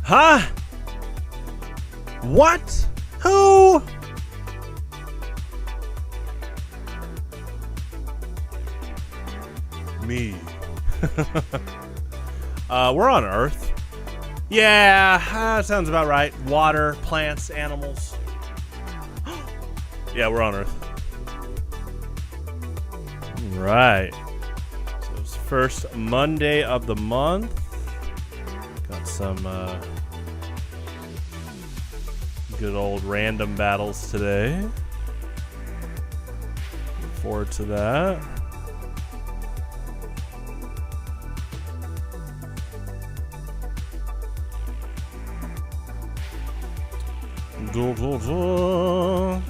Huh? What? Who? Me. We're on Earth. Yeah, sounds about right. Water, plants, animals. Yeah, we're on Earth. Right. So it's first Monday of the month. Got some good old random battles today. Look forward to that. Do, do, do.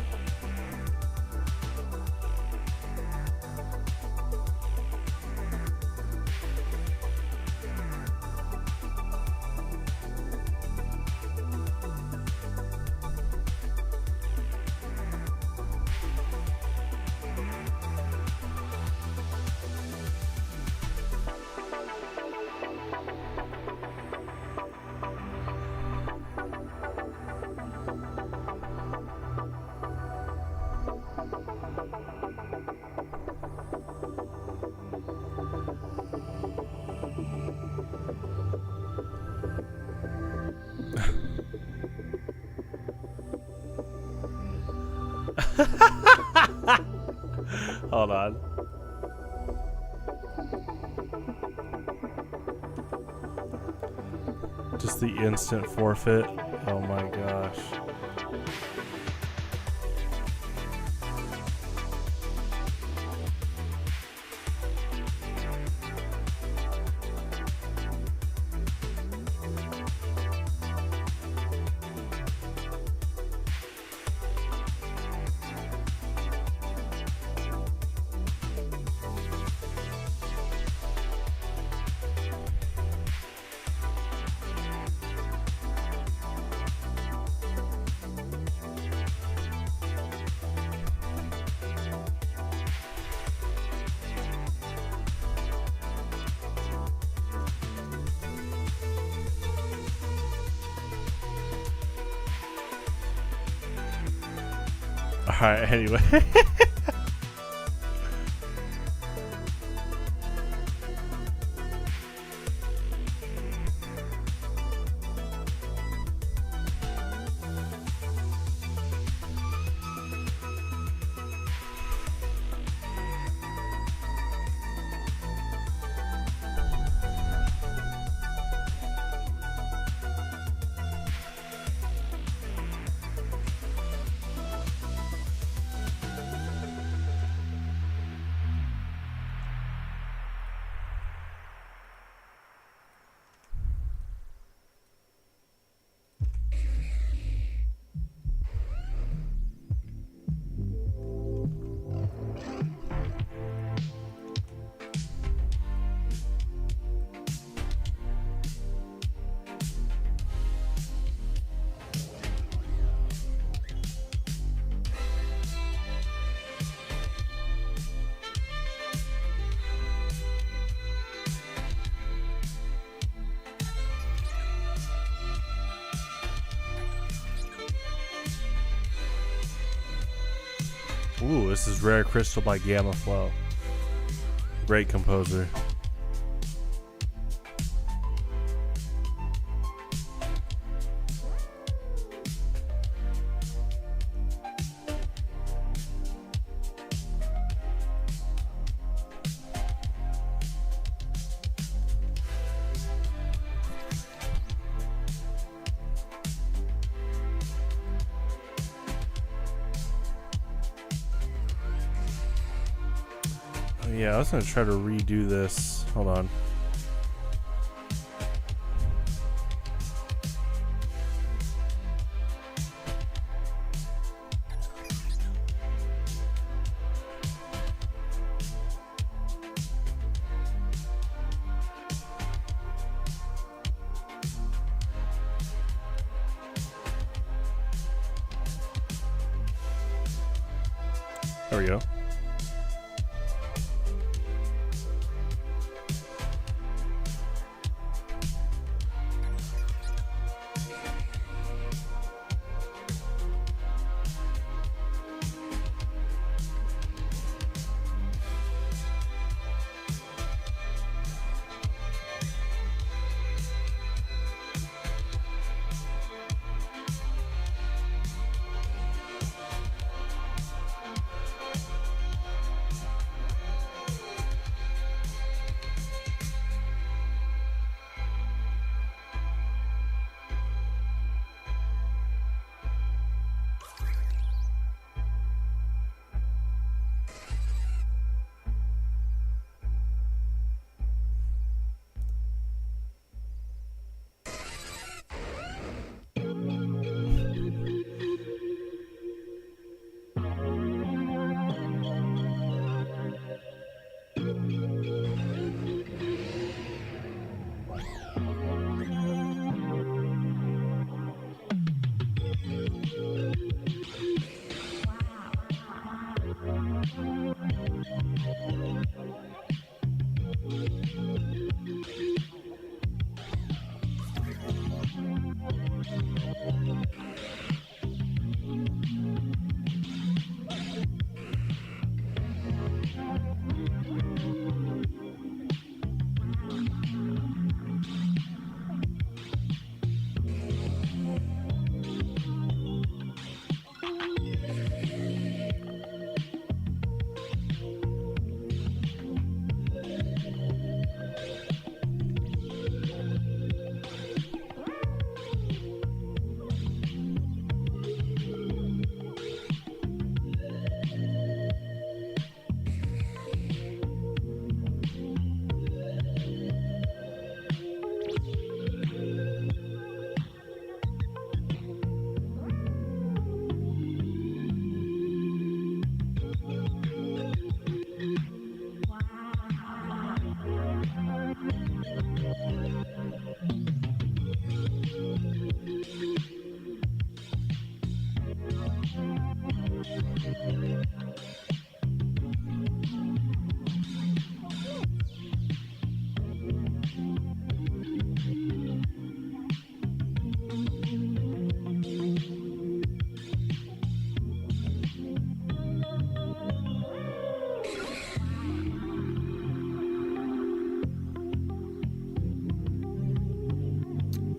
Hold on. Just the instant forfeit. Oh my gosh. Alright, anyway. Ooh, this is Rare Crystal by Gamma Flow. Great composer. Yeah, I was gonna try to redo this. Hold on. There we go.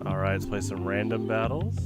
Alright, let's play some random battles.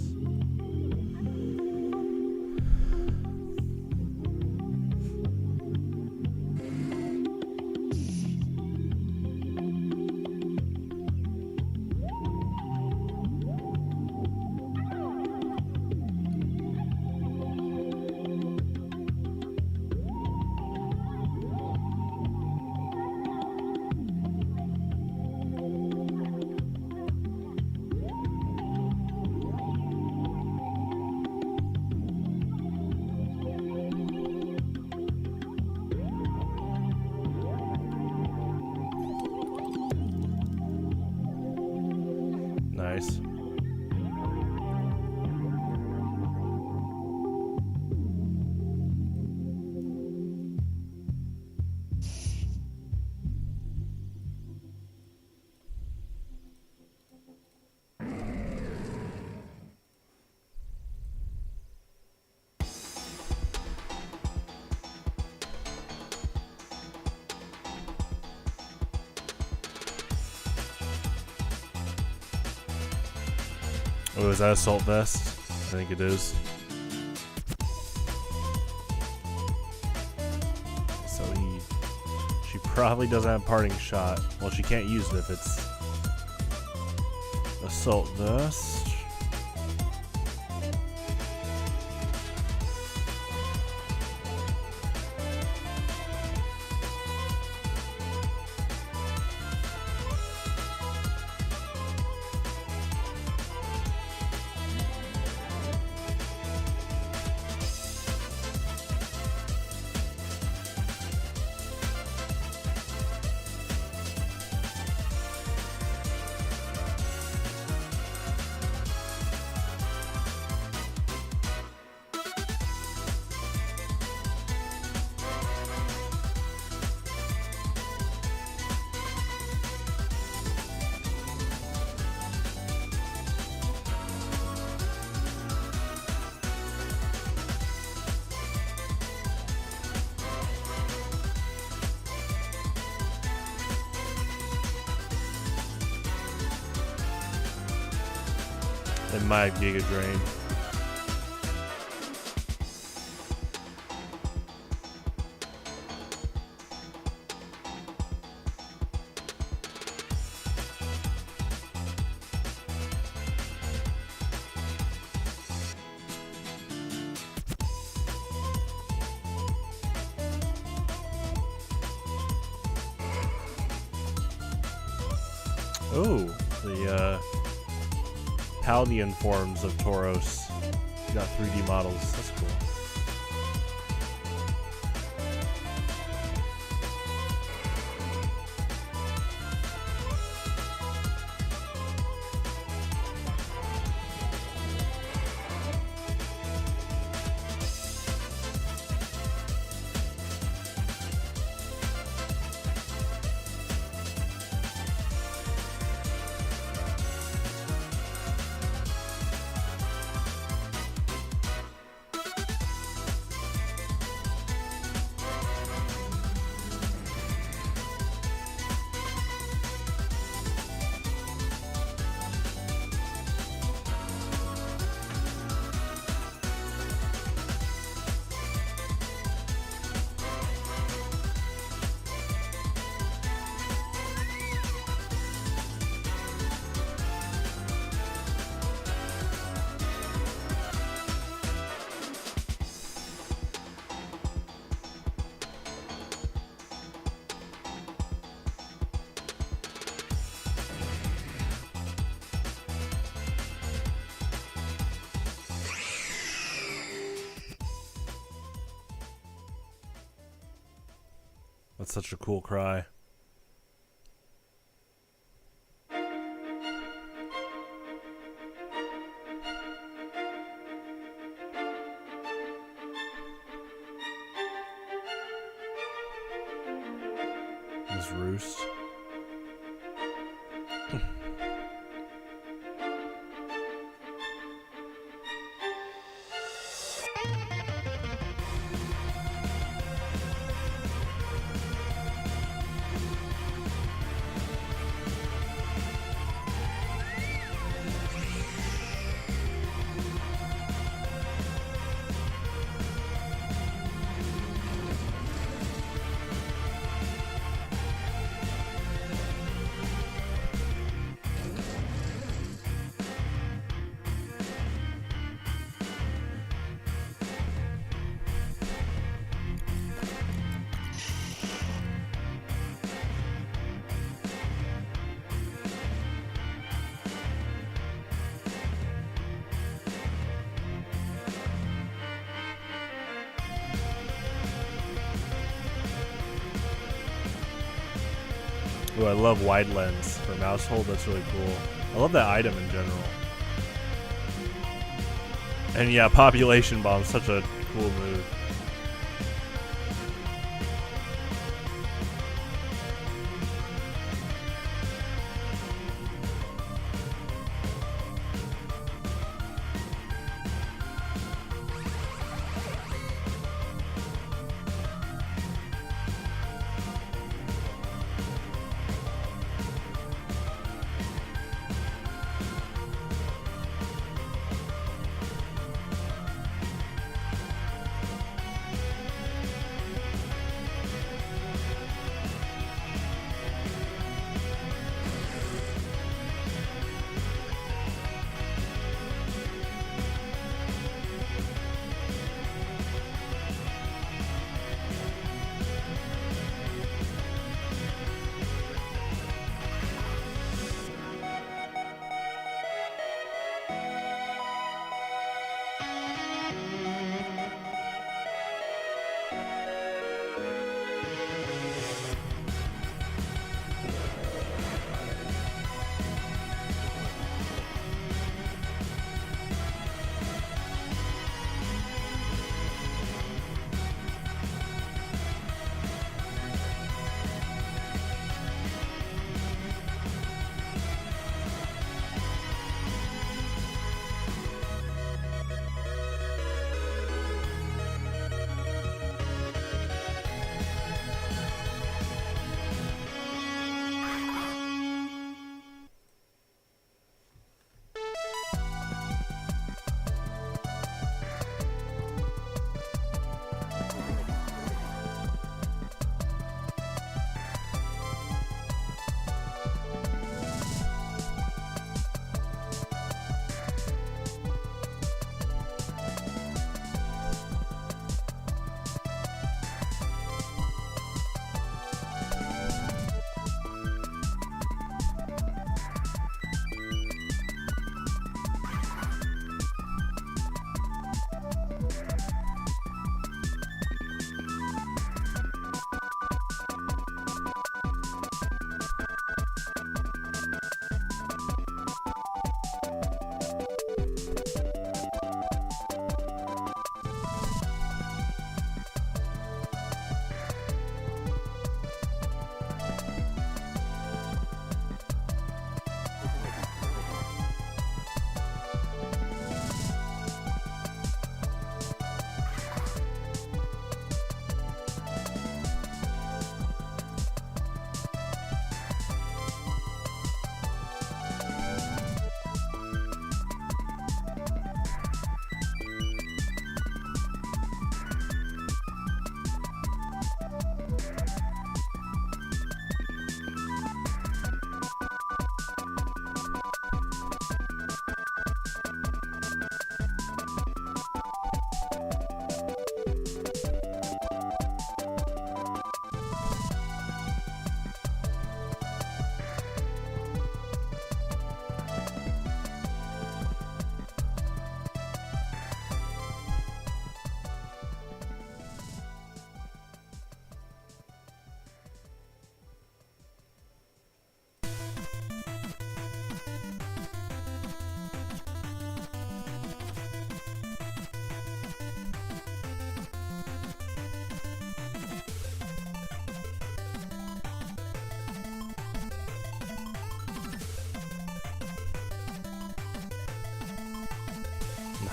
Nice. Oh, is that Assault Vest? I think it is. So she probably doesn't have Parting Shot. Well, she can't use it if it's Assault Vest. in my Giga Drain. Oh, the Paldean forms of Tauros. You got 3D models. That's cool. That's such a cool cry. This roost. Ooh, I love wide lens for mouse hold. That's really cool. I love that item in general. And yeah, population bomb, such a cool move.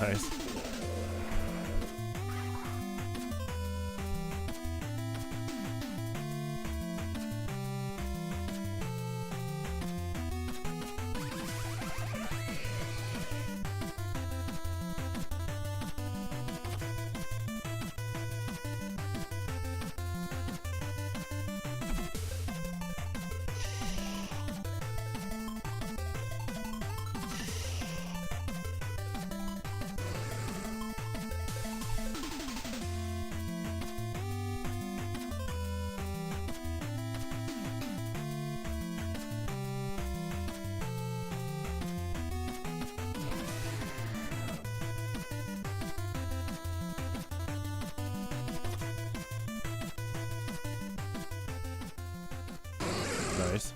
Nice. Nice.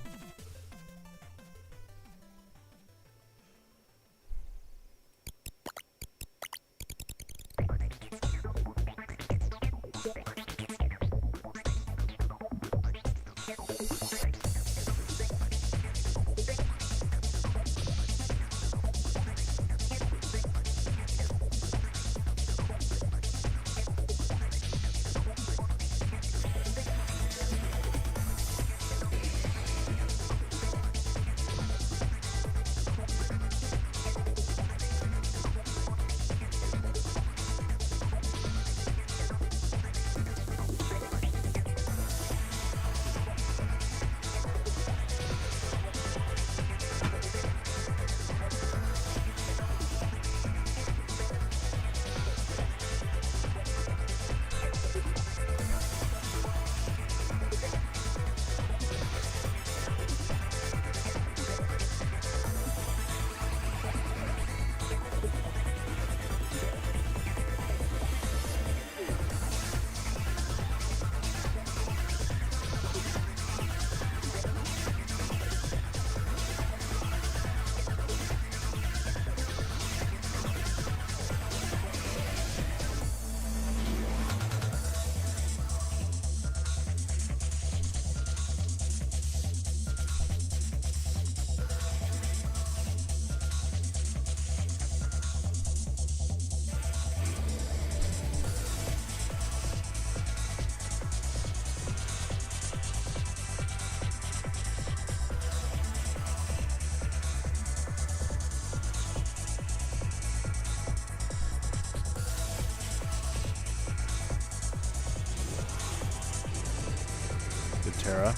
Terra.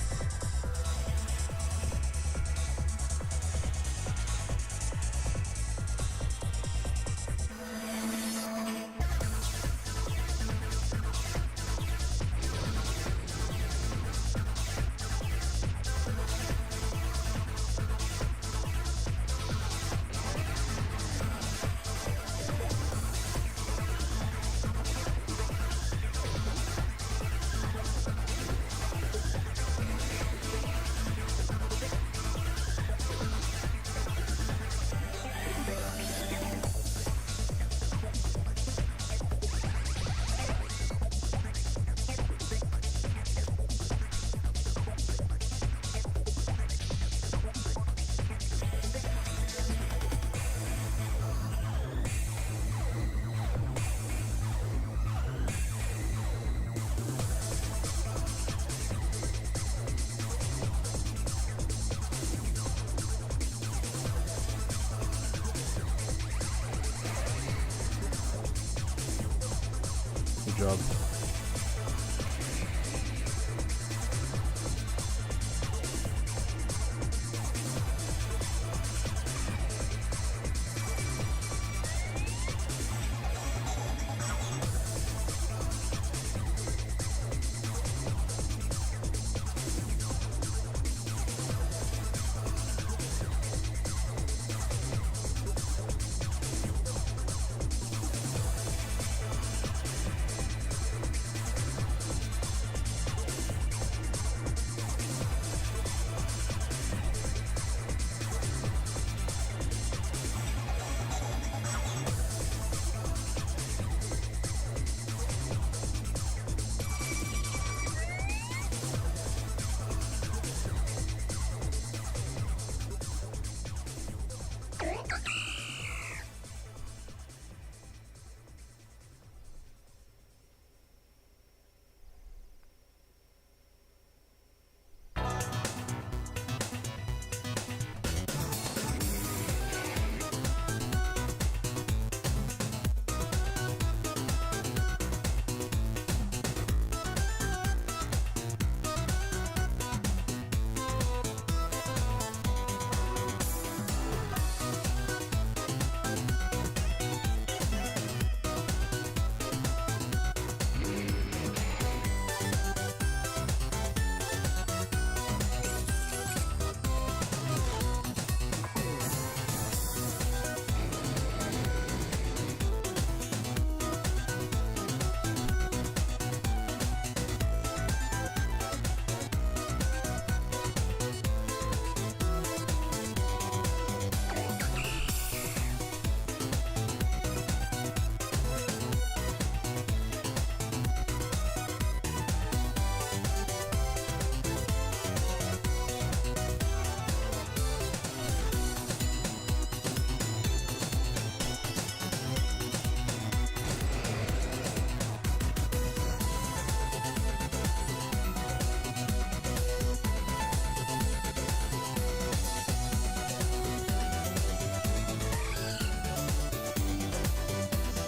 Good job.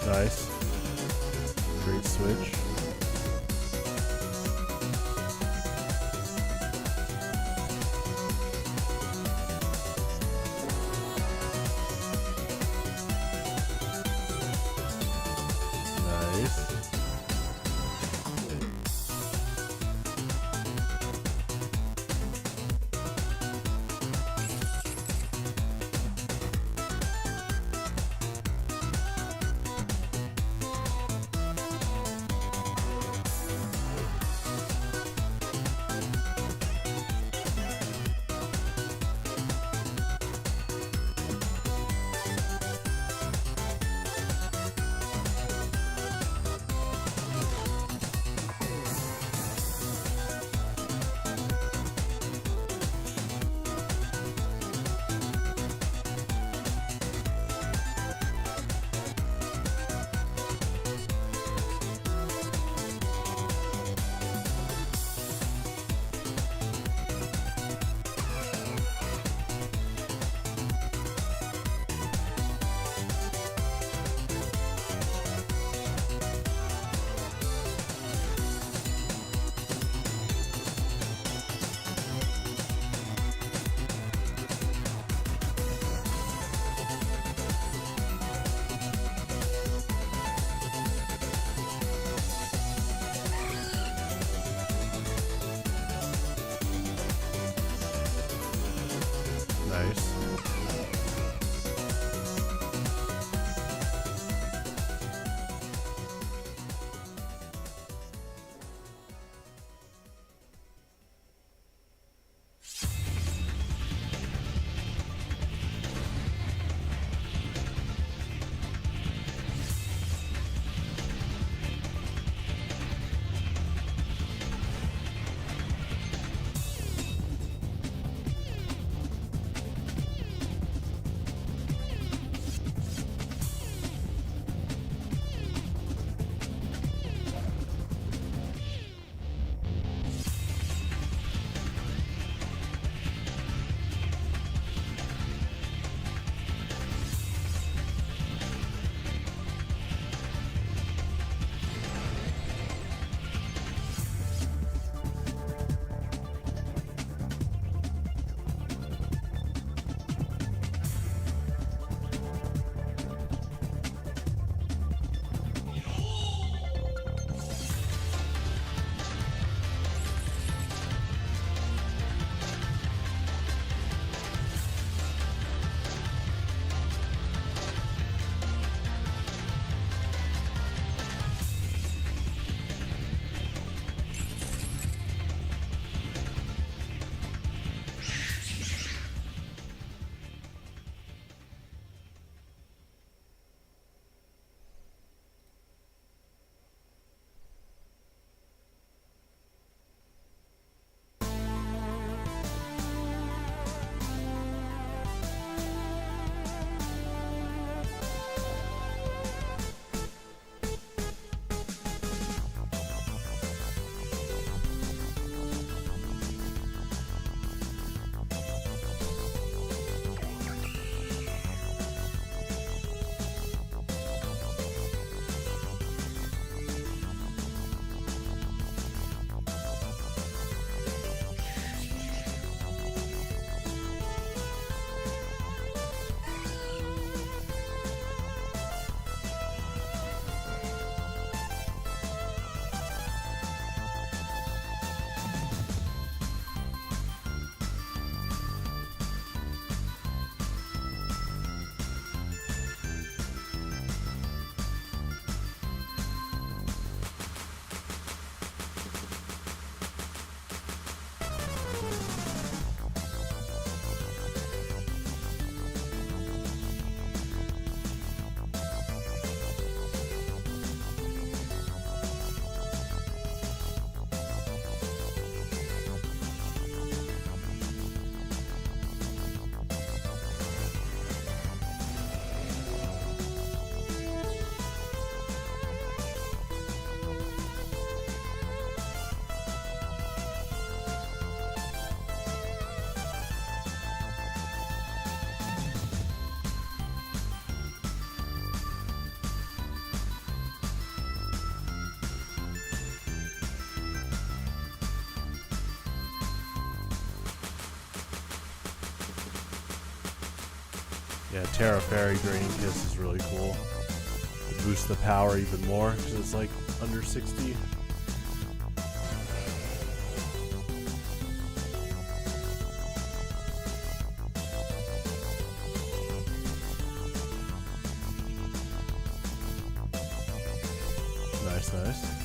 Nice. Great switch. Nice. Yeah, Terra Fairy Draining Kiss is really cool. It boosts the power even more because it's like under 60. Nice, nice.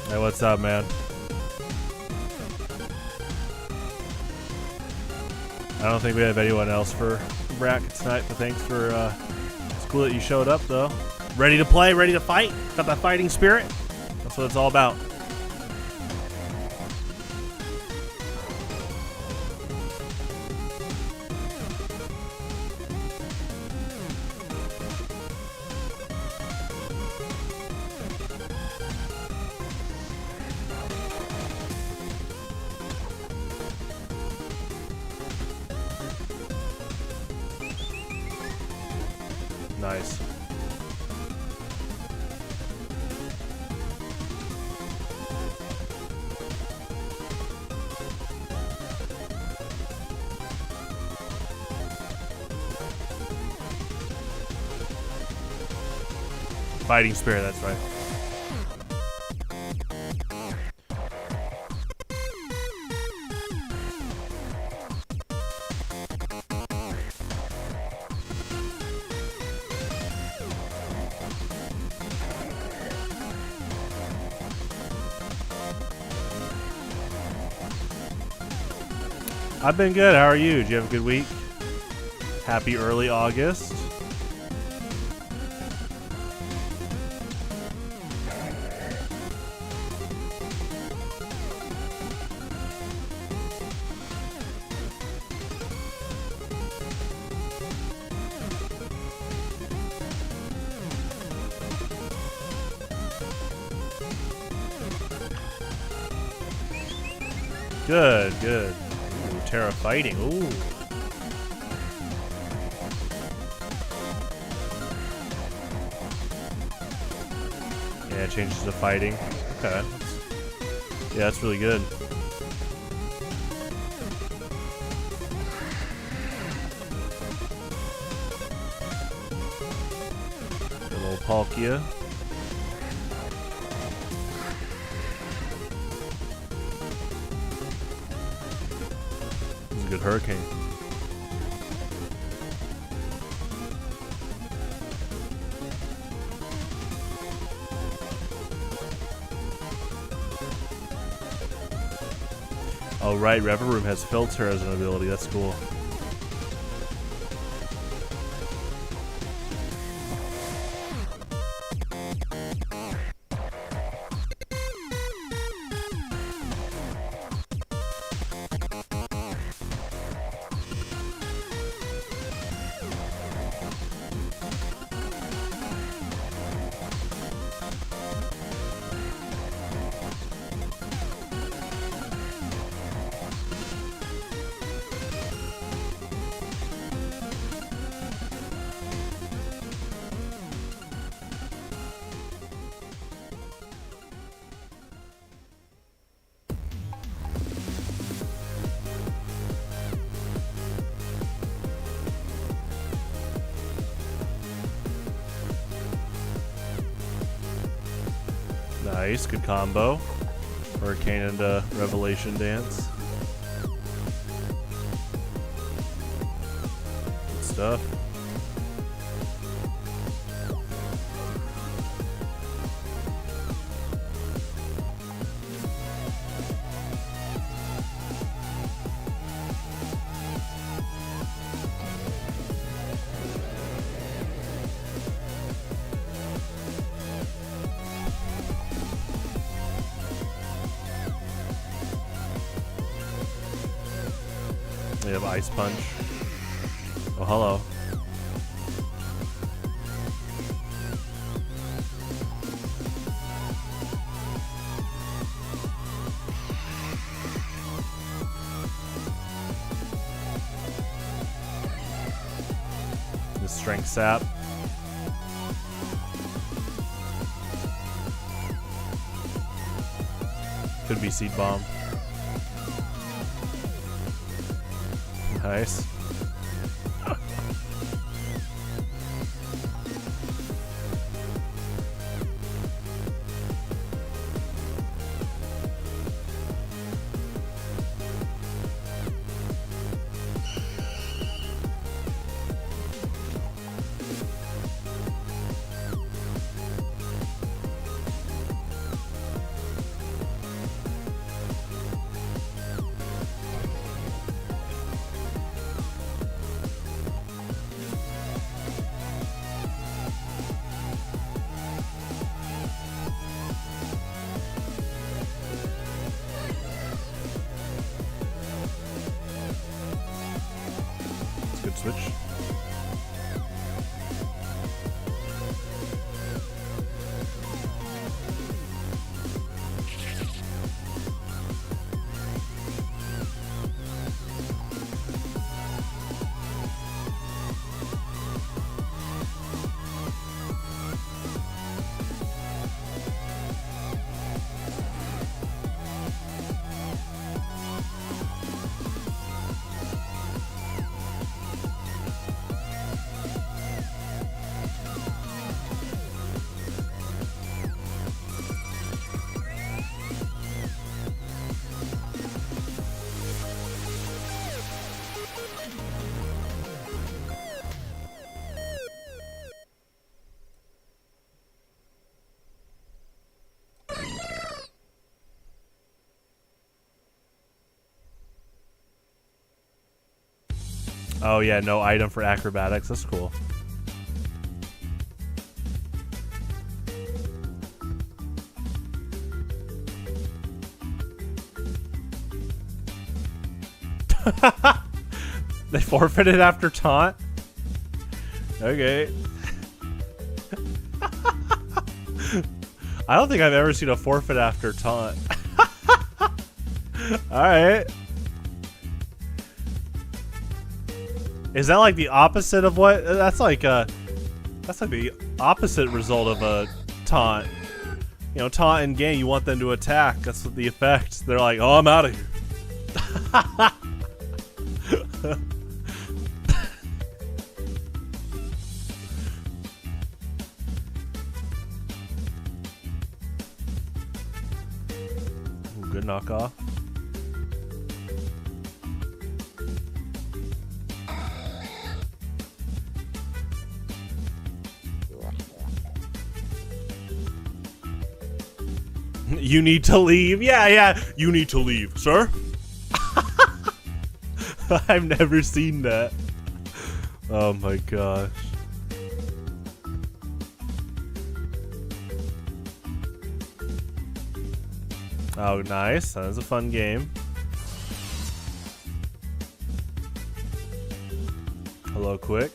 Hey, what's up, man? I don't think we have anyone else for bracket tonight, but thanks for, it's cool that you showed up, though. Ready to play, ready to fight? Got that fighting spirit? That's what it's all about. Nice. Fighting spirit, that's right. I've been good. How are you? Did you have a good week? Happy early August. Good, good. Ooh, Terra fighting. Ooh. Yeah, it changes to fighting. Okay. Yeah, that's really good. Good little Palkia. Good hurricane. Oh right, Rever Room has filter as an ability. That's cool. Nice, good combo. Hurricane and Revelation Dance. Good stuff. We have Ice Punch. Oh, hello. The Strength Sap. Could be Seed Bomb. Nice. Good switch. Oh yeah, no item for acrobatics. That's cool. They forfeited after taunt? Okay. I don't think I've ever seen a forfeit after taunt. Alright. Is that like the opposite of what? That's like the opposite result of a taunt. You know, taunt in game, you want them to attack. That's what the effect. They're like, oh, I'm out of here. Ooh, good knockoff. You need to leave. Yeah, you need to leave, sir. I've never seen that. Oh my gosh. Oh, nice. That was a fun game. Hello, quick.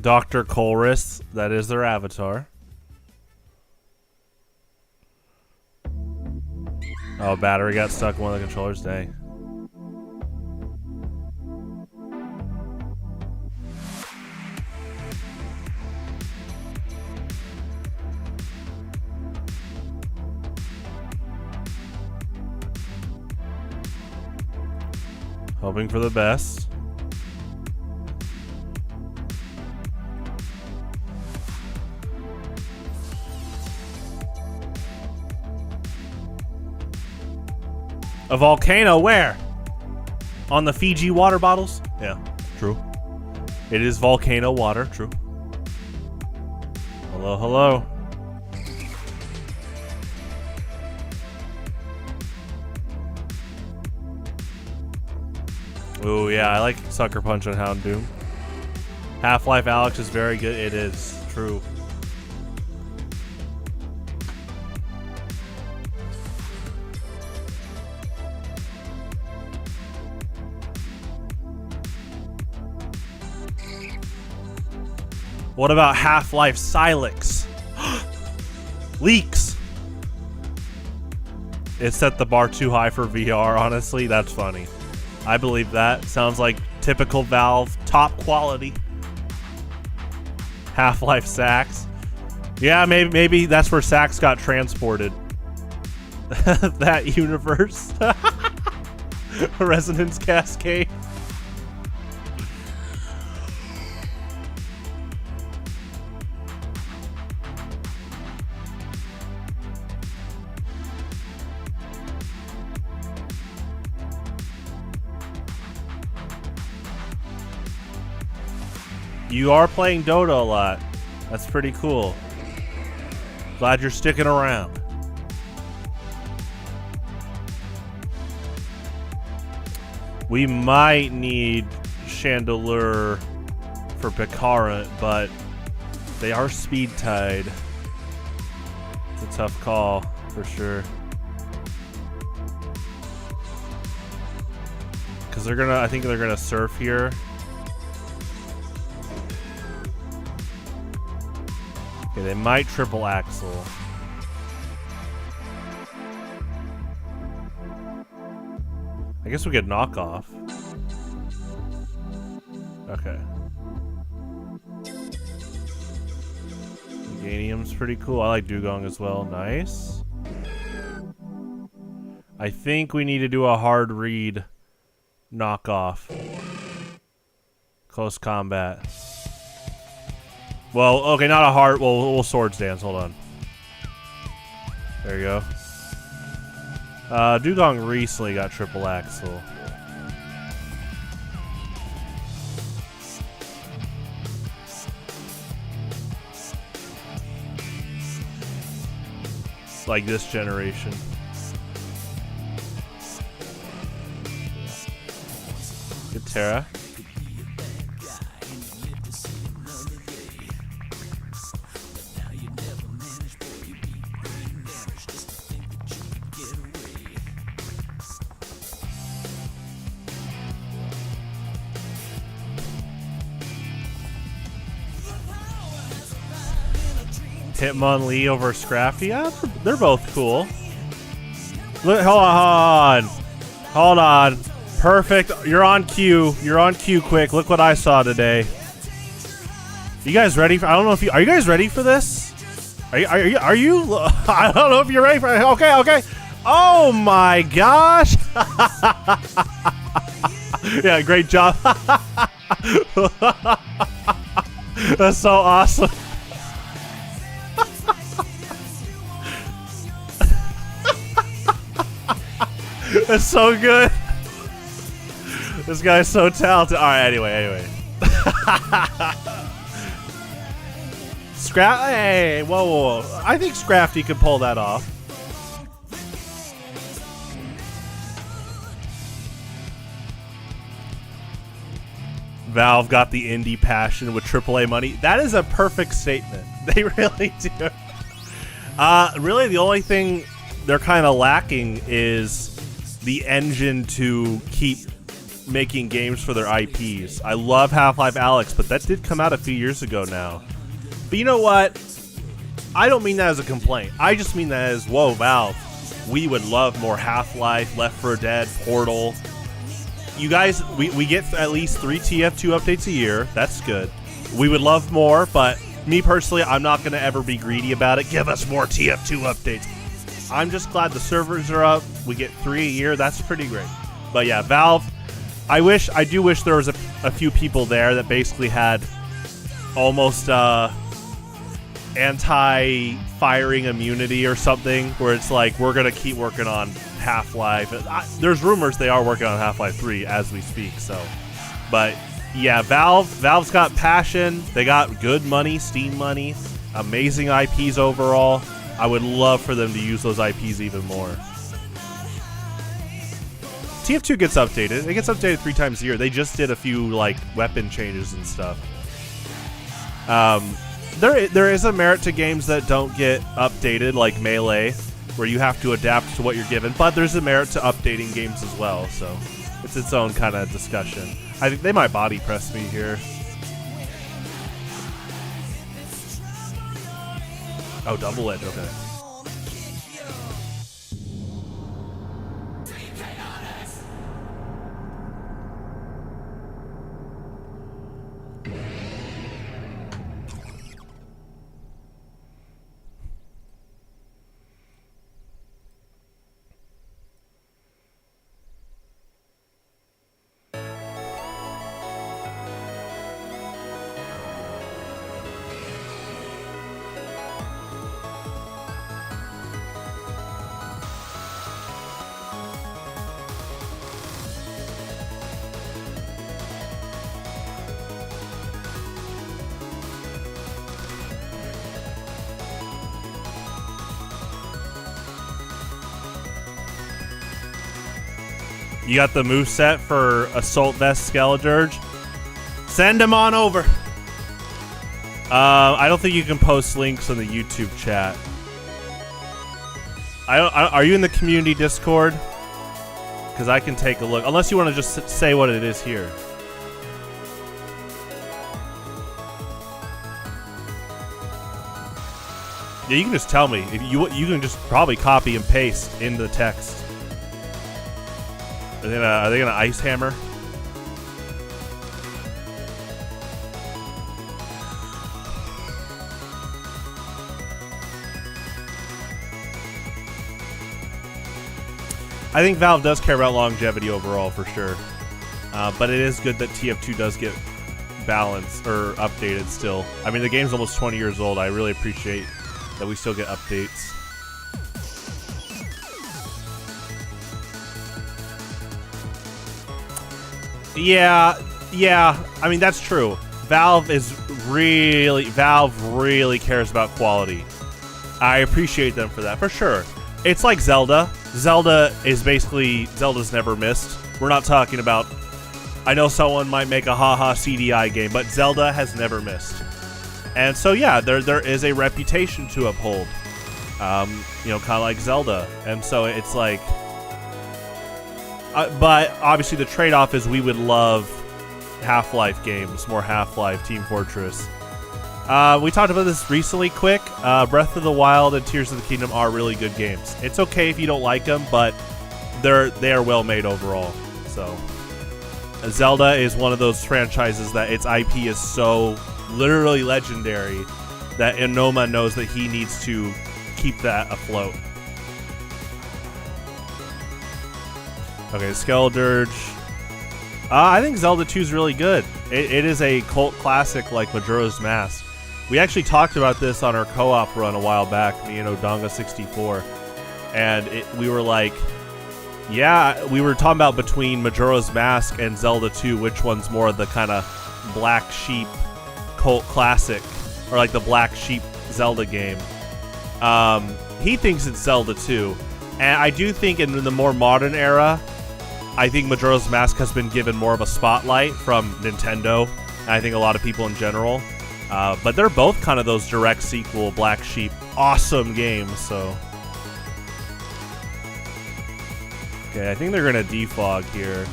Dr. Colress, that is their avatar. Oh, battery got stuck in one of the controllers. Dang. Hoping for the best. A volcano where? On the Fiji water bottles? Yeah, true. It is volcano water, true. Hello, hello. Ooh, yeah, I like Sucker Punch on Houndoom. Half-Life Alyx is very good. It is true. What about Half-Life Silex? Leaks! It set the bar too high for VR, honestly. That's funny. I believe that. Sounds like typical Valve, top quality. Half-Life Sax. Yeah, maybe that's where Sax got transported. That universe. Resonance Cascade. You are playing Dota a lot. That's pretty cool. Glad you're sticking around. We might need Chandelure for Picarant, but they are speed tied. It's a tough call for sure. Because they're gonna, I think they're gonna surf here. Okay, they might triple axle. I guess we could knock off. Okay. Ganium's pretty cool. I like Dugong as well. Nice. I think we need to do a hard read knockoff. Close combat. Well, okay, not a hard. Well, we'll swords dance. Hold on. There you go. Dugong recently got triple axle. Like this generation. Good Terra. Hitmonlee over Scrafty. Yeah, they're both cool. Look, hold on. Perfect. You're on cue. You're on cue. Quick. Look what I saw today. You guys ready? I don't know if you are. You guys ready for this? Are you? I don't know if you're ready for it. Okay. Oh my gosh. Yeah, great job. That's so awesome. That's so good. This guy's so talented. All right, anyway. Hey, whoa. I think Scrafty could pull that off. Valve got the indie passion with AAA money. That is a perfect statement. They really do. Really, the only thing they're kind of lacking is the engine to keep making games for their IPs. I love Half-Life Alyx, but that did come out a few years ago now. But you know what? I don't mean that as a complaint. I just mean that as, whoa, Valve, We would love more Half-Life, Left 4 Dead, Portal. You guys, we get at least 3 TF2 updates a year. That's good. We would love more, but me personally, I'm not going to ever be greedy about it. Give us more TF2 updates. I'm just glad the servers are up. We get 3 a year. That's pretty great. But yeah, Valve, I do wish there was a few people there that basically had almost anti-firing immunity or something, where it's like, we're going to keep working on Half-Life. There's rumors they are working on Half-Life 3 as we speak, so. But yeah, Valve's got passion. They got good money, Steam money, amazing IPs overall. I would love for them to use those IPs even more. TF2 gets updated. It gets updated 3 times a year. They just did a few like weapon changes and stuff. There is a merit to games that don't get updated, like Melee, where you have to adapt to what you're given, but there's a merit to updating games as well, so it's its own kind of discussion. I think they might body press me here. Oh, double edge, okay. You got the moveset for Assault Vest Skeledirge? Send him on over. I don't think you can post links on the YouTube chat. Are you in the community Discord? Because I can take a look. Unless you want to just say what it is here. Yeah, you can just tell me. If you can just probably copy and paste in the text. Are they gonna ice hammer? I think Valve does care about longevity overall for sure, but it is good that TF2 does get balanced or updated still. I mean, the game's almost 20 years old. I really appreciate that we still get updates. Yeah. I mean, that's true. Valve really cares about quality. I appreciate them for that, for sure. It's like Zelda. Zelda's never missed. We're not talking about, I know someone might make a haha CDI game, but Zelda has never missed. And so yeah, there is a reputation to uphold. You know, kind of like Zelda. And so it's like, but obviously the trade-off is we would love Half-Life games, more Half-Life, Team Fortress. We talked about this recently, quick. Breath of the Wild and Tears of the Kingdom are really good games. It's okay if you don't like them, but they are well made overall. So Zelda is one of those franchises that its IP is so literally legendary that Inoma knows that he needs to keep that afloat. Okay, Skeledirge. I think Zelda 2 is really good. It is a cult classic like Majora's Mask. We actually talked about this on our co-op run a while back, me and Odonga64. And we were like, yeah, we were talking about between Majora's Mask and Zelda 2, which one's more of the kind of black sheep cult classic, or like the black sheep Zelda game. He thinks it's Zelda 2. And I do think in the more modern era, I think Majora's Mask has been given more of a spotlight from Nintendo, and I think a lot of people in general. But they're both kind of those direct sequel, Black Sheep, awesome games, so. Okay, I think they're going to defog here.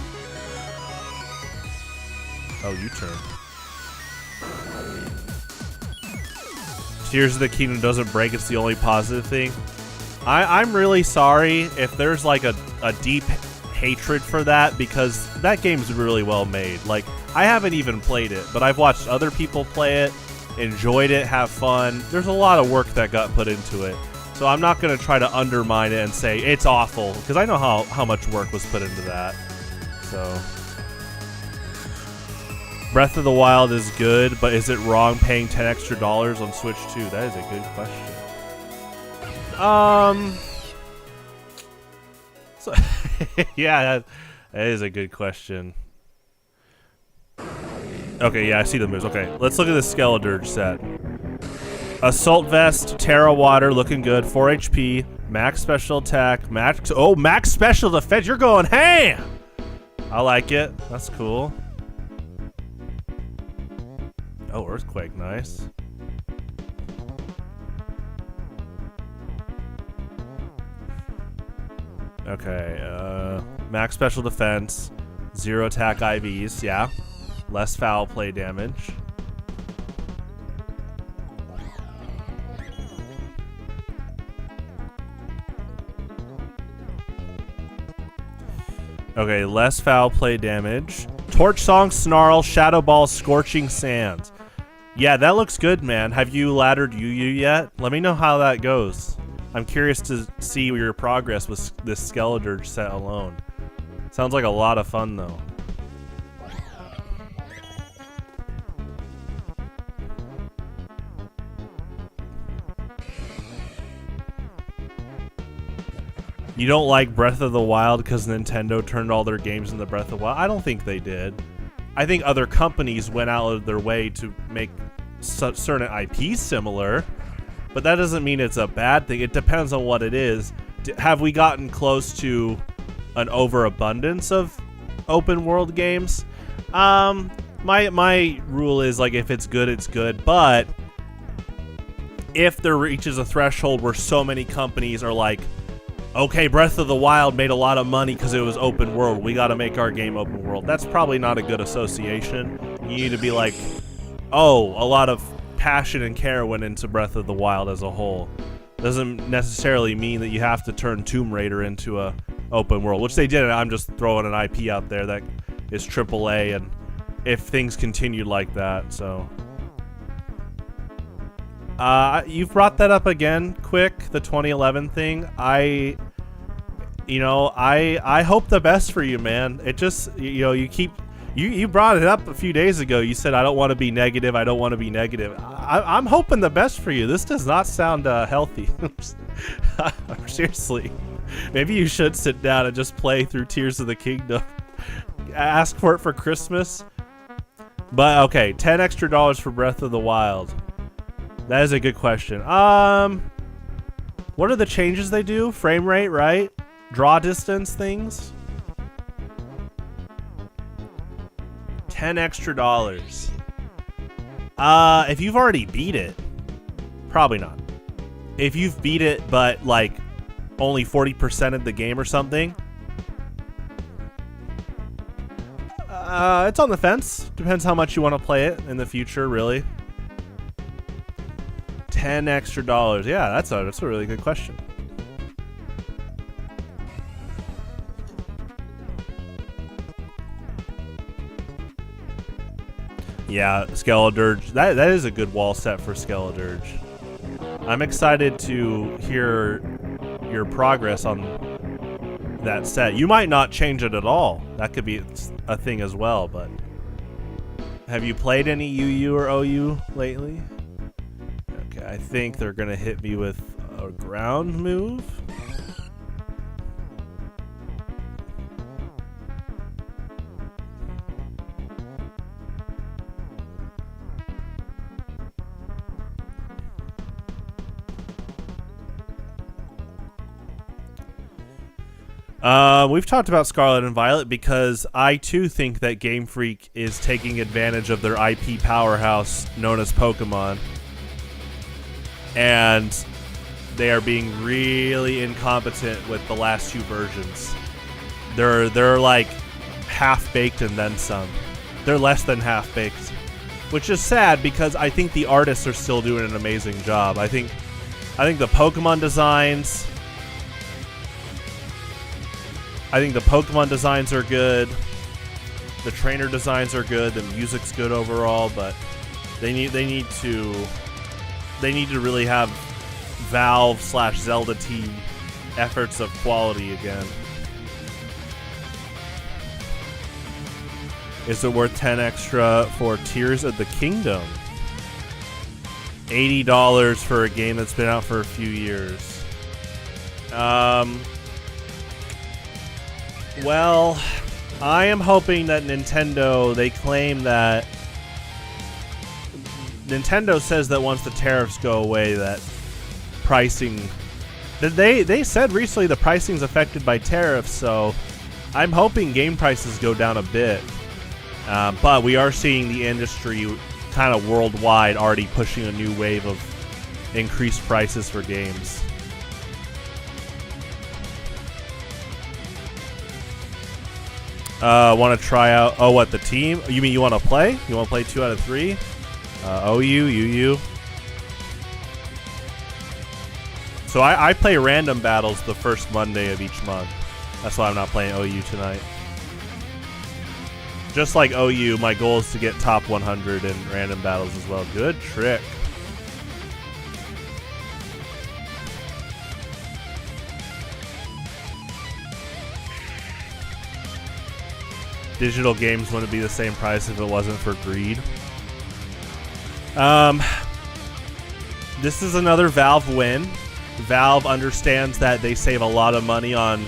Oh, U-turn. Tears of the Kingdom doesn't break, it's the only positive thing. I'm really sorry if there's like a deep hatred for that, because that game's really well made. Like, I haven't even played it, but I've watched other people play it, enjoyed it, have fun. There's a lot of work that got put into it. So I'm not going to try to undermine it and say it's awful, because I know how much work was put into that. So Breath of the Wild is good, but is it wrong paying $10 extra on Switch 2? That is a good question. So yeah, that is a good question. Okay, yeah, I see the moves. Okay, let's look at the Skeledirge set. Assault Vest, Terra Water, looking good. 4 HP, max special attack, max special defense. You're going ham! I like it. That's cool. Oh, Earthquake, nice. Okay, max special defense, 0 attack IVs, yeah. Less foul play damage. Okay, less foul play damage. Torch Song, Snarl, Shadow Ball, Scorching Sands. Yeah, that looks good, man. Have you laddered UU yet? Let me know how that goes. I'm curious to see your progress with this Skeledirge set alone. Sounds like a lot of fun, though. You don't like Breath of the Wild because Nintendo turned all their games into Breath of the Wild? I don't think they did. I think other companies went out of their way to make certain IPs similar, but that doesn't mean it's a bad thing. It depends on what it is. Have we gotten close to an overabundance of open world games? My rule is, like, if it's good, it's good, but if there reaches a threshold where so many companies are like, okay, Breath of the Wild made a lot of money because it was open world, we got to make our game open world, that's probably not a good association. You need to be like, oh, a lot of passion and care went into Breath of the Wild as a whole. Doesn't necessarily mean that you have to turn Tomb Raider into a open world, which they did. I'm just throwing an IP out there that is AAA, and if things continued like that, so... you've brought that up again, quick, the 2011 thing. I hope the best for you, man. It just, you brought it up a few days ago. You said, I don't want to be negative. I don't want to be negative. I'm hoping the best for you. This does not sound healthy. Seriously. Maybe you should sit down and just play through Tears of the Kingdom. Ask for it for Christmas. But, okay, $10 extra for Breath of the Wild. That is a good question. What are the changes they do? Frame rate, right? Draw distance things? $10 extra. If you've already beat it, probably not. If you've beat it, but like only 40% of the game or something, it's on the fence. Depends how much you want to play it in the future, really. $10 extra. Yeah, that's a really good question. Yeah, Skeledirge. That is a good wall set for Skeledirge. I'm excited to hear your progress on that set. You might not change it at all. That could be a thing as well, but have you played any UU or OU lately? Okay, I think they're gonna hit me with a ground move. We've talked about Scarlet and Violet because I too think that Game Freak is taking advantage of their IP powerhouse known as Pokemon. And they are being really incompetent with the last two versions. They're like half-baked and then some. They're less than half-baked, which is sad because I think the artists are still doing an amazing job. I think the Pokemon designs I think the Pokemon designs are good. The trainer designs are good. The music's good overall, but they need to really have Valve/Zelda T efforts of quality again. Is it worth 10 extra for Tears of the Kingdom? $80 for a game that's been out for a few years. Well, I am hoping that Nintendo, they claim that Nintendo says that once the tariffs go away, that pricing, they said recently the pricing's affected by tariffs, so I'm hoping game prices go down a bit. But we are seeing the industry kind of worldwide already pushing a new wave of increased prices for games. Want to try out, oh, what, the team? You mean you want to play? You want to play 2 out of 3? OU, UU. So I play random battles the first Monday of each month. That's why I'm not playing OU tonight. Just like OU, my goal is to get top 100 in random battles as well. Good trick. Digital games wouldn't be the same price if it wasn't for greed. This is another Valve win. Valve understands that they save a lot of money on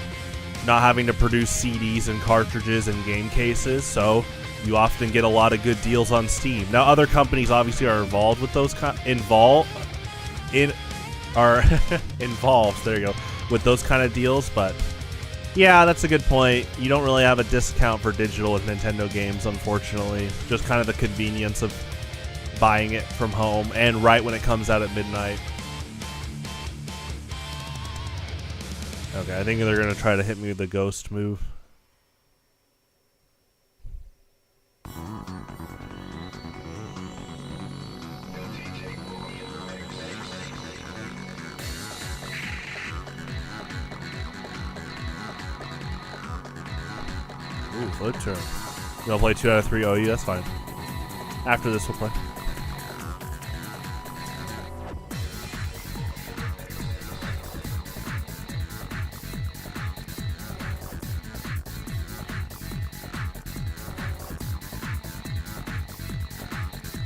not having to produce CDs and cartridges and game cases, so you often get a lot of good deals on Steam. Now, other companies obviously are involved with those involved. There you go, with those kind of deals, but yeah, that's a good point. You don't really have a discount for digital with Nintendo games, unfortunately. Just kind of the convenience of buying it from home and right when it comes out at midnight. Okay, I think they're going to try to hit me with the ghost move. Ooh, flip turn. You want to play 2 out of 3 OU? That's fine. After this, we'll play.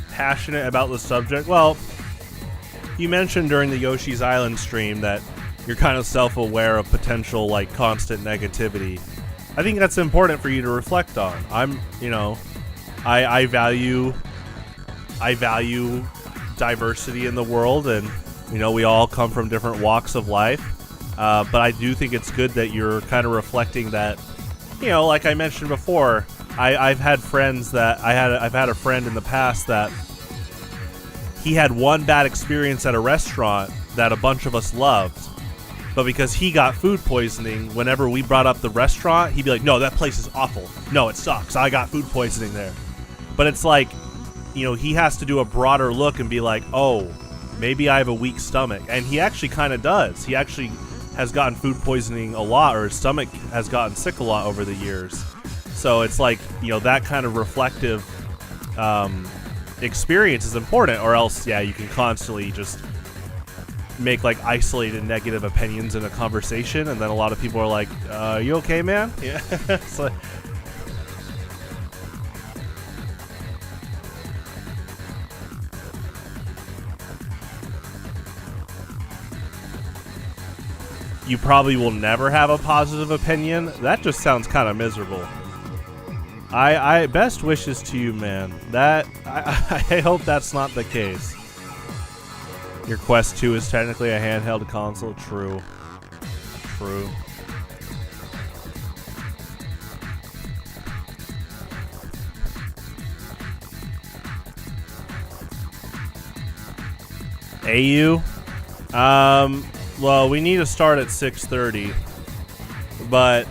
Passionate about the subject? Well, you mentioned during the Yoshi's Island stream that you're kind of self-aware of potential, like, constant negativity. I think that's important for you to reflect on. I value diversity in the world, and we all come from different walks of life. But I do think it's good that you're kind of reflecting that. Like I mentioned before, I've had friends that I've had a friend in the past that he had one bad experience at a restaurant that a bunch of us loved. But because he got food poisoning, whenever we brought up the restaurant, he'd be like, no, that place is awful. No, it sucks. I got food poisoning there. But it's like, he has to do a broader look and be like, oh, maybe I have a weak stomach. And he actually kind of does. He actually has gotten food poisoning a lot, or his stomach has gotten sick a lot over the years. So it's like, that kind of reflective experience is important, or else, yeah, you can constantly just make like isolated negative opinions in a conversation, and then a lot of people are like, you okay, man? Yeah. It's like, you probably will never have a positive opinion. That just sounds kind of miserable. I best wishes to you, man. That I hope that's not the case. Your Quest 2 is technically a handheld console. True. True. AU? Well, we need to start at 6:30. But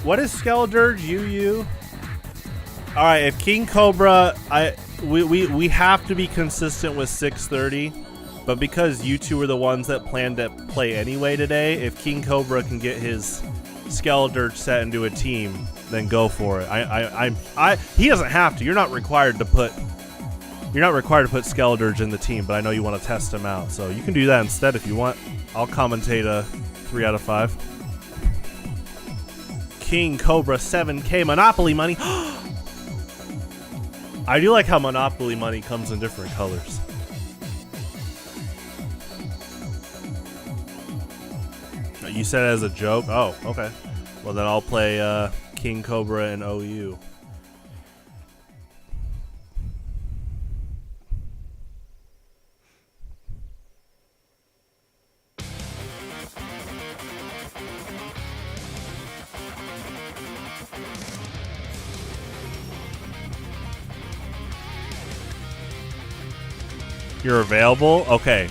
what is Skeldurge? UU? Alright, if King Cobra, we have to be consistent with 6:30, But because you two are the ones that planned to play anyway today, if King Cobra can get his Skeledirge set into a team, then go for it. He doesn't have to. You're not required to put Skeledirge in the team, but I know you want to test him out, so you can do that instead if you want. I'll commentate a 3 out of 5. King Cobra 7K Monopoly money. I do like how Monopoly money comes in different colors. You said it as a joke? Oh, okay. Well, then I'll play King Cobra and OU. You're available? Okay.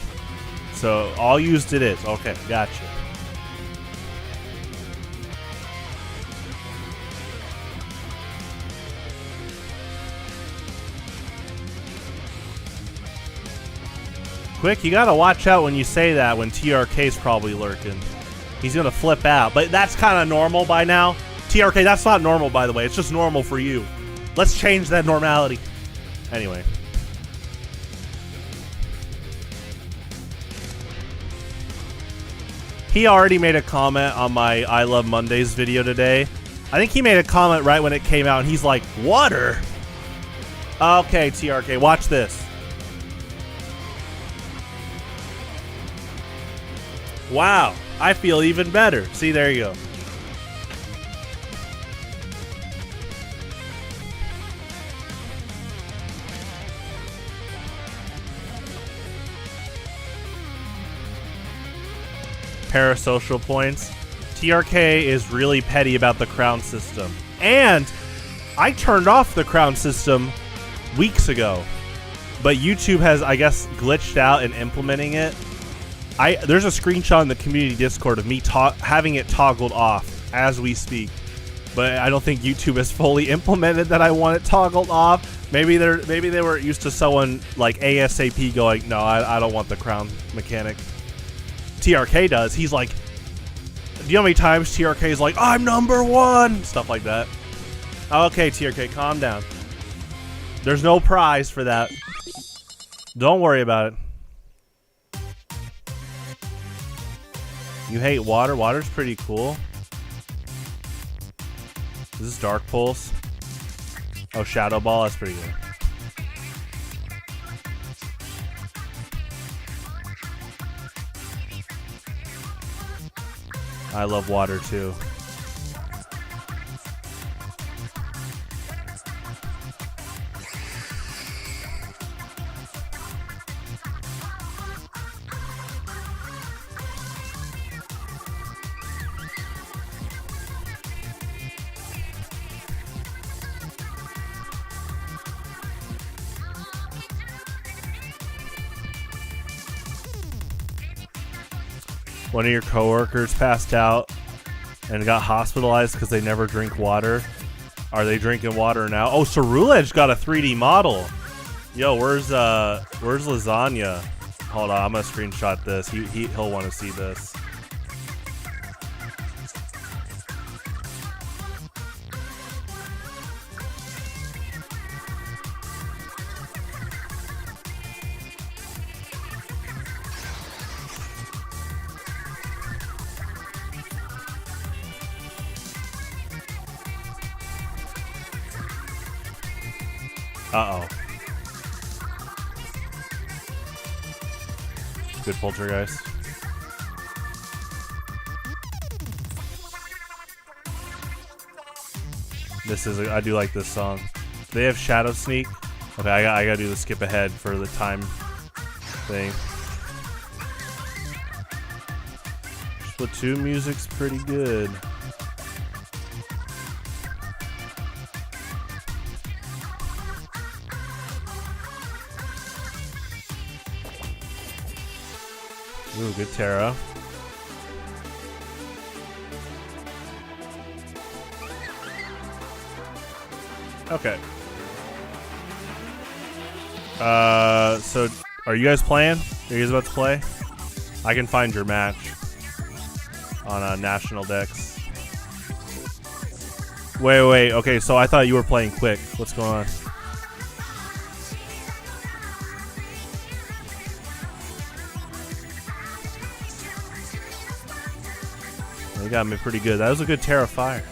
So all used it is. Okay, gotcha. Quick, you gotta watch out when you say that when TRK's probably lurking. He's gonna flip out. But that's kind of normal by now. TRK, that's not normal, by the way. It's just normal for you. Let's change that normality. Anyway. He already made a comment on my I Love Mondays video today. I think he made a comment right when it came out, and he's like, water? Okay, TRK, watch this. Wow, I feel even better. See, there you go. Parasocial points. TRK is really petty about the crown system. And I turned off the crown system weeks ago. But YouTube has, I guess, glitched out in implementing it. There's a screenshot in the community Discord of me having it toggled off as we speak. But I don't think YouTube has fully implemented that I want it toggled off. Maybe they were used to someone like ASAP going, no, I don't want the crown mechanic. TRK does. He's like, do you know how many times TRK is like, I'm #1? Stuff like that. Okay, TRK, calm down. There's no prize for that. Don't worry about it. You hate water? Water's pretty cool. Is this Dark Pulse? Oh, Shadow Ball? That's pretty good. I love water too. One of your coworkers passed out and got hospitalized because they never drink water. Are they drinking water now? Oh, Cerulege got a 3D model. Yo, where's Lasagna? Hold on, I'm gonna screenshot this. He'll want to see this. Uh-oh. Good poltergeist. I do like this song. Do they have Shadow Sneak? Okay, I gotta do the skip ahead for the time thing. Splatoon music's pretty good. Ooh, good Terra. Okay. So are you guys playing? Are you guys about to play? I can find your match on National Dex. Wait. Okay, so I thought you were playing quick. What's going on? They got me pretty good. That was a good Terra Fire.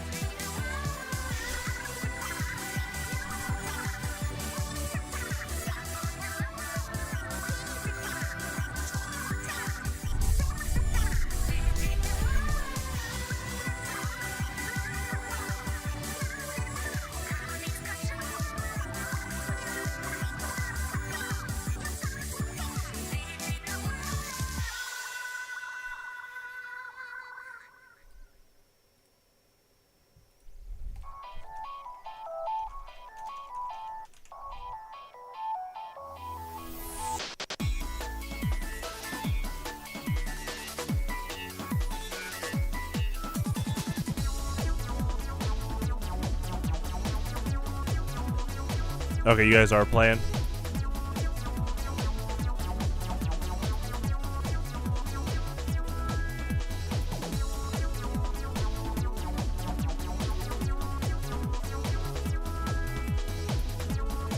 Okay, you guys are playing.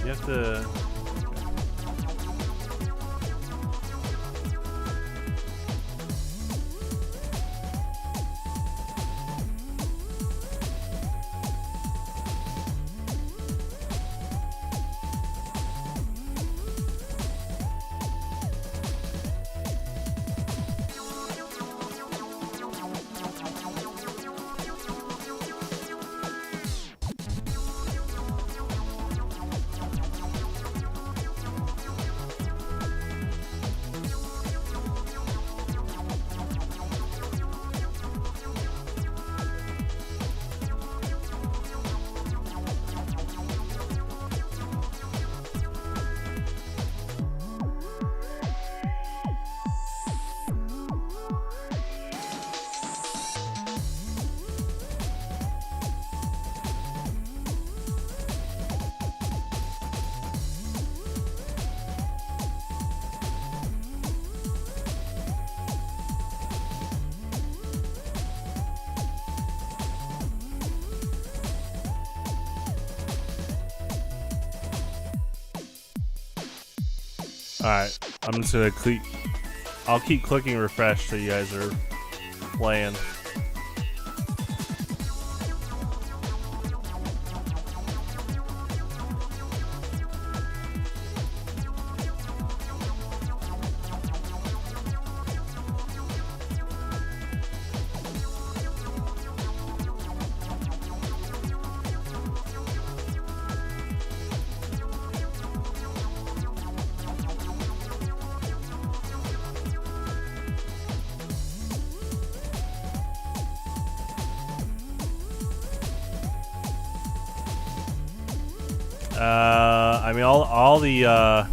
You have to... Alright, I'm just gonna I'll keep clicking refresh so you guys are playing. I mean, all the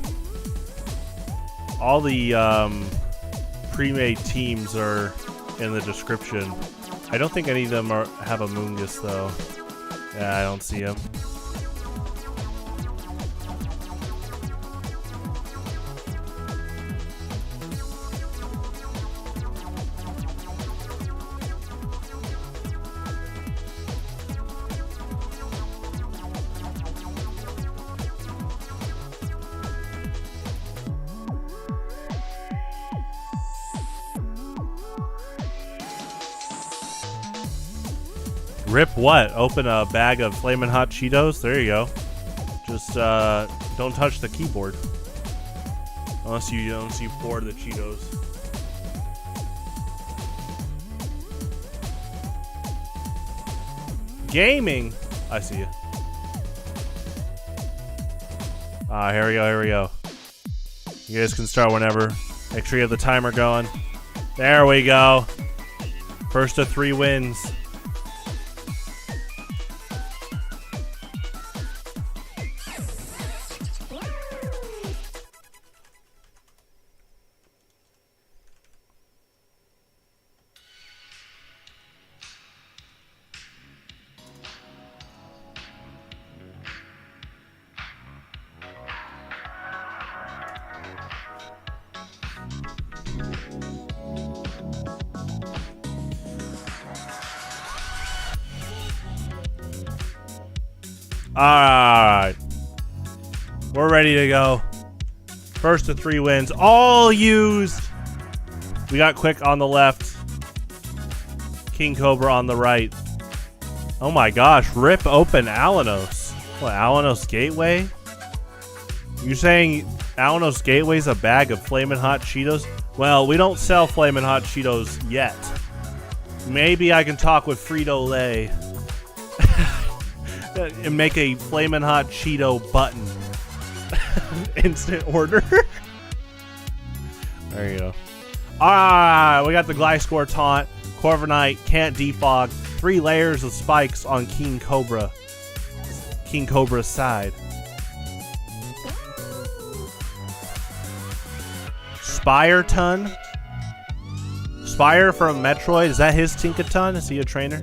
pre-made teams are in the description. I don't think any of them have a Moongus though. Yeah, I don't see him. Rip what? Open a bag of Flamin' Hot Cheetos? There you go. Just don't touch the keyboard. Unless you pour the Cheetos. Gaming! I see you. Here we go. You guys can start whenever. Make sure you have the timer going. There we go. First of 3 wins. Alright. We're ready to go. First of 3 wins. All used. We got Quick on the left. King Cobra on the right. Oh my gosh. Rip open Alanos. What, Alanos Gateway? You're saying Alanos Gateway's a bag of Flamin' Hot Cheetos? Well, we don't sell Flamin' Hot Cheetos yet. Maybe I can talk with Frito-Lay and make a Flamin' Hot Cheeto button. Instant order. There you go. Alright, we got the Gliscor taunt. Corviknight can't defog. 3 layers of spikes on King Cobra. King Cobra's side. Spireton. Spire from Metroid. Is that his Tinkaton? Is he a trainer?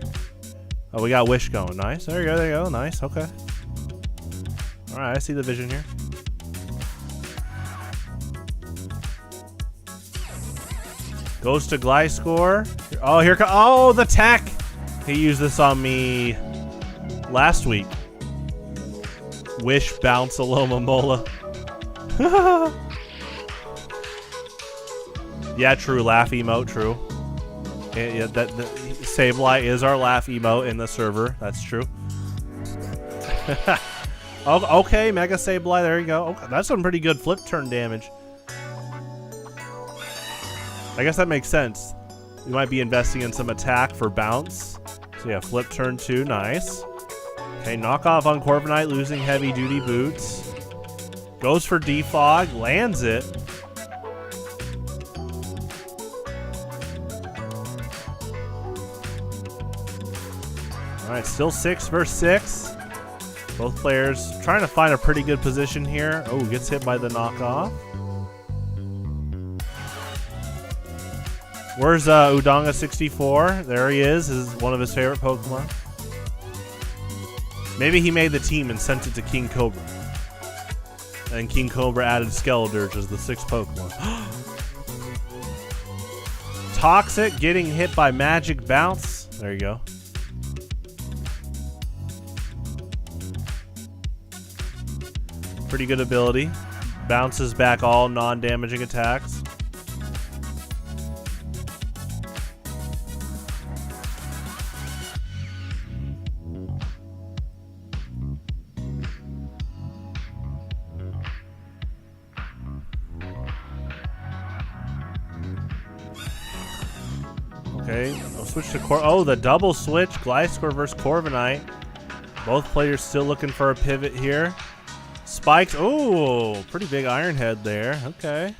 Oh, we got Wish going. Nice. There you go. There you go. Nice. Okay. Alright, I see the vision here. Goes to Gliscor. Oh, here comes. Oh, the tech. He used this on me last week. Wish bounce Alomomola. Yeah, true. Laugh emote. True. Yeah, that Sableye is our laugh emote in the server. That's true. Oh, okay, Mega Sableye. There you go. Okay, that's some pretty good flip turn damage. I guess that makes sense. We might be investing in some attack for bounce. So yeah, flip turn 2, nice. Okay, knockoff on Corviknight, losing heavy duty boots. Goes for defog, lands it. Alright, still 6 versus 6. Both players trying to find a pretty good position here. Oh, gets hit by the knockoff. Where's Udonga64? There he is. This is one of his favorite Pokemon. Maybe he made the team and sent it to King Cobra. And King Cobra added Skeledirge as the 6th Pokemon. Toxic getting hit by Magic Bounce. There you go. Pretty good ability. Bounces back all non-damaging attacks. Okay, I'll switch to oh, the double switch. Gliscor versus Corviknight. Both players still looking for a pivot here. Spikes. Oh, pretty big Iron Head there. Okay.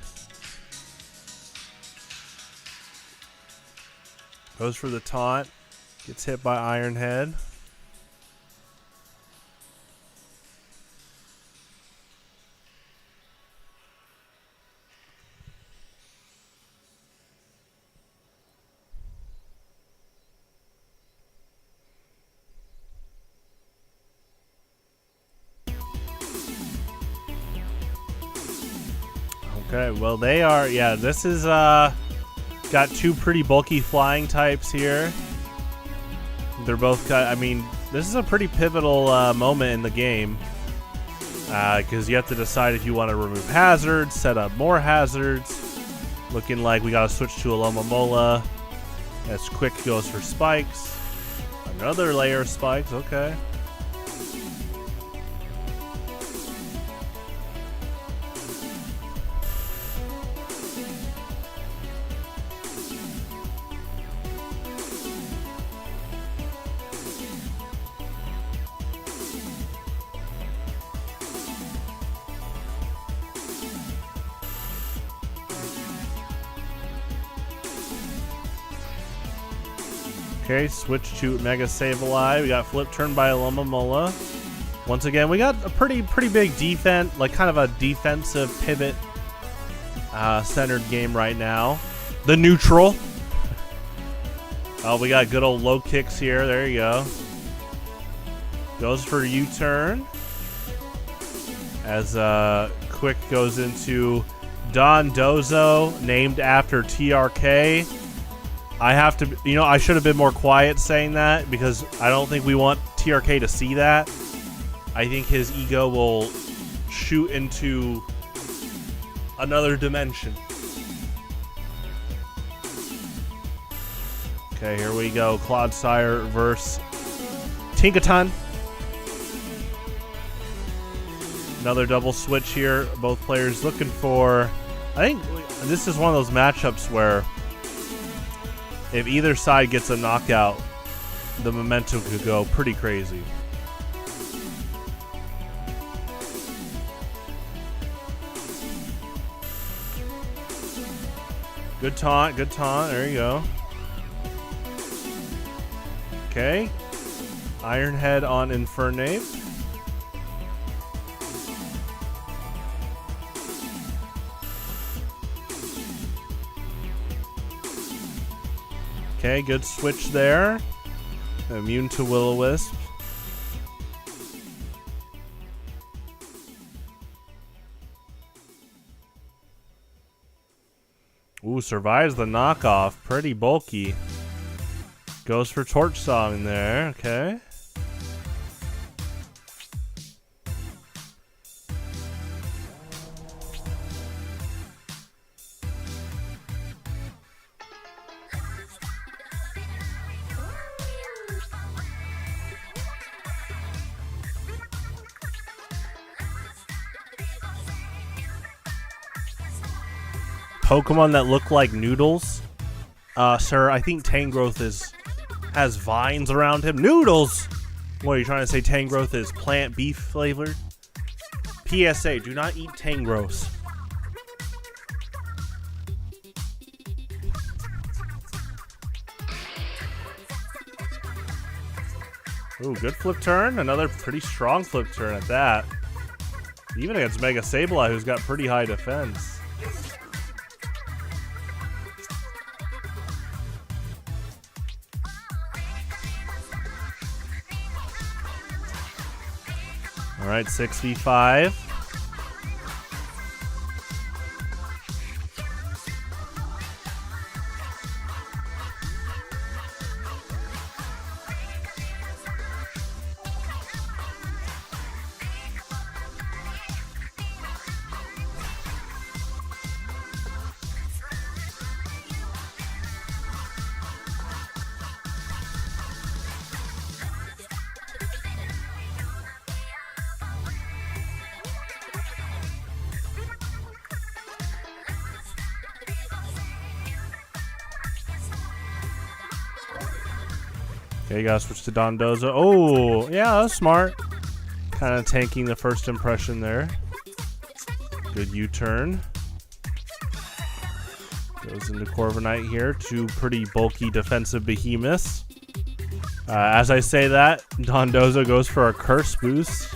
Goes for the taunt. Gets hit by Iron Head. Okay, well they are, yeah, this is, got 2 pretty bulky flying types here. They're both, I mean, this is a pretty pivotal moment in the game. Because you have to decide if you want to remove hazards, set up more hazards. Looking like we got to switch to Alomomola. As Quick goes for spikes. Another layer of spikes, okay. Okay, switch to Mega Sableye. We got flip turn by Alomomola. Once again, we got a pretty big defense, like kind of a defensive pivot centered game right now. The neutral. Oh, we got good old low kicks here. There you go. Goes for U-turn. As Quick goes into Don Dozo, named after TRK. I have to, you know, I should have been more quiet saying that because I don't think we want TRK to see that. I think his ego will shoot into another dimension. Okay, here we go. Clodsire versus Tinkaton. Another double switch here. Both players looking for... I think this is one of those matchups where if either side gets a knockout, the momentum could go pretty crazy. Good taunt, good taunt. There you go. Okay. Iron Head on Infernape. Okay, good switch there. Immune to Will-O-Wisp. Ooh, survives the knockoff. Pretty bulky. Goes for Torch Song there. Okay. Pokemon that look like noodles. Sir, I think Tangrowth has vines around him. Noodles! What, are you trying to say Tangrowth is plant beef flavored? PSA, do not eat Tangrowth. Ooh, good flip turn. Another pretty strong flip turn at that. Even against Mega Sableye, who's got pretty high defense. All right, 6v5. Okay, you gotta switch to Dondozo. Oh, yeah, that's smart. Kind of tanking the first impression there. Good U-turn. Goes into Corviknight here. Two pretty bulky defensive behemoths. As I say that, Dondozo goes for a Curse Boost.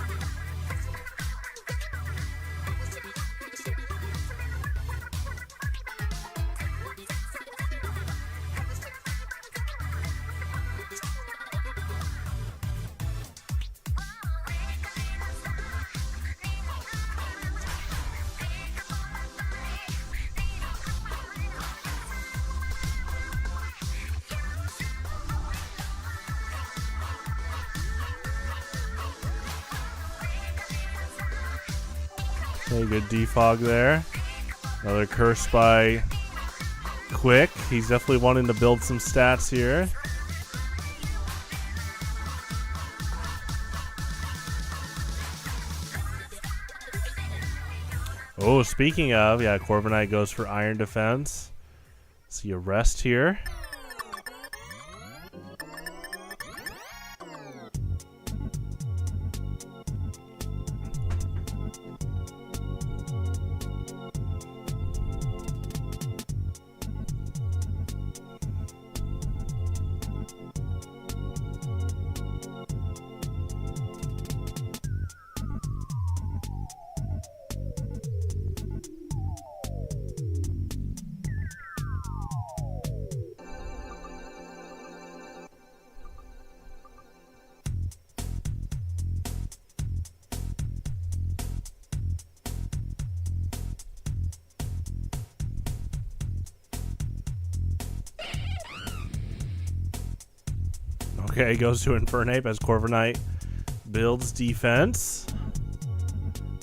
Okay, good defog there. Another curse by Quick. He's definitely wanting to build some stats here. Oh, speaking of, yeah, Corviknight goes for Iron Defense. See a rest here. Okay, goes to Infernape as Corviknight Builds defense.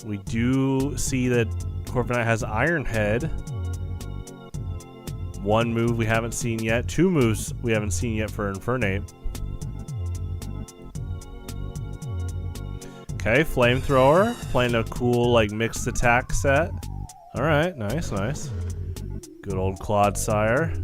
We do see that Corviknight has Iron Head. One move we haven't seen yet. Two moves we haven't seen yet for Infernape. Okay, Flamethrower. Playing a cool, like, mixed attack set. Alright, nice, nice. Good old Clodsire.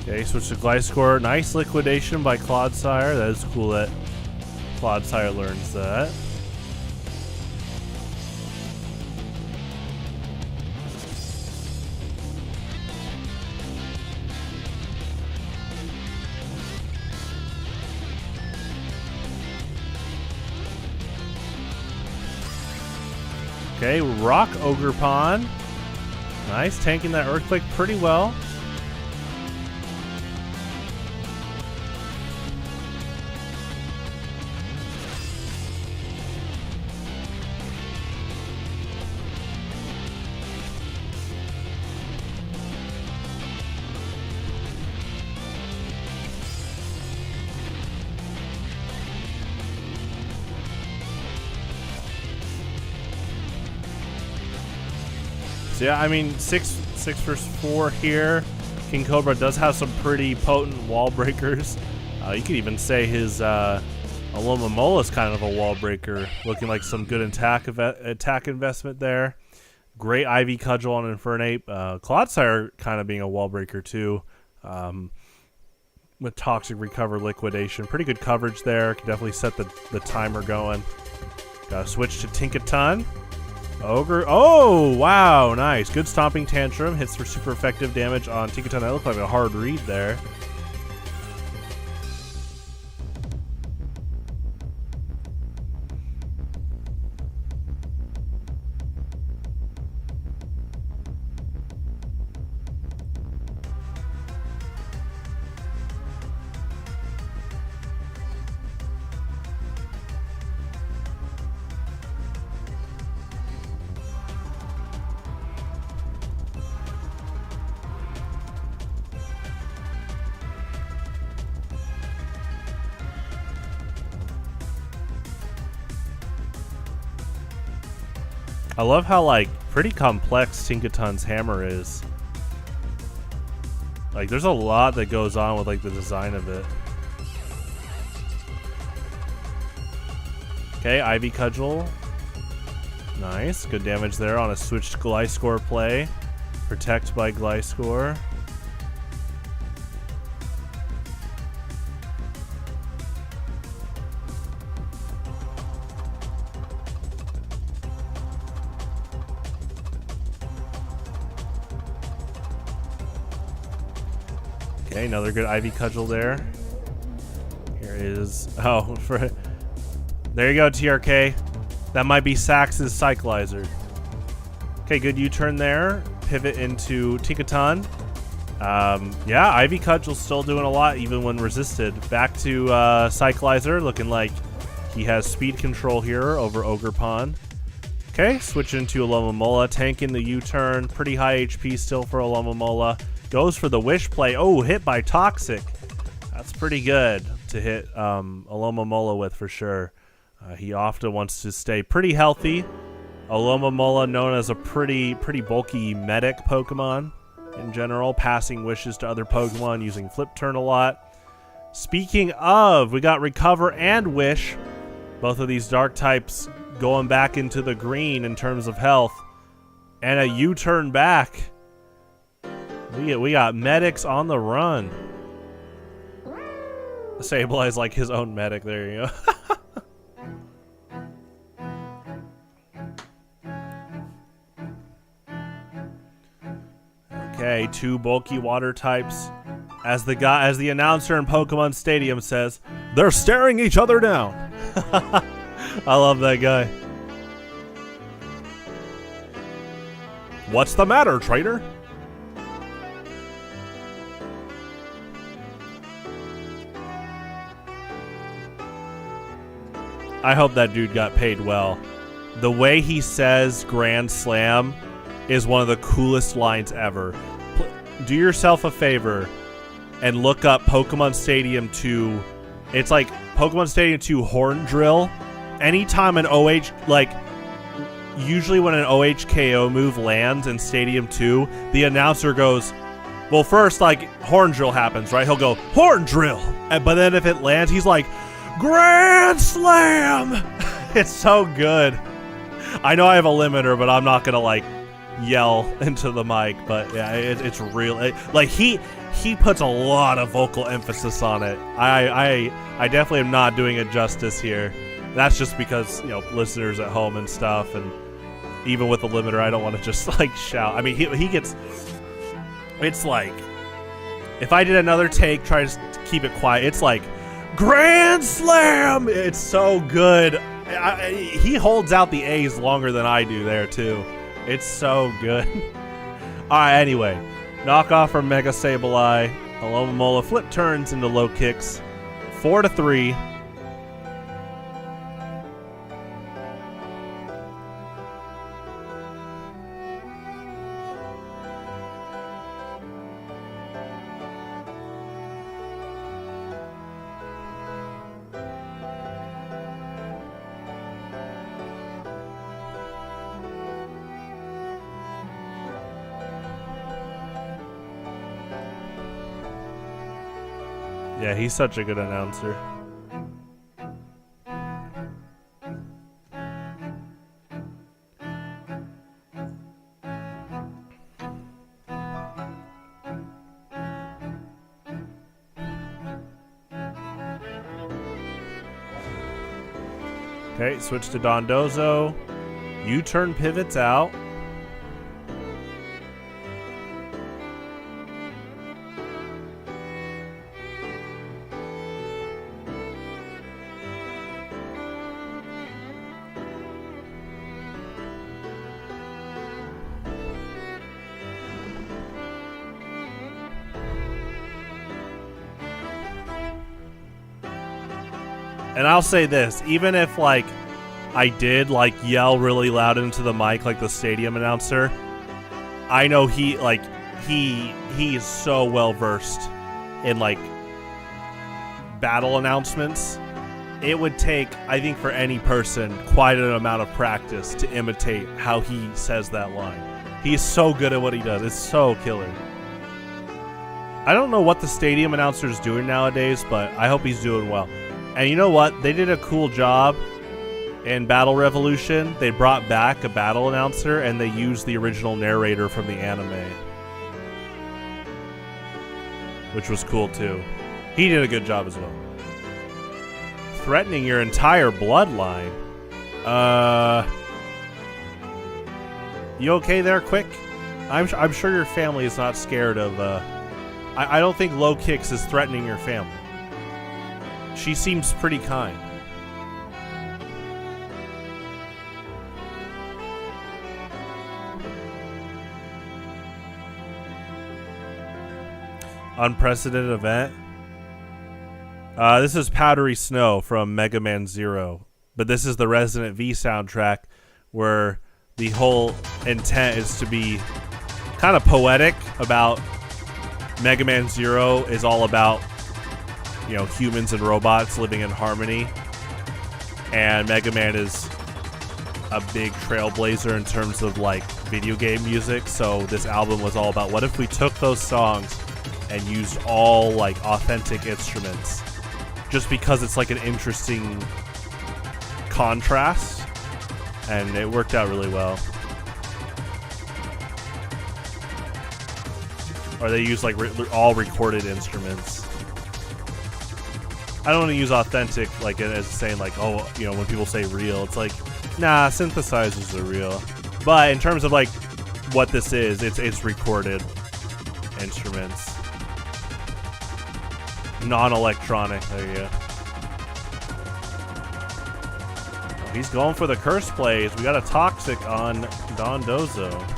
Okay, switch to Gliscor. Nice liquidation by Clodsire. That is cool that Clodsire learns that. Okay, Rock Ogerpon. Nice, tanking that Earthquake pretty well. So yeah, I mean, 6 versus 4 here. King Cobra does have some pretty potent wall breakers. You could even say his Alomomola is kind of a wall breaker, looking like some good attack investment there. Great Ivy Cudgel on Infernape. Clodsire kind of being a wall breaker too, with Toxic Recover Liquidation. Pretty good coverage there. Can definitely set the timer going. Gotta switch to Tinkaton. Ogre. Oh, wow. Nice. Good Stomping Tantrum. Hits for super effective damage on Tinkaton. That looked like a hard read there. I love how, like, pretty complex Tinkaton's hammer is. Like, there's a lot that goes on with, like, the design of it. Okay, Ivy Cudgel. Nice. Good damage there on a switched Gliscor play. Protect by Gliscor. Okay, another good Ivy Cudgel there. Here is... Oh, there you go, TRK. That might be Sax's Cyclizer. Okay, good U-turn there. Pivot into Tinkaton. Yeah, Ivy Cudgel's still doing a lot, even when resisted. Back to Cyclizer, looking like he has speed control here over Ogerpon. Okay, switch into Alomomola, tanking the U-turn. Pretty high HP still for Alomomola. Goes for the Wish play. Oh, hit by Toxic. That's pretty good to hit Alomomola with for sure. He often wants to stay pretty healthy. Alomomola known as a pretty bulky medic Pokemon in general, passing wishes to other Pokemon, using Flip Turn a lot. Speaking of, we got Recover and Wish. Both of these dark types going back into the green in terms of health. And a U-turn back. We got medics on the run. Sableye like his own medic. There you go. Okay, 2 bulky water types. As the announcer in Pokemon Stadium says, they're staring each other down. I love that guy. What's the matter, trainer? I hope that dude got paid well. The way he says Grand Slam is one of the coolest lines ever. Do yourself a favor and look up Pokemon Stadium 2. It's like Pokemon Stadium 2 Horn Drill. Anytime an OH, like, usually when an OHKO move lands in Stadium 2, the announcer goes, well, first, like, Horn Drill happens, right? He'll go, Horn Drill! But then if it lands, he's like, Grand Slam! It's so good. I know I have a limiter, but I'm not gonna, like, yell into the mic, but yeah, it's real. Like, he puts a lot of vocal emphasis on it. I definitely am not doing it justice here. That's just because, you know, listeners at home and stuff, and even with the limiter, I don't want to just, like, shout. I mean, he gets, it's like, if I did another take, try to keep it quiet, it's like, Grand Slam! It's so good. He holds out the A's longer than I do there, too. It's so good. Alright, anyway. Knockoff from Mega Sableye. Alomomola flip turns into low kicks. 4-3. Yeah, he's such a good announcer. Okay, switch to Dondozo. U-turn pivots out. And I'll say this, even if, like, I did, like, yell really loud into the mic like the stadium announcer, I know he is so well-versed in, like, battle announcements. It would take, I think, for any person, quite an amount of practice to imitate how he says that line. He's so good at what he does. It's so killer. I don't know what the stadium announcer is doing nowadays, but I hope he's doing well. And you know what? They did a cool job in Battle Revolution. They brought back a battle announcer, and they used the original narrator from the anime, which was cool, too. He did a good job as well. Threatening your entire bloodline? You okay there, Quick? I'm sure your family is not scared of, I don't think low kicks is threatening your family. She seems pretty kind. Unprecedented event. This is Powdery Snow from Mega Man Zero, but this is the Resident V soundtrack, where the whole intent is to be kind of poetic about Mega Man Zero is all about, you know, humans and robots living in harmony, and Mega Man is a big trailblazer in terms of, like, video game music. So this album was all about, what if we took those songs and used all, like, authentic instruments, just because it's like an interesting contrast, and it worked out really well. Or they use, like, all recorded instruments. I don't want to use authentic, like, as saying, like, oh, you know, when people say real, it's like, nah, synthesizers are real. But in terms of, like, what this is, it's recorded. instruments. Non-electronic. There you go. Oh, he's going for the curse plays. We got a Toxic on Don Dozo.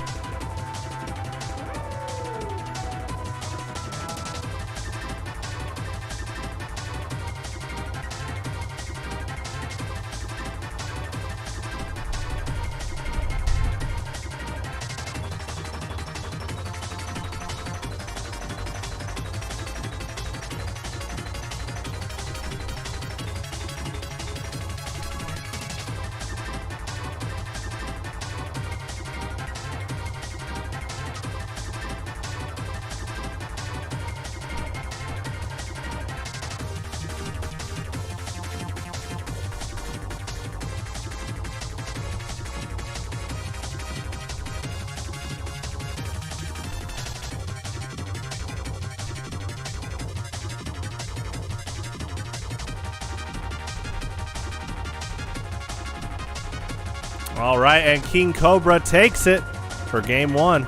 All right, and King Cobra takes it for game 1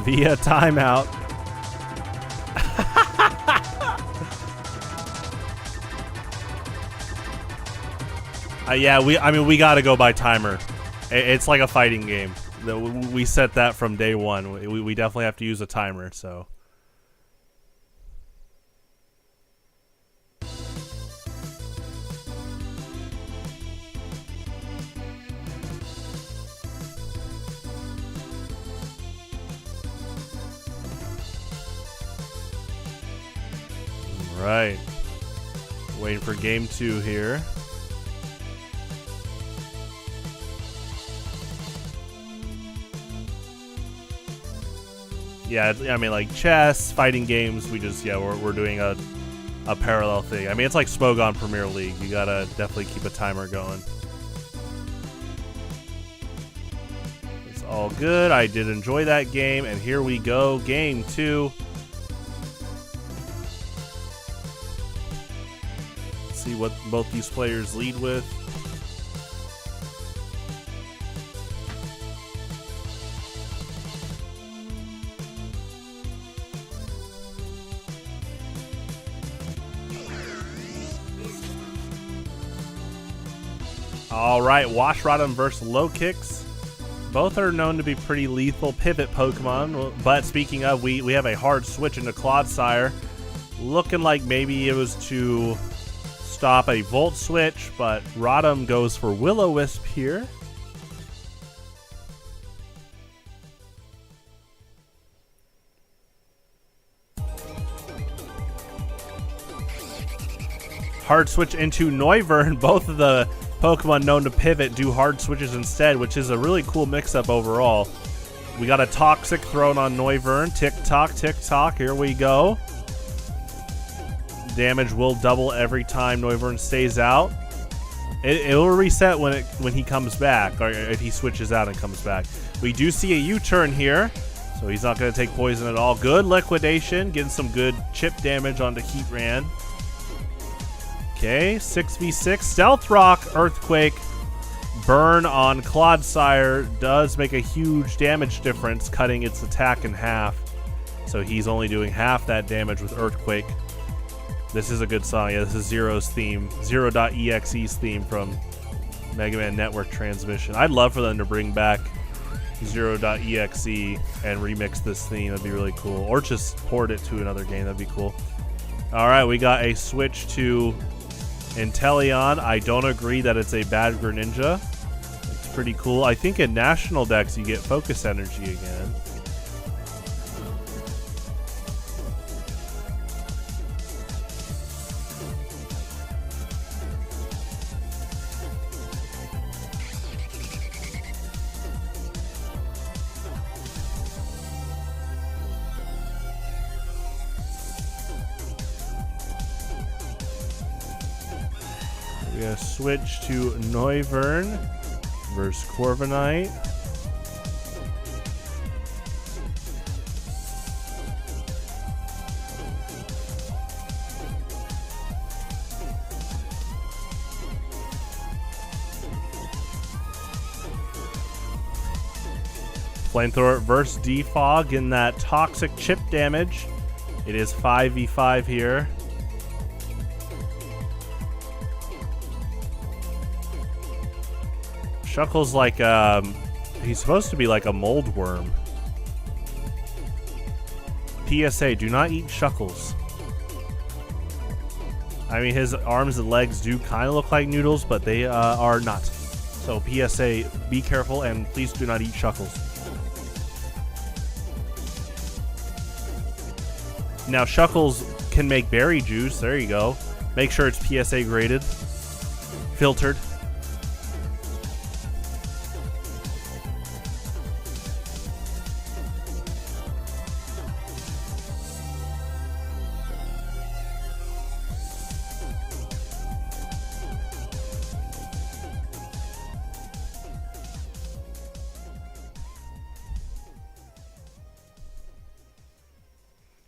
via timeout. Yeah, we got to go by timer. It's like a fighting game. We set that from day 1. We definitely have to use a timer, so. Right. Waiting for game 2 here. Yeah, I mean, like chess, fighting games, we just, yeah, we're doing a parallel thing. I mean, it's like Smogon Premier League. You gotta definitely keep a timer going. It's all good. I did enjoy that game, and here we go, game 2. See what both these players lead with. All right, Wash Rodham versus Low Kicks. Both are known to be pretty lethal pivot Pokemon, but speaking of, we have a hard switch into Clodsire. Looking like maybe it was to stop a Volt Switch, but Rodham goes for Will-O-Wisp here. Hard switch into Noivern. Both of the Pokemon known to pivot do hard switches instead, which is a really cool mix-up overall. We got a Toxic thrown on Noivern. Tick-tock, tick-tock. Here we go. Damage will double every time Noivern stays out. It will reset when he comes back, or if he switches out and comes back. We do see a U-turn here, so he's not going to take poison at all. Good liquidation, getting some good chip damage onto Heatran. Okay, 6v6. Stealth Rock, Earthquake, Burn on Clodsire does make a huge damage difference, cutting its attack in half. So he's only doing half that damage with Earthquake. This is a good song. Yeah, this is Zero's theme. Zero.exe's theme from Mega Man Network Transmission. I'd love for them to bring back Zero.exe and remix this theme. That'd be really cool. Or just port it to another game. That'd be cool. All right, we got a switch to Inteleon. I don't agree that it's a bad Greninja. It's pretty cool. I think in National Dex you get Focus Energy again. We got a switch to Noivern versus Corviknight. Flamethrower versus Defog in that toxic chip damage. It is 5v5 here. Shuckle's like, he's supposed to be like a mold worm. PSA, do not eat Shuckles. I mean, his arms and legs do kind of look like noodles, but they are not. So PSA, be careful and please do not eat Shuckles. Now, Shuckles can make berry juice. There you go. Make sure it's PSA graded. Filtered.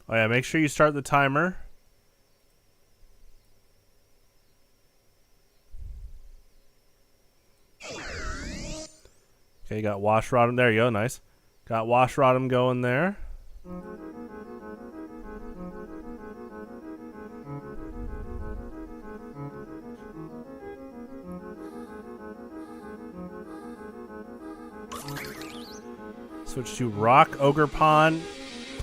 Oh yeah, make sure you start the timer. Okay, got Wash Rodham. There you go, nice. Got Wash Rodham going there. Switch to Rock Ogre Pawn.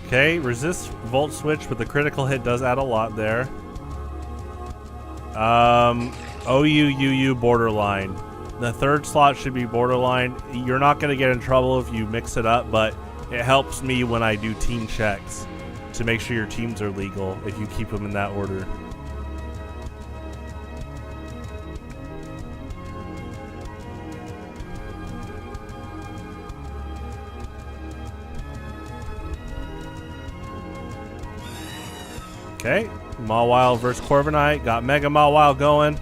Okay, resist Volt Switch, but the critical hit does add a lot there. OUUU borderline. The third slot should be borderline. You're not going to get in trouble if you mix it up, but it helps me when I do team checks to make sure your teams are legal if you keep them in that order. Okay, Mawile versus Corviknight. Got Mega Mawile going.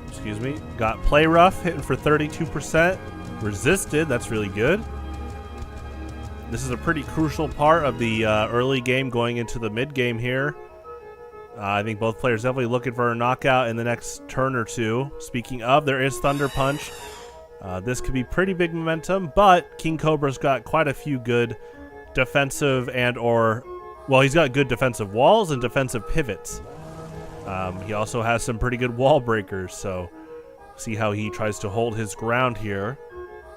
Excuse me. Got Play Rough hitting for 32%. Resisted, that's really good. This is a pretty crucial part of the early game going into the mid game here. I think both players definitely looking for a knockout in the next turn or two. Speaking of, there is Thunder Punch. This could be pretty big momentum, but King Cobra's got quite a few good defensive well, he's got good defensive walls and defensive pivots. He also has some pretty good wall breakers, so see how he tries to hold his ground here,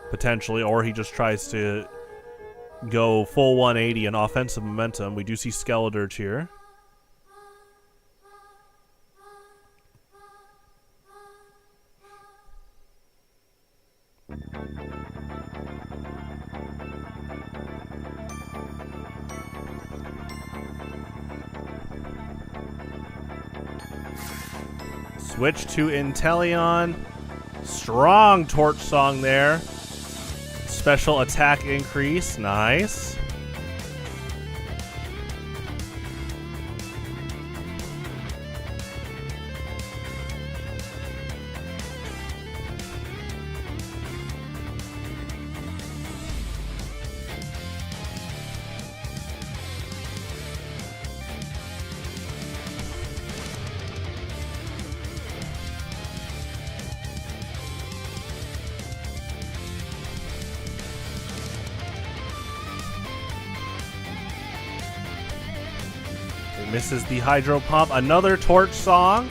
potentially, or he just tries to go full 180 in offensive momentum. We do see Skeledirge here. Switch to Inteleon. Strong Torch Song there. Special attack increase. Nice. Misses the Hydro Pump. Another Torch Song.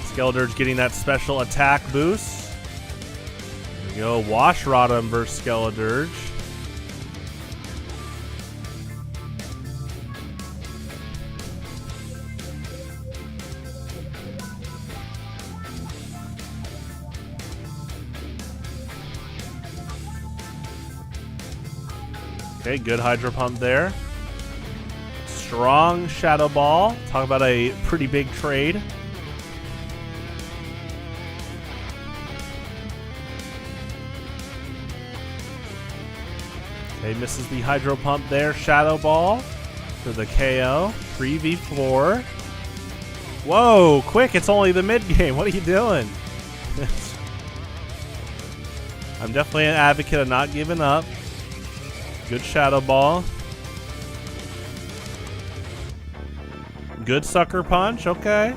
Skeledirge getting that special attack boost. There we go. Wash Rodham versus Skeledirge. Okay, good Hydro Pump there. Strong Shadow Ball. Talk about a pretty big trade. Okay, misses the Hydro Pump there. Shadow Ball for the KO. 3v4. Whoa, quick, it's only the mid game. What are you doing? I'm definitely an advocate of not giving up. Good Shadow Ball. Good Sucker Punch, okay.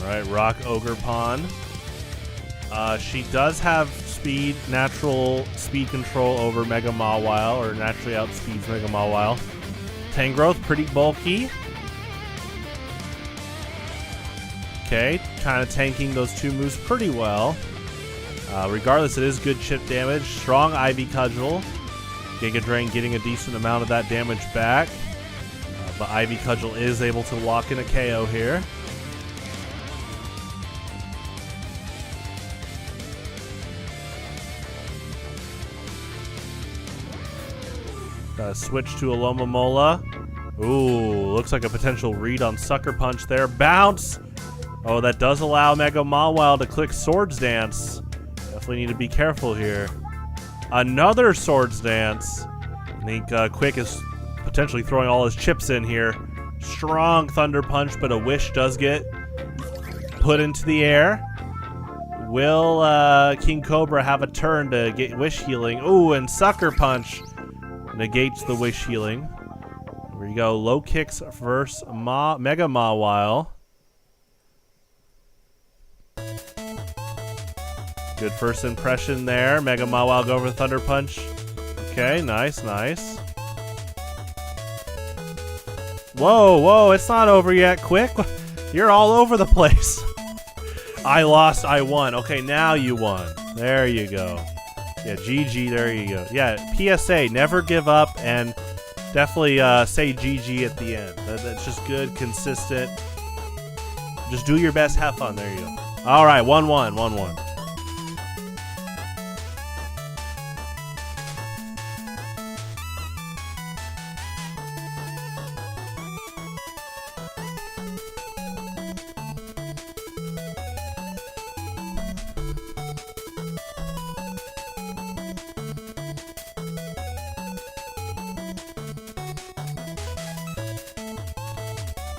Alright, Rock Ogre Pawn. She does have natural speed control over Mega Mawile, or naturally outspeeds Mega Mawile. Tangrowth, pretty bulky. Okay, kind of tanking those two moves pretty well. Regardless, it is good chip damage. Strong Ivy Cudgel. Giga Drain getting a decent amount of that damage back. But Ivy Cudgel is able to lock in a KO here. Switch to Alomomola. Ooh, looks like a potential read on Sucker Punch there. Bounce! Oh, that does allow Mega Mawile to click Swords Dance. Definitely need to be careful here. Another Swords Dance. I think Quick is potentially throwing all his chips in here. Strong Thunder Punch, but a Wish does get put into the air. Will King Cobra have a turn to get Wish healing? Ooh, and Sucker Punch negates the Wish healing. Here we go. Low kicks versus Mega Mawile. Good first impression there. Mega Mawile go over the Thunder Punch. Okay, nice, nice. Whoa, whoa, it's not over yet. Quick. You're all over the place. I lost, I won. Okay, now you won. There you go. Yeah, GG, there you go. Yeah, PSA, never give up, and definitely say GG at the end. That's just good, consistent. Just do your best, have fun. There you go. All right, 1-1, 1-1.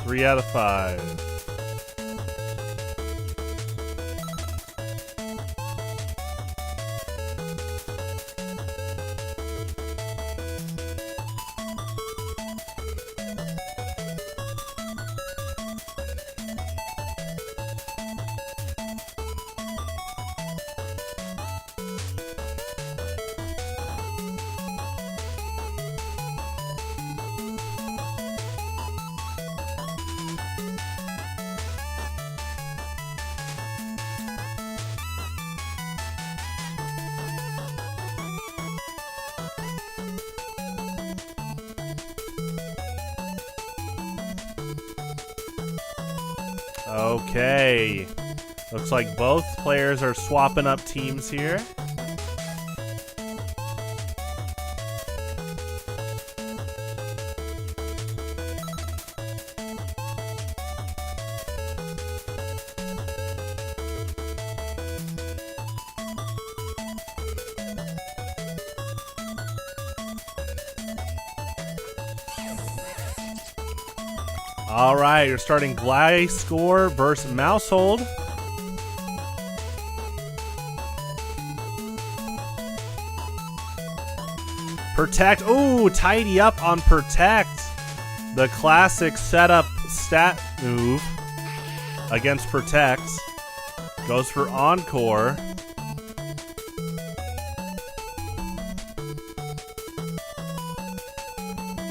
Three out of 5. Okay. Looks like both players are swapping up teams here. All right, you're starting Gliscor versus Mousehold. Protect. Ooh, tidy up on Protect. The classic setup stat move against Protect. Goes for Encore.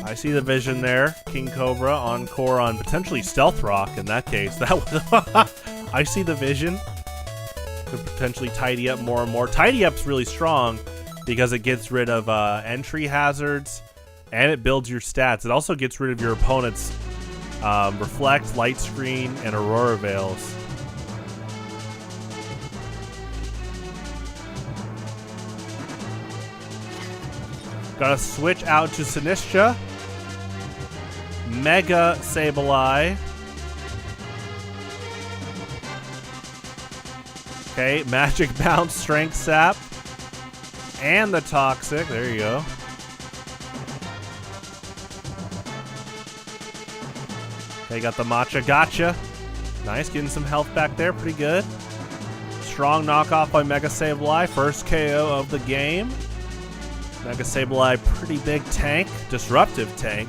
I see the vision there. King Cobra, Encore on potentially Stealth Rock in that case. That was I see the vision. Could potentially tidy up more and more. Tidy up's really strong because it gets rid of entry hazards and it builds your stats. It also gets rid of your opponent's Reflect, Light Screen, and Aurora Veils. Gotta switch out to Sinistra. Mega Sableye. Okay, Magic Bounce, Strength Sap. And the Toxic. There you go. Okay, got the Matcha Gotcha. Nice, getting some health back there. Pretty good. Strong knockoff by Mega Sableye. First KO of the game. Mega Sableye, pretty big tank. Disruptive tank.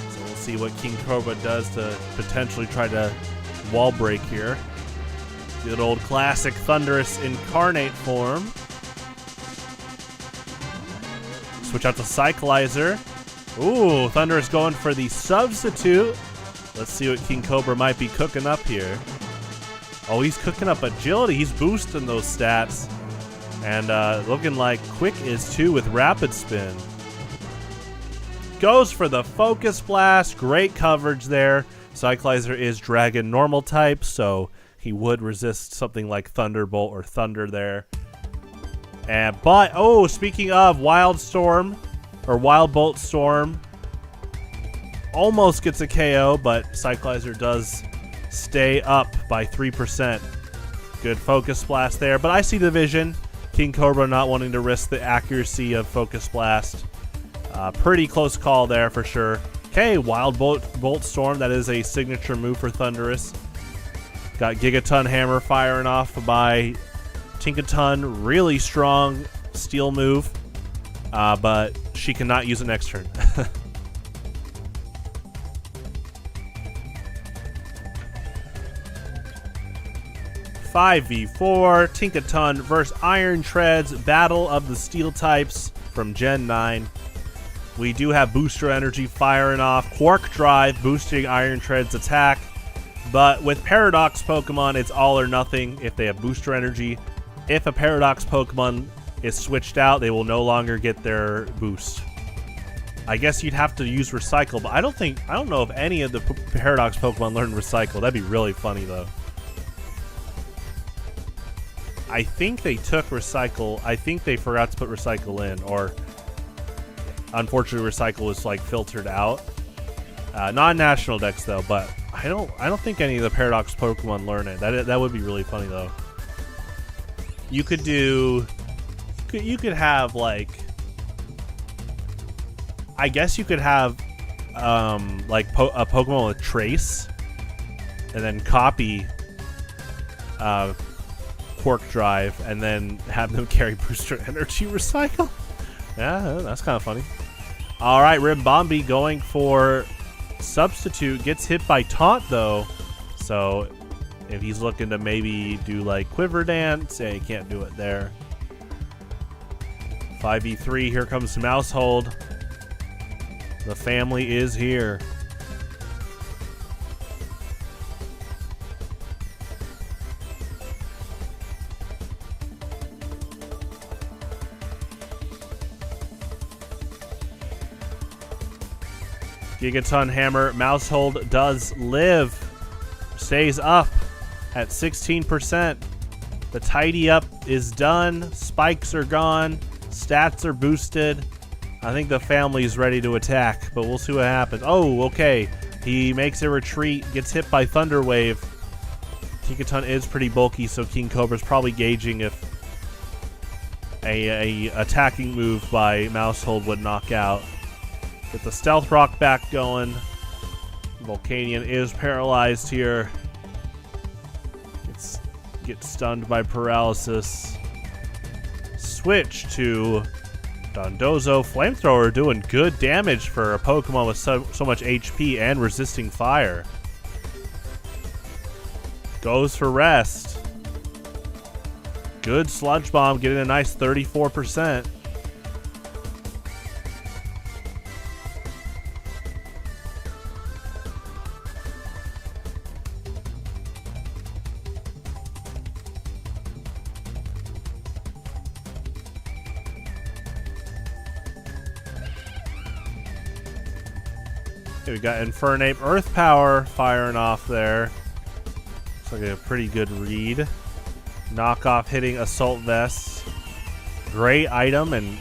So we'll see what King Cobra does to potentially try to wall break here. Good old classic Thunderous Incarnate form. Switch out to Cyclizer. Ooh, Thunderous going for the substitute. Let's see what King Cobra might be cooking up here. Oh, he's cooking up agility. He's boosting those stats. And looking like Quick is too with Rapid Spin. Goes for the Focus Blast. Great coverage there. Cyclizer is Dragon normal type, so he would resist something like Thunderbolt or Thunder there. But, oh, speaking of Wild Storm, or Wild Bolt Storm, almost gets a KO, but Cyclizer does stay up by 3%. Good Focus Blast there, but I see the vision. King Cobra not wanting to risk the accuracy of Focus Blast. Pretty close call there for sure. Okay, Wild Bolt Storm, that is a signature move for Thunderous. Got Gigaton Hammer firing off by Tinkaton. Really strong steel move, but she cannot use it next turn. 5v4, Tinkaton versus Iron Treads, Battle of the Steel types from Gen 9. We do have Booster Energy firing off, Quark Drive boosting Iron Tread's attack, but with Paradox Pokemon, it's all or nothing if they have Booster Energy. If a Paradox Pokemon is switched out, they will no longer get their boost. I guess you'd have to use Recycle, but I don't know if any of the Paradox Pokemon learn Recycle. That'd be really funny though. I think they took Recycle. I think they forgot to put Recycle in, or unfortunately Recycle was like filtered out. Not National Dex though, but I don't think any of the Paradox Pokemon learn it. That would be really funny though. You could have like, I guess you could have like a Pokemon with Trace, and then copy Quark Drive, and then have them carry Booster Energy Recycle. Yeah, that's kind of funny. All right, Rimbombi going for substitute, gets hit by Taunt though, so if he's looking to maybe do like Quiver Dance, yeah, he can't do it there. 5v3, here comes Mousehold. The family is here. Gigaton Hammer, Mousehold does live. Stays up at 16%. The tidy up is done. Spikes are gone. Stats are boosted. I think the family's ready to attack, but we'll see what happens. Oh, okay. He makes a retreat, gets hit by Thunder Wave. Gigaton is pretty bulky, so King Cobra's probably gauging if a attacking move by Mousehold would knock out. Get the Stealth Rock back going. Volcanion is paralyzed here. Gets stunned by paralysis. Switch to Dondozo. Flamethrower doing good damage for a Pokemon with so much HP and resisting fire. Goes for rest. Good Sludge Bomb, getting a nice 34%. We got Infernape Earth Power firing off there. Looks like a pretty good read. Knockoff hitting Assault Vest. Great item and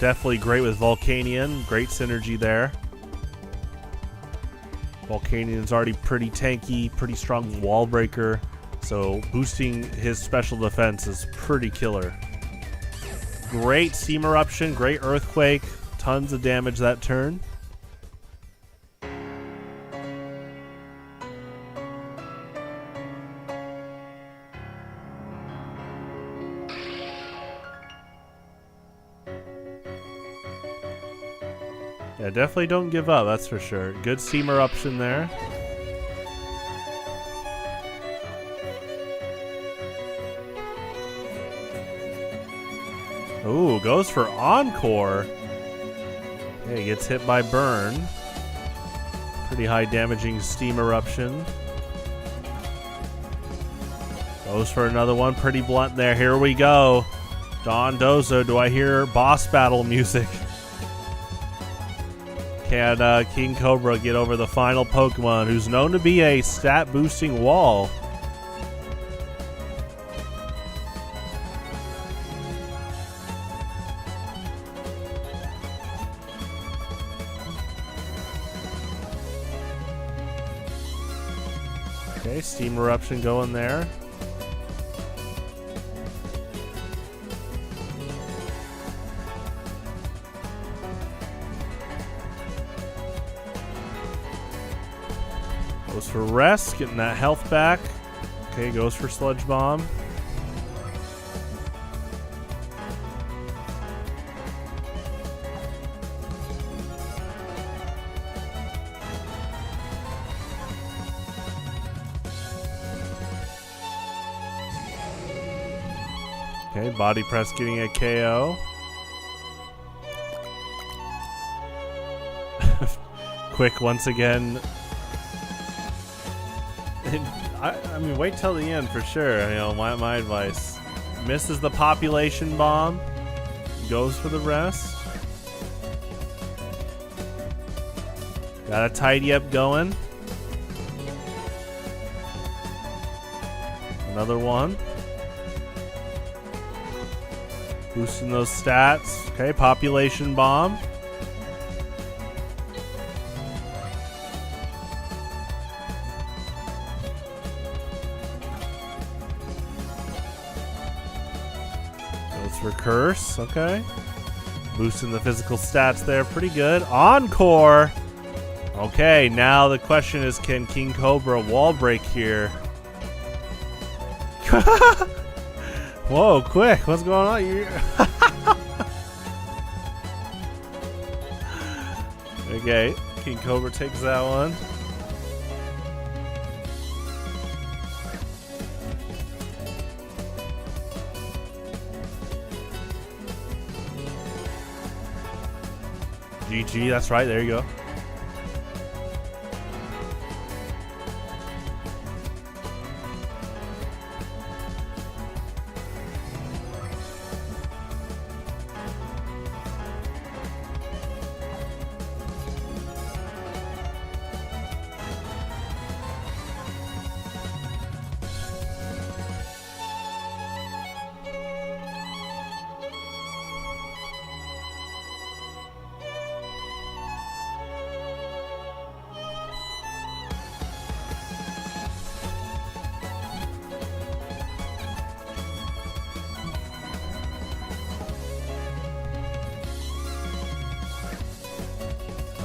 definitely great with Volcanion. Great synergy there. Volcanion's already pretty tanky, pretty strong wall breaker, so boosting his special defense is pretty killer. Great Steam Eruption, great Earthquake, tons of damage that turn. Yeah, definitely don't give up, that's for sure. Good Steam Eruption there. Ooh, goes for Encore. Okay, gets hit by Burn. Pretty high damaging Steam Eruption. Goes for another one. Pretty blunt there. Here we go. Don Dozo, do I hear boss battle music? Can King Cobra get over the final Pokemon, who's known to be a stat boosting wall? Okay, Steam Eruption going there. Goes for Rest, getting that health back. Okay, goes for Sludge Bomb. Okay, Body Press getting a KO. Quick once again. I mean, wait till the end for sure. You know, my advice. Misses the Population Bomb. Goes for the Rest. Got a Tidy Up going. Another one. Boosting those stats. Okay, Population Bomb. Goes for Curse. Okay. Boosting the physical stats there. Pretty good. Encore. Okay, now the question is, can King Cobra wall break here? Whoa, quick. What's going on? Okay, King Cobra takes that one. GG, that's right. There you go.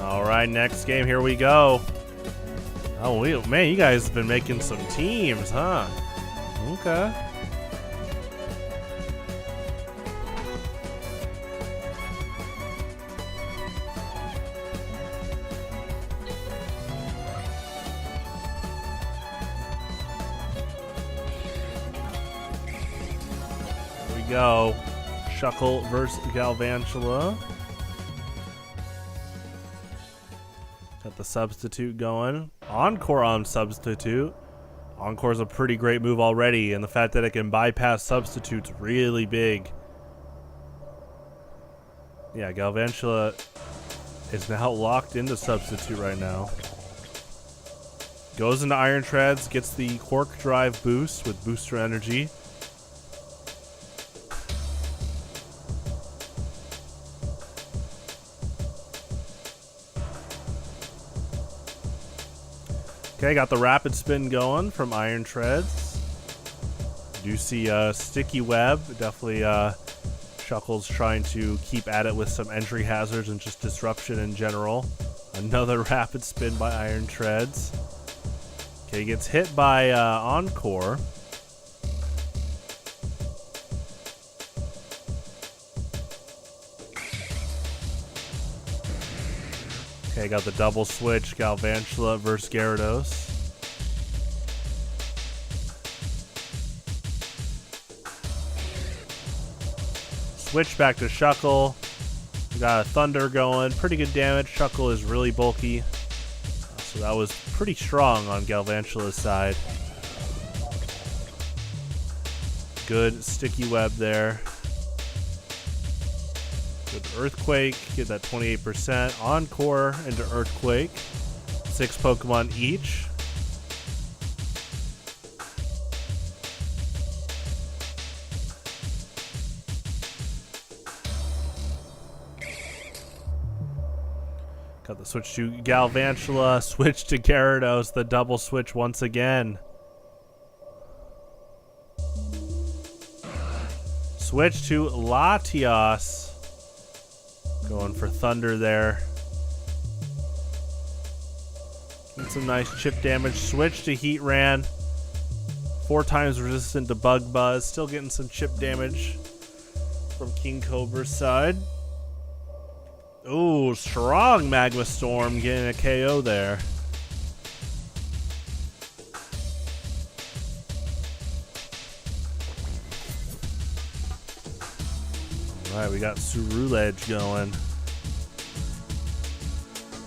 All right, next game. Here we go. Oh, man, you guys have been making some teams, huh? Okay. Here we go. Shuckle versus Galvantula. Got the Substitute going. Encore on Substitute. Encore's a pretty great move already, and the fact that it can bypass Substitute's really big. Yeah, Galvantula is now locked into Substitute right now. Goes into Iron Treads, gets the Quark Drive boost with Booster Energy. Okay, got the Rapid Spin going from Iron Treads. Do see Sticky Web. Definitely Shuckle's trying to keep at it with some entry hazards and just disruption in general. Another Rapid Spin by Iron Treads. Okay, gets hit by Encore. Okay, got the double switch, Galvantula versus Gyarados. switch back to Shuckle. We got a Thunder going. Pretty good damage. Shuckle is really bulky. So that was pretty strong on Galvantula's side. Good sticky web there. Good Earthquake. Get that 28%. Encore into Earthquake. 6 Pokemon each. Got the switch to Galvantula, switch to Gyarados, the double switch once again. Switch to Latios. Going for Thunder there. Get some nice chip damage. Switch to Heatran. 4 times resistant to Bug Buzz. Still getting some chip damage from King Cobra's side. Ooh, strong Magma Storm getting a KO there. Alright, we got Ceruledge going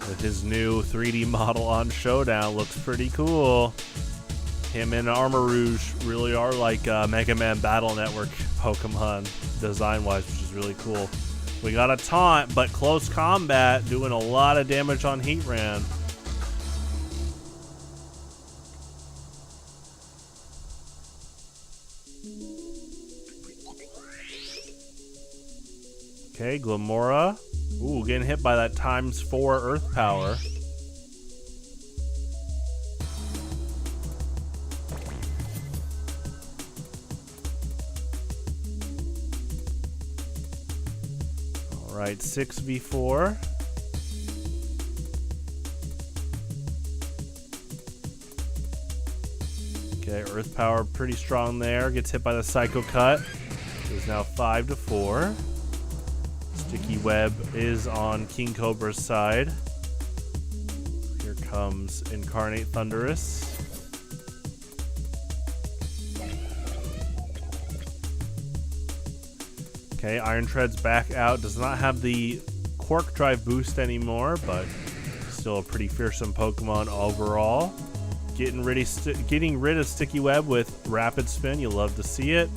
with his new 3D model on Showdown. Looks pretty cool. Him and Armor Rouge really are like Mega Man Battle Network Pokemon design-wise, which is really cool. We got a taunt, but close combat, doing a lot of damage on Heatran. Okay, Glamora. Ooh, getting hit by that ×4 Earth Power. Alright, 6v4. Okay, Earth Power pretty strong there. Gets hit by the Psycho Cut. So it's now 5-4. Sticky Web is on King Cobra's side. Here comes Incarnate Thundurus. Okay, Iron Tread's back out. Does not have the Quark Drive boost anymore, but still a pretty fearsome Pokemon overall. Getting rid of Sticky Web with Rapid Spin. You'll love to see it.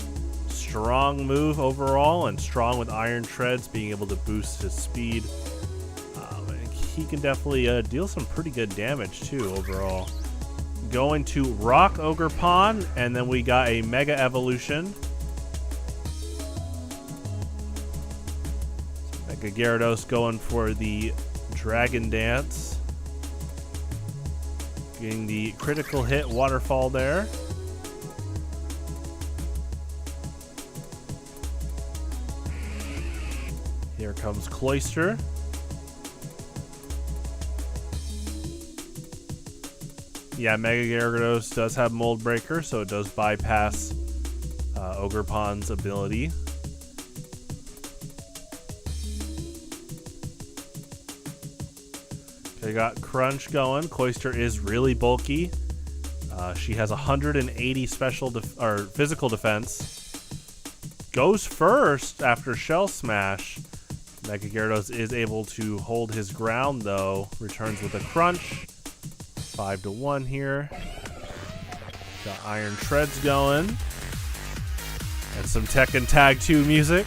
Strong move overall, and strong with Iron Treads, being able to boost his speed. He can definitely deal some pretty good damage too overall. Going to Rock Ogre Pond, and then we got a Mega Evolution. Mega Gyarados going for the Dragon Dance. Getting the critical hit waterfall there. Here comes Cloyster. Yeah, Mega Gyarados does have Mold Breaker, so it does bypass Ogre Pond's ability. Okay, got Crunch going. Cloyster is really bulky. She has 180 physical defense. Goes first after Shell Smash. Mega Gyarados is able to hold his ground though. Returns with a Crunch. 5-1 here. Got Iron Treads going. And some Tekken Tag 2 music.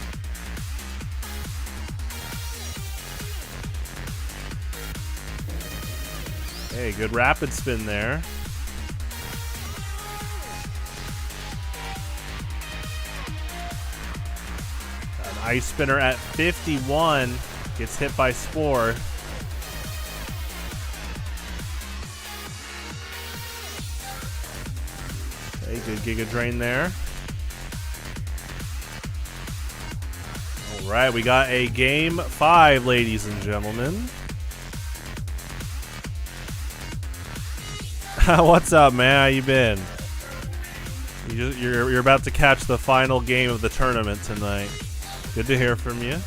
Hey, good Rapid Spin there. An Ice Spinner at 51. Gets hit by Spore. Okay, good Giga Drain there. Alright, we got a game 5, ladies and gentlemen. What's up, man? How you been? You're about to catch the final game of the tournament tonight. Good to hear from you.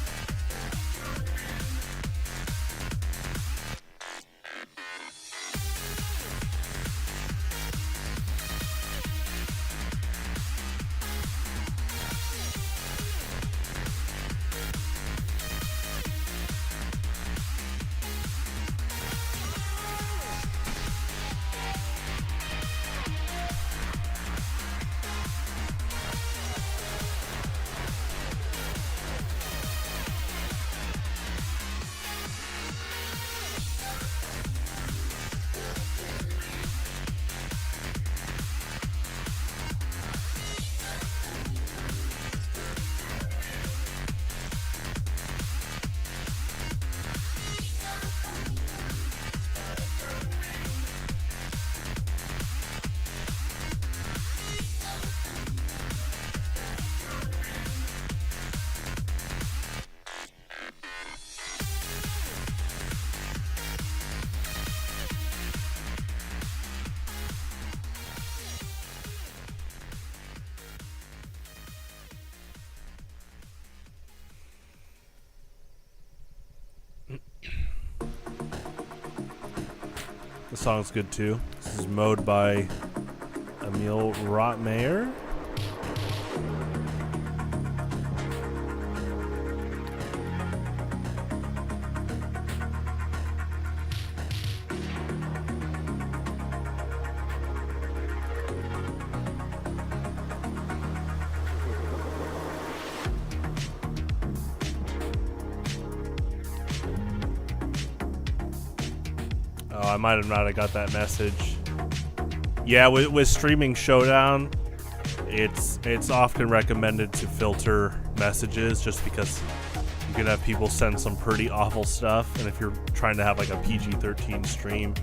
The song's good too. This is Mode by Emil Rotmeyer. Oh, I might have not have got that message. Yeah, with streaming Showdown, it's often recommended to filter messages just because you can have people send some pretty awful stuff, and if you're trying to have like a PG-13 stream,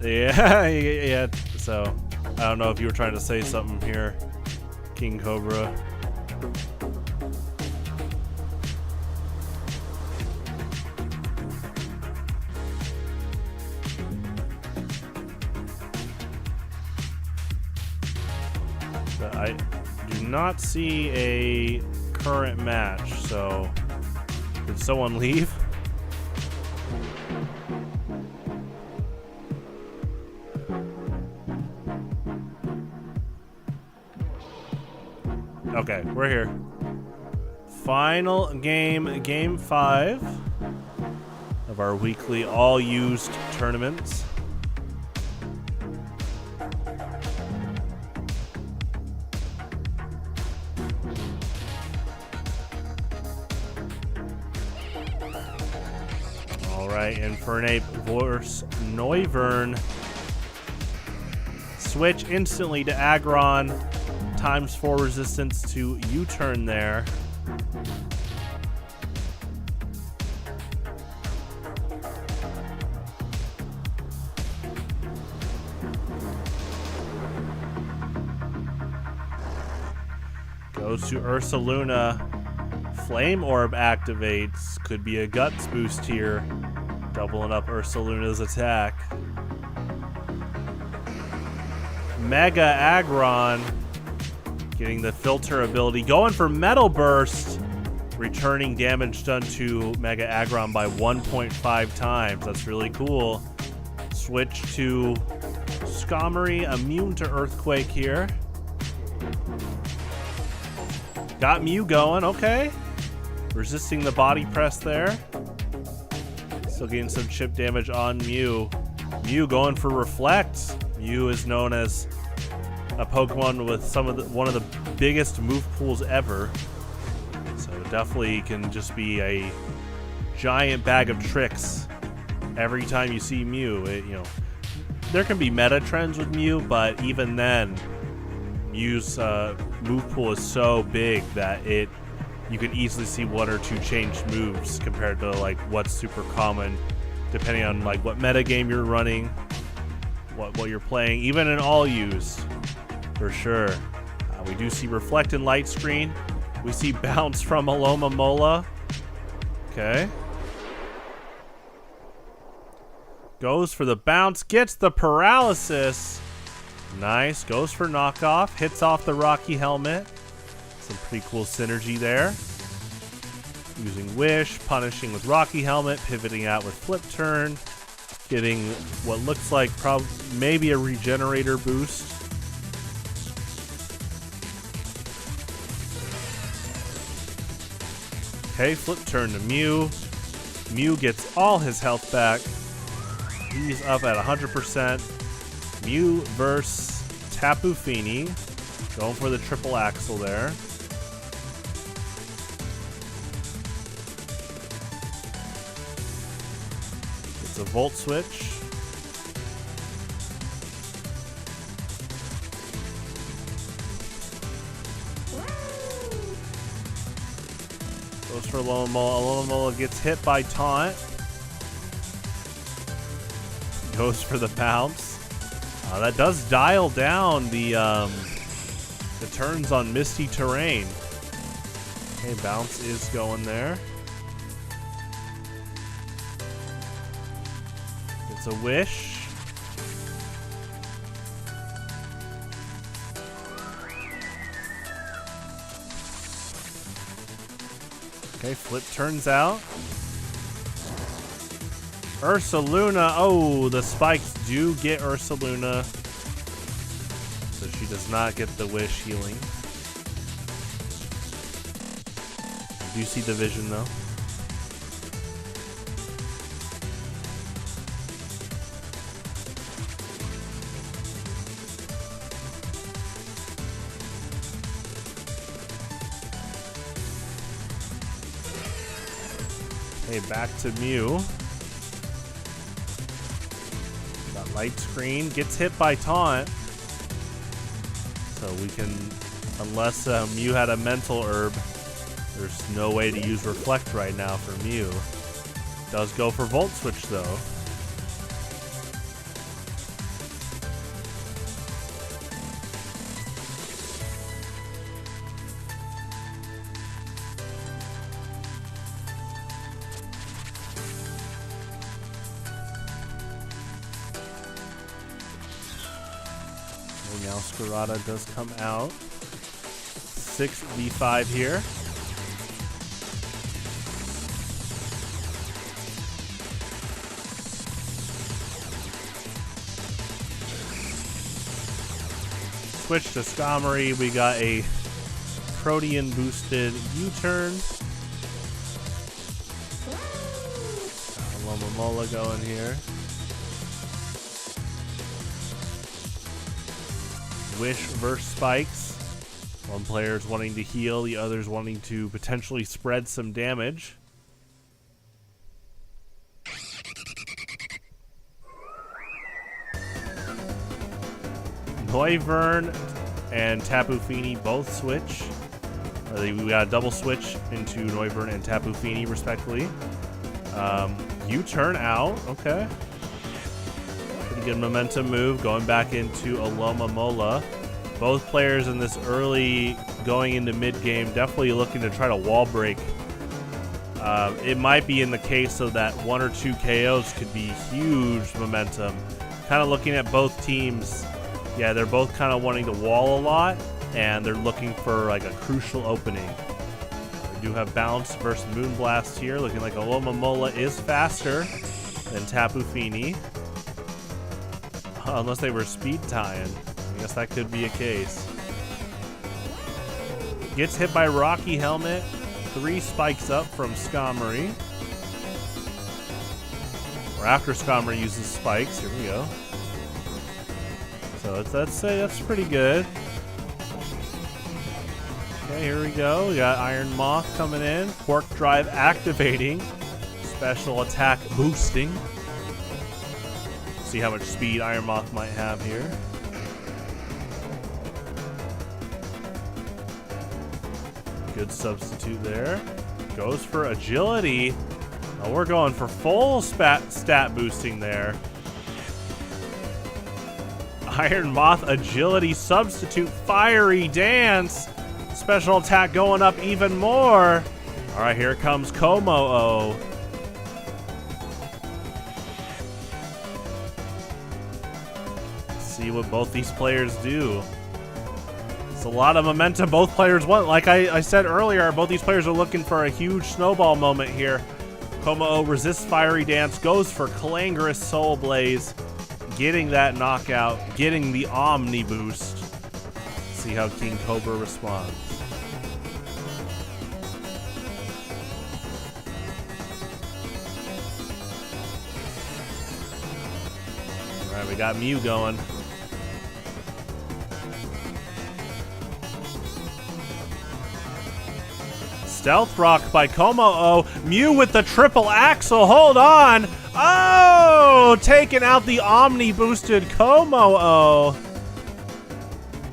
yeah. So I don't know if you were trying to say something here, King Cobra. But I do not see a current match, so did someone leave? Okay, we're here. Final game, game 5 of our weekly all-used tournaments. Alright, Infernape vs. Noivern. Switch instantly to Aggron. Times 4 resistance to U-turn there. Goes to Ursaluna. Flame Orb activates. Could be a Guts boost here. Doubling up Ursaluna's attack. Mega Aggron. Getting the filter ability. Going for Metal Burst. Returning damage done to Mega Aggron by 1.5 times. That's really cool. Switch to Skarmory. Immune to Earthquake here. Got Mew going. Okay. Resisting the body press there. Still getting some chip damage on Mew. Mew going for Reflect. Mew is known as a Pokemon with one of the biggest move pools ever. So definitely can just be a giant bag of tricks every time you see Mew. There can be meta trends with Mew, but even then, Mew's move pool is so big that you can easily see one or two changed moves compared to like what's super common, depending on like what meta game you're running, what you're playing, even in all use, for sure. We do see Reflect and Light Screen. We see Bounce from Aloma Mola. Okay. Goes for the bounce, gets the paralysis. Nice. Goes for knockoff, hits off the Rocky Helmet. Some pretty cool synergy there. Using Wish, punishing with Rocky Helmet, pivoting out with Flip Turn, getting what looks like maybe a Regenerator boost. Okay, Flip Turn to Mew. Mew gets all his health back. He's up at 100%. Mew versus Tapu Fini. Going for the triple axle there. It's a Volt Switch. Goes for Alomomola. Alomomola gets hit by Taunt. Goes for the bounce. That does dial down the turns on Misty Terrain. Okay, bounce is going there. It's a Wish. Okay, Flip turns out. Ursaluna. Oh, the spikes do get Ursaluna. So she does not get the wish healing. You do see the vision though. Okay, back to Mew. That light screen gets hit by taunt. So we can, unless Mew had a mental herb, there's no way to use Reflect right now for Mew. Does go for Volt Switch though. Now Scarada does come out. 6v5 here. Switch to Skarmory. We got a Protean boosted U-turn. Lomomola going here. Wish versus Spikes. One player's wanting to heal, the other's wanting to potentially spread some damage. Noivern and Tapu Fini both switch. We got a double switch into Noivern and Tapu Fini respectively. U-turn out, okay. Pretty good momentum move, going back into Alomomola. Both players in this early, going into mid-game, definitely looking to try to wall break. It might be in the case of that 1 or 2 KOs could be huge momentum. Kind of looking at both teams, yeah, they're both kind of wanting to wall a lot, and they're looking for like a crucial opening. We do have Bounce versus Moonblast here, looking like Alomomola is faster than Tapu Fini. Unless they were speed tying. I guess that could be a case. Gets hit by Rocky Helmet. 3 spikes up from Skarmory. Or after Skarmory uses spikes. Here we go. So that's pretty good. Okay, here we go. We got Iron Moth coming in. Quark Drive activating. Special attack boosting. See how much speed Iron Moth might have here. Good substitute there. Goes for agility. Oh, we're going for full stat boosting there. Iron Moth agility substitute. Fiery Dance. Special attack going up even more. All right, here comes Komo-o. See what both these players do. It's a lot of momentum both players want. Like I said earlier, both these players are looking for a huge snowball moment here. Komo-o resists Fiery Dance, goes for Clangorous Soul Blaze, getting that knockout, getting the Omni boost. See how King Cobra responds. All right, we got Mew going. Stealth Rock by Komo-o. Mew with the triple axle. Hold on. Oh, taking out the Omni boosted Komo-o.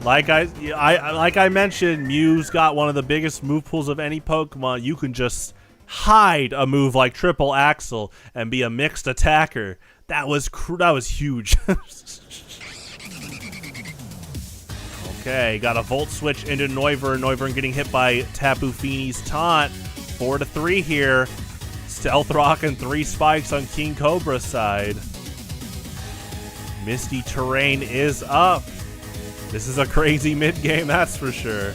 Like I mentioned, Mew's got one of the biggest move pools of any Pokemon. You can just hide a move like triple axle and be a mixed attacker. That was huge. Okay, got a Volt Switch into Noivern. Noivern getting hit by Tapu Fini's taunt. 4-3 here. Stealth Rock and 3 spikes on King Cobra's side. Misty Terrain is up. This is a crazy mid-game, that's for sure.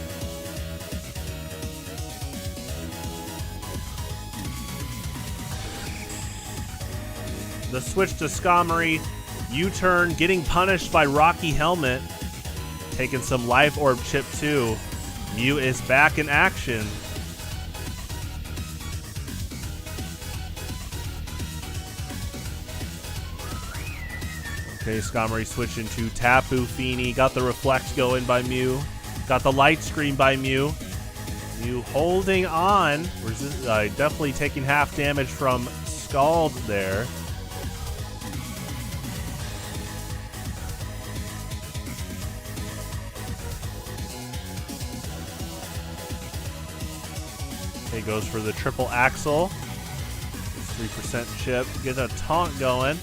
The switch to Skarmory. U-turn, getting punished by Rocky Helmet. Taking some Life Orb chip too. Mew is back in action. Okay, Skarmory switching to Tapu Fini. Got the Reflect going by Mew. Got the Light Screen by Mew. Mew holding on. Definitely taking half damage from Scald there. Okay, goes for the triple axle. 3% chip. Get a taunt going.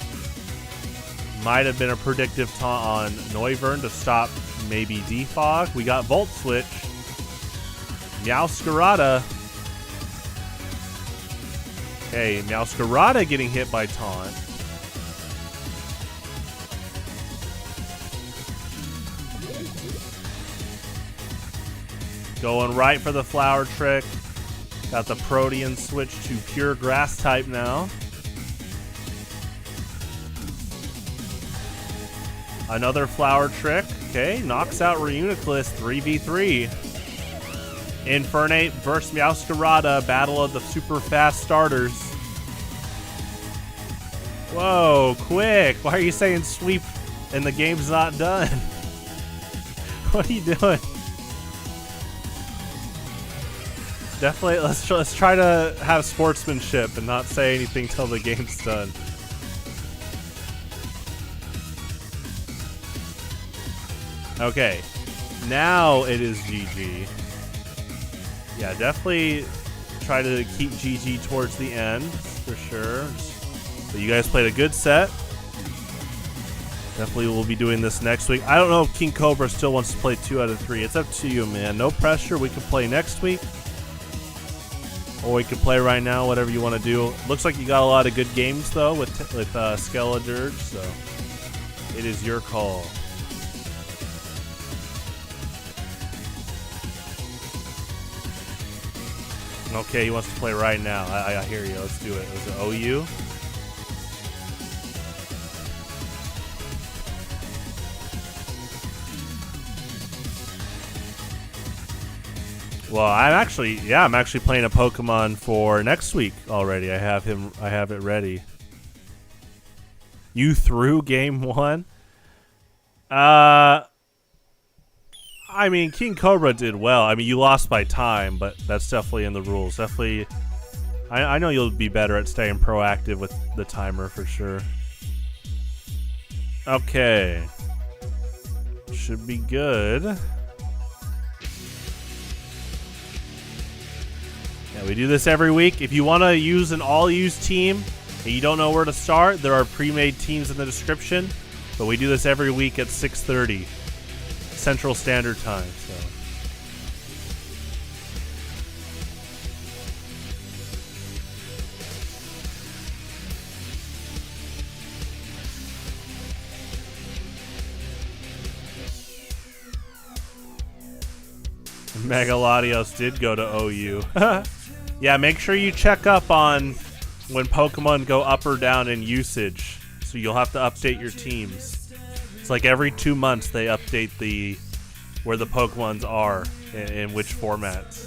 Might have been a predictive taunt on Noivern to stop maybe Defog. We got Volt Switch. Meowscarada. Okay, Meowscarada getting hit by taunt. Going right for the Flower Trick. Got the Protean switch to pure Grass type now. Another Flower Trick. Okay, knocks out Reuniclus 3v3. Infernape versus Meowscarada. Battle of the super fast starters. Whoa, quick. Why are you saying sweep and the game's not done? What are you doing? Definitely, let's try to have sportsmanship and not say anything till the game's done. Okay, now it is GG. Yeah, definitely try to keep GG towards the end, for sure. But you guys played a good set. Definitely we'll be doing this next week. I don't know if King Cobra still wants to play 2 out of 3. It's up to you, man. No pressure. We can play next week. Or we can play right now, whatever you want to do. Looks like you got a lot of good games, though, with Skeledirge, so it is your call. Okay, he wants to play right now. I hear you. Let's do it. Was it OU? Well, I'm actually playing a Pokemon for next week already. I have it ready. You threw game 1? I mean, King Cobra did well. I mean, you lost by time, but that's definitely in the rules. Definitely, I know you'll be better at staying proactive with the timer for sure. Okay. Should be good. Yeah, we do this every week. If you want to use an all-use team and you don't know where to start, there are pre-made teams in the description. But we do this every week at 6:30 Central Standard Time. So. Megalodios did go to OU. Yeah, make sure you check up on when Pokemon go up or down in usage. So you'll have to update your teams. It's like every 2 months they update where the Pokemons are in which formats.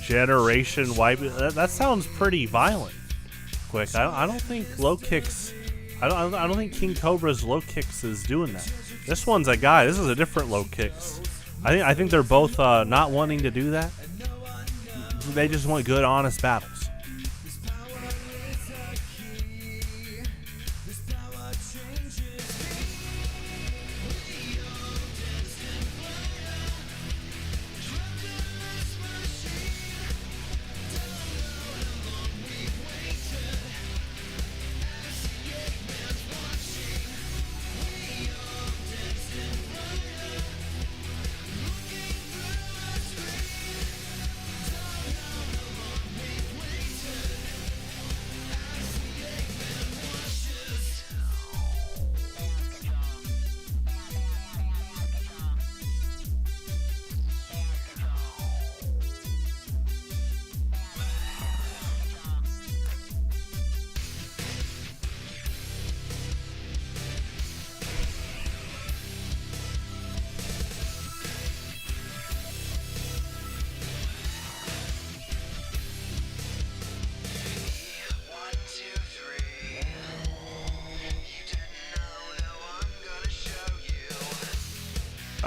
Generation wipe. That sounds pretty violent. Quick. I don't think low kicks. I don't think King Cobra's low kicks is doing that. This one's a guy. This is a different low kicks. I think they're both not wanting to do that. They just want good, honest battles.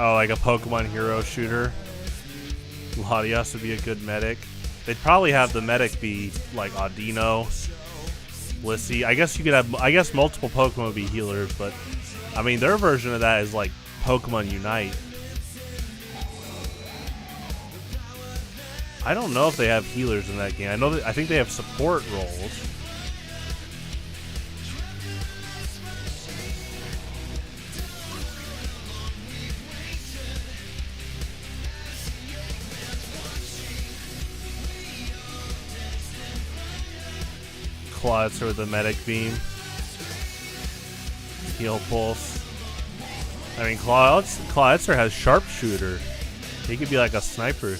Oh, like a Pokemon hero shooter. Latias would be a good medic. They'd probably have the medic be like Audino, Blissey. I guess you could have. I guess multiple Pokemon would be healers, but I mean their version of that is like Pokemon Unite. I don't know if they have healers in that game. I think they have support roles. Clawitzer with the medic beam. Heal pulse. I mean, Clawitzer has sharpshooter. He could be like a sniper.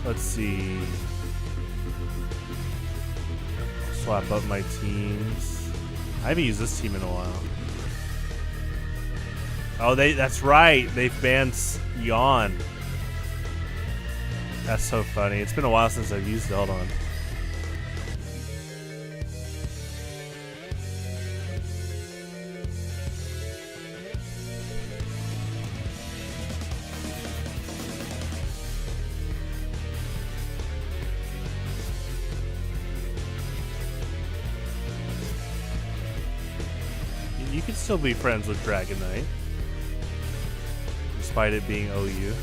Let's see. Swap up my teams. I haven't used this team in a while. Oh, that's right. They've banned Yawn. That's so funny. It's been a while since I've used it. Hold on. You can still be friends with Dragon Knight, despite it being OU.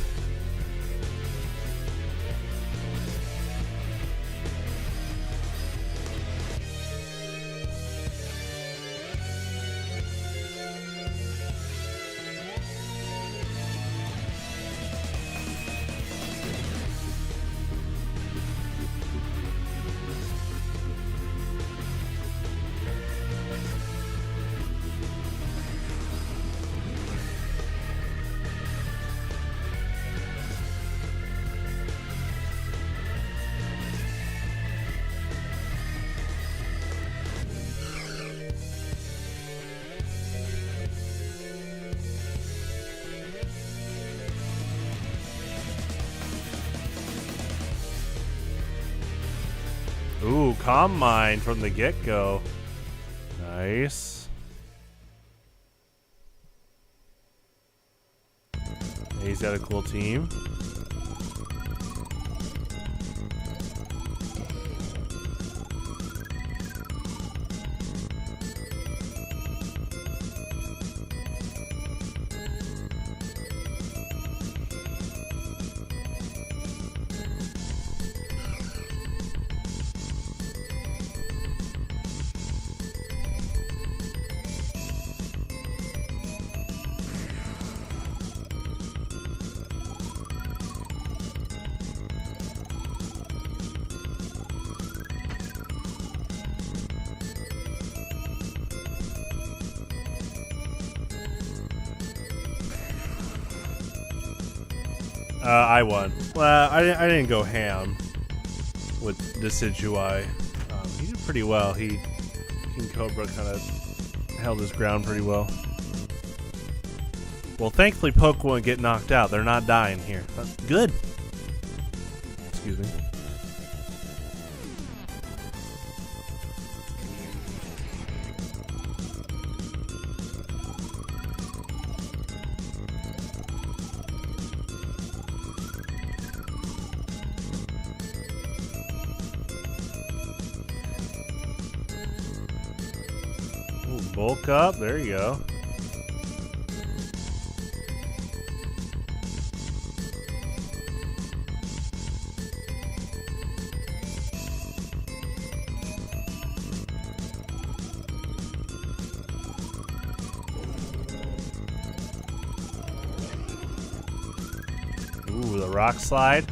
Ooh, Calm Mind from the get-go. Nice. He's got a cool team. I won. Well, I didn't go ham with Decidueye. He did pretty well. King Cobra kind of held his ground pretty well. Well, thankfully Poke won't get knocked out. They're not dying here. That's good. Excuse me. Ooh, bulk up. There you go. Ooh, the rock slide.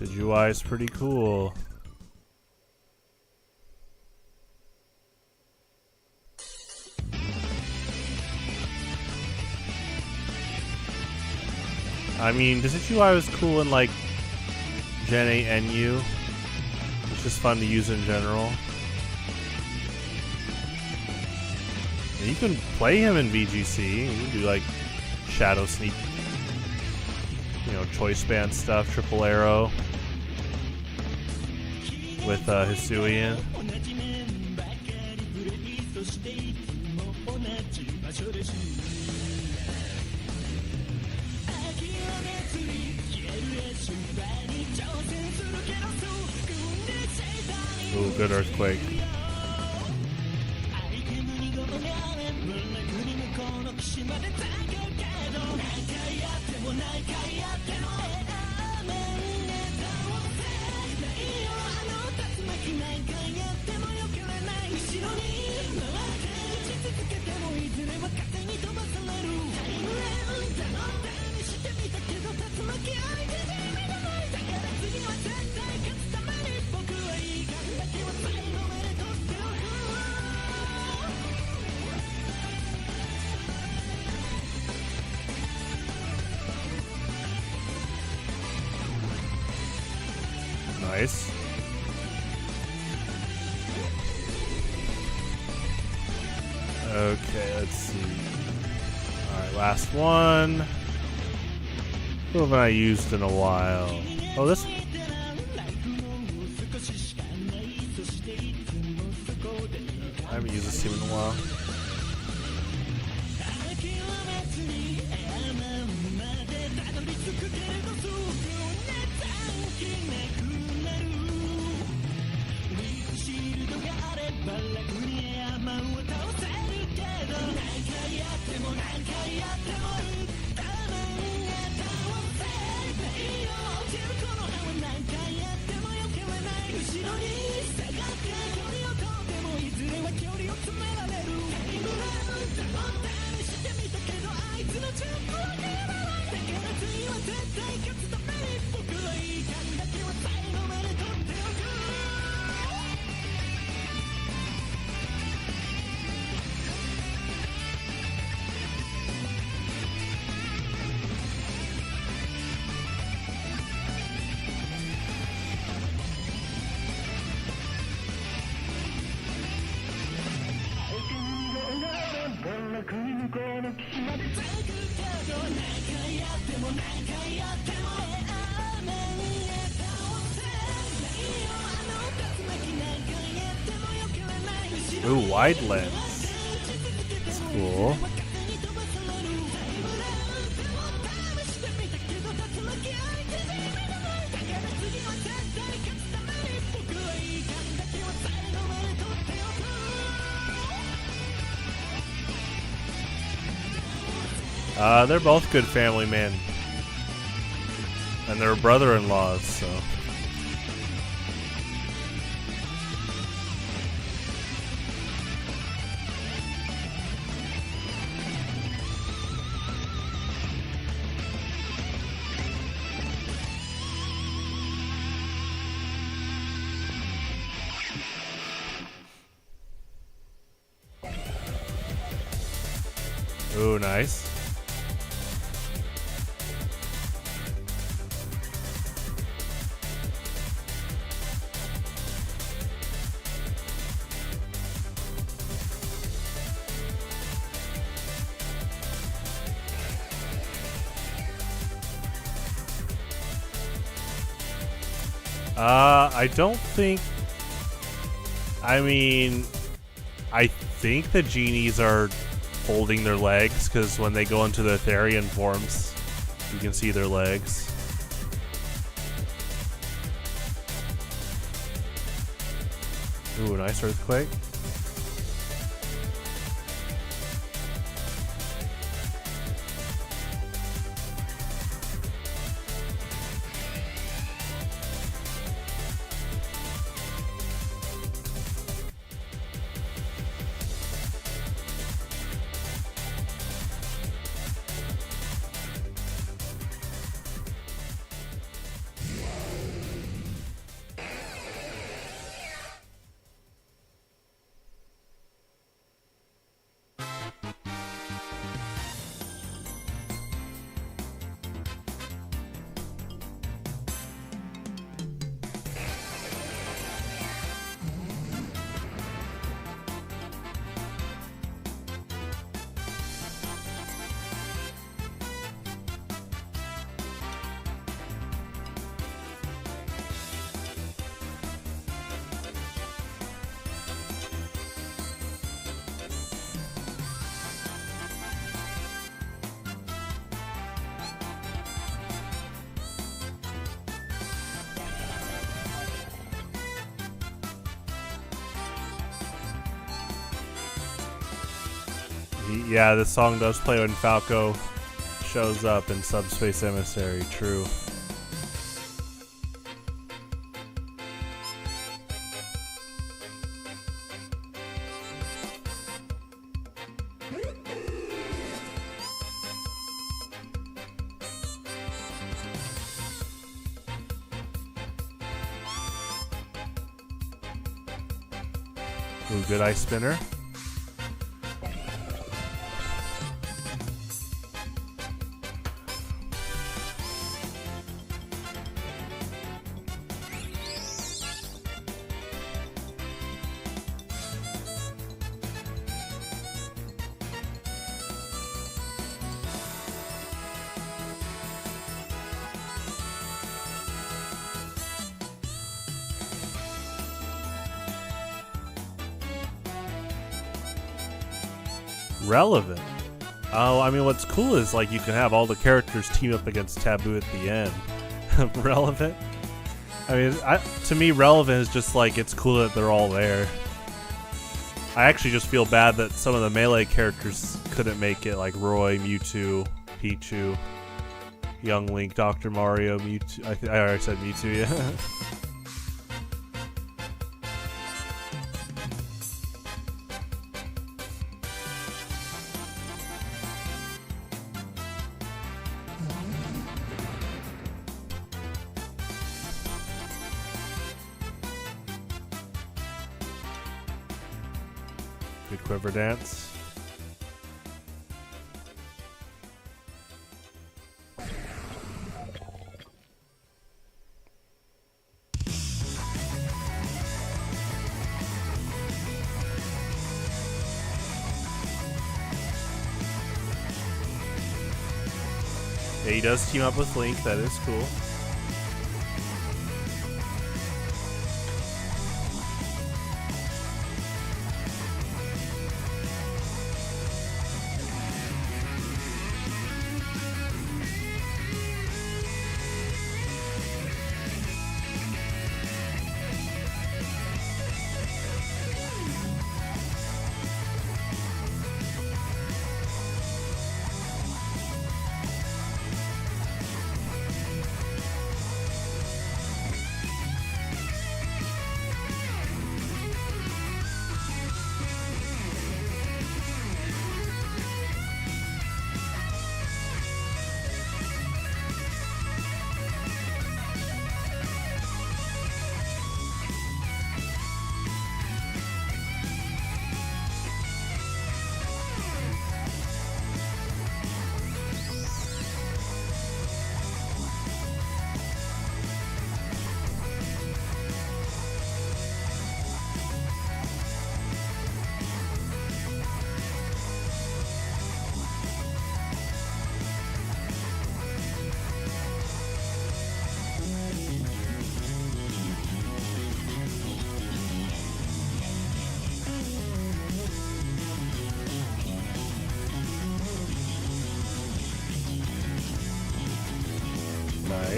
Decidueye is pretty cool. I mean, Decidueye was cool in like Gen 8 NU. It's just fun to use in general. And you can play him in VGC. You can do like Shadow Sneak, you know, Choice Band stuff, Triple Arrow with Hisuian. Ooh, good Earthquake. Nice. Okay, let's see. Alright, last one. Who haven't I used in a while? Oh, this one. I haven't used this team in a while. Ooh, wide lens. That's cool. They're both good family men. And they're brother-in-laws, so... Ooh, nice. I don't think... I mean... I think the genies are holding their legs, because when they go into the Therian forms, you can see their legs. Ooh, nice earthquake. Yeah, this song does play when Falco shows up in Subspace Emissary, true. Ooh, good ice spinner. Relevant. Oh, I mean, what's cool is like you can have all the characters team up against Taboo at the end. Relevant. I mean, to me, relevant is just like it's cool that they're all there. I actually just feel bad that some of the Melee characters couldn't make it, like Roy, Mewtwo, Pichu, Young Link, Dr. Mario, Mewtwo. I already said Mewtwo, yeah. Good quiver dance. Yeah, he does team up with Link, that is cool.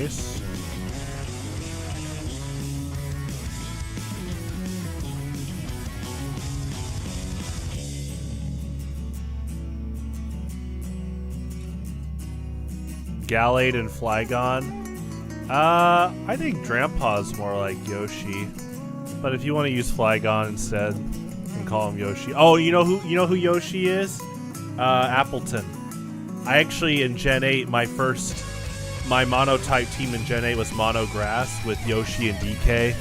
Nice. Gallade and Flygon. I think Drampa's more like Yoshi, but if you want to use Flygon instead, you can call him Yoshi. Oh, you know who Yoshi is? Appleton. I actually in Gen 8, my monotype team in Gen 8 was Mono Grass with Yoshi and DK,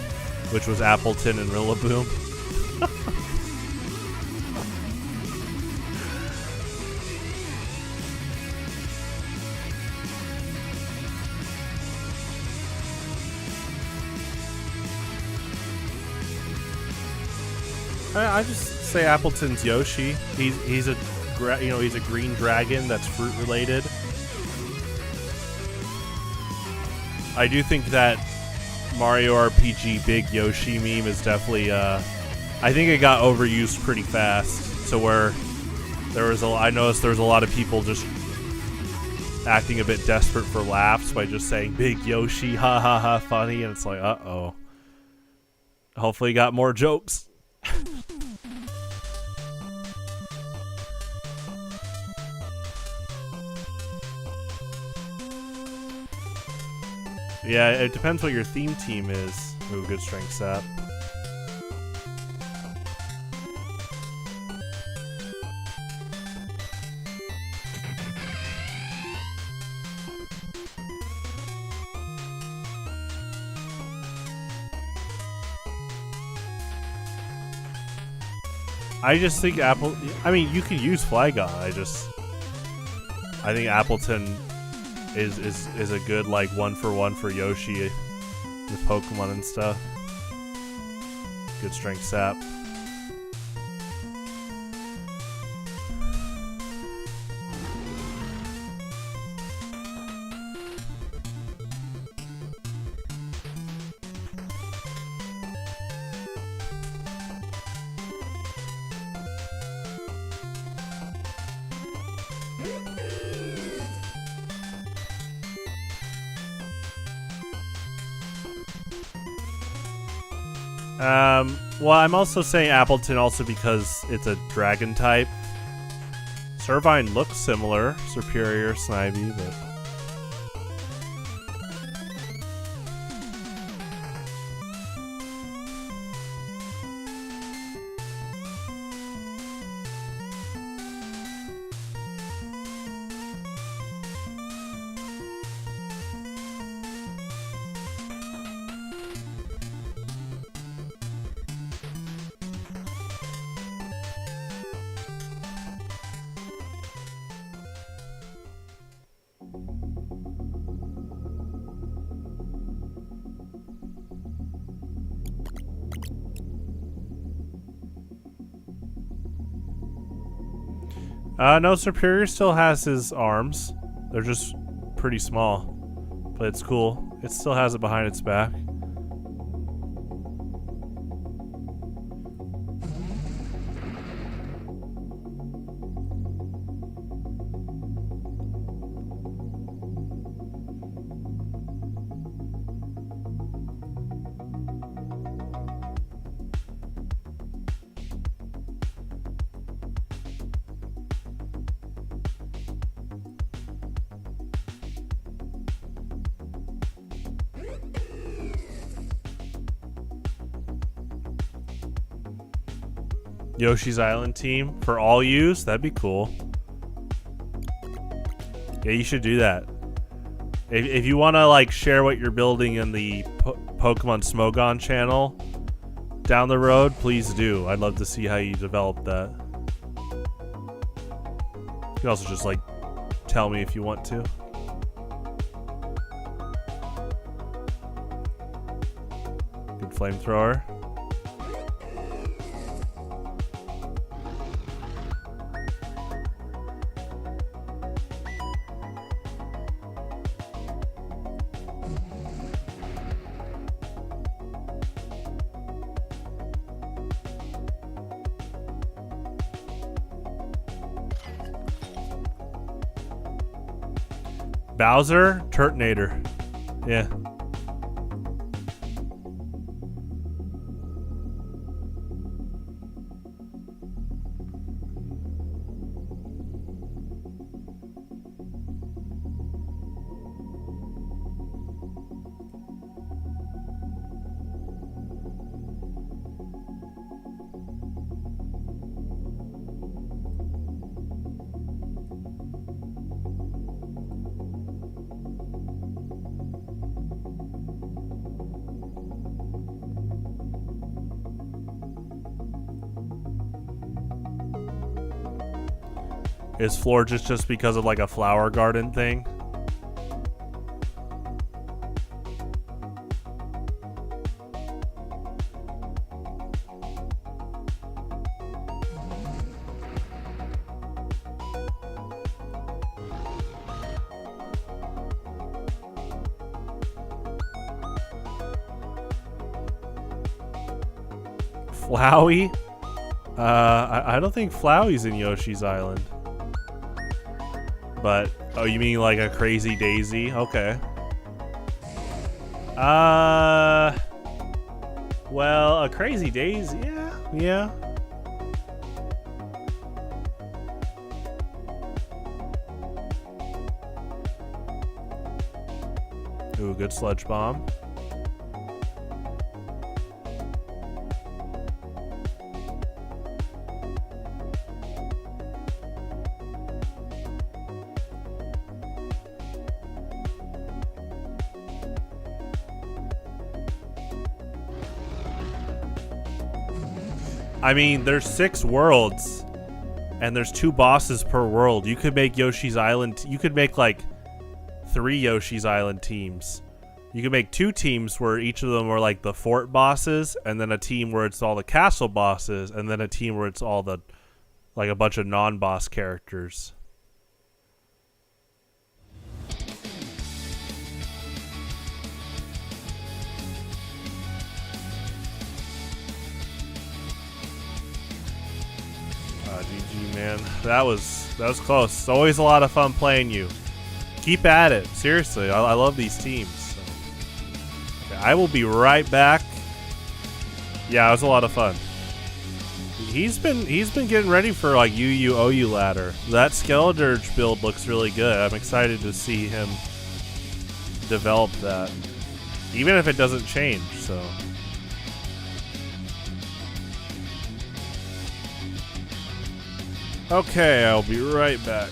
which was Appleton and Rillaboom. I just say Appleton's Yoshi. He's a green dragon that's fruit related. I do think that Mario RPG Big Yoshi meme is definitely I think it got overused pretty fast. So where I noticed there was a lot of people just acting a bit desperate for laughs by just saying Big Yoshi, ha ha ha, funny, and it's like, uh-oh. Hopefully got more jokes. Yeah, it depends what your theme team is. Ooh, good strength sap. I just think I mean, you can use Flygon. I think Appleton is a good like 1-for-1 for Yoshi with Pokemon and stuff. Good strength sap. Well, I'm also saying Appleton also because it's a dragon type. Servine looks similar, Superior, Snivy, but... No, Superior still has his arms. They're just pretty small. But it's cool. It still has it behind its back. Yoshi's Island team for all use? That'd be cool. Yeah, you should do that. If you want to like share what you're building in the Pokemon Smogon channel down the road, please do. I'd love to see how you develop that. You can also just like tell me if you want to. Good flamethrower. Bowser, Turtonator. Yeah. Is floor just because of like a flower garden thing? Flowey? I don't think Flowey's in Yoshi's Island. But, oh, you mean like a Crazy Daisy? Okay. Well, a Crazy Daisy, yeah. Ooh, good sludge bomb. I mean, there's 6 worlds, and there's 2 bosses per world. You could make Yoshi's Island. You could make like 3 Yoshi's Island teams. You could make 2 teams where each of them are like the fort bosses, and then a team where it's all the castle bosses, and then a team where it's all the like a bunch of non-boss characters. GG, man. That was close. It's always a lot of fun playing you. Keep at it. Seriously, I love these teams. So. Okay, I will be right back. Yeah, it was a lot of fun. He's been getting ready for like UU OU ladder. That Skeledirge build looks really good. I'm excited to see him develop that, even if it doesn't change. So. Okay, I'll be right back.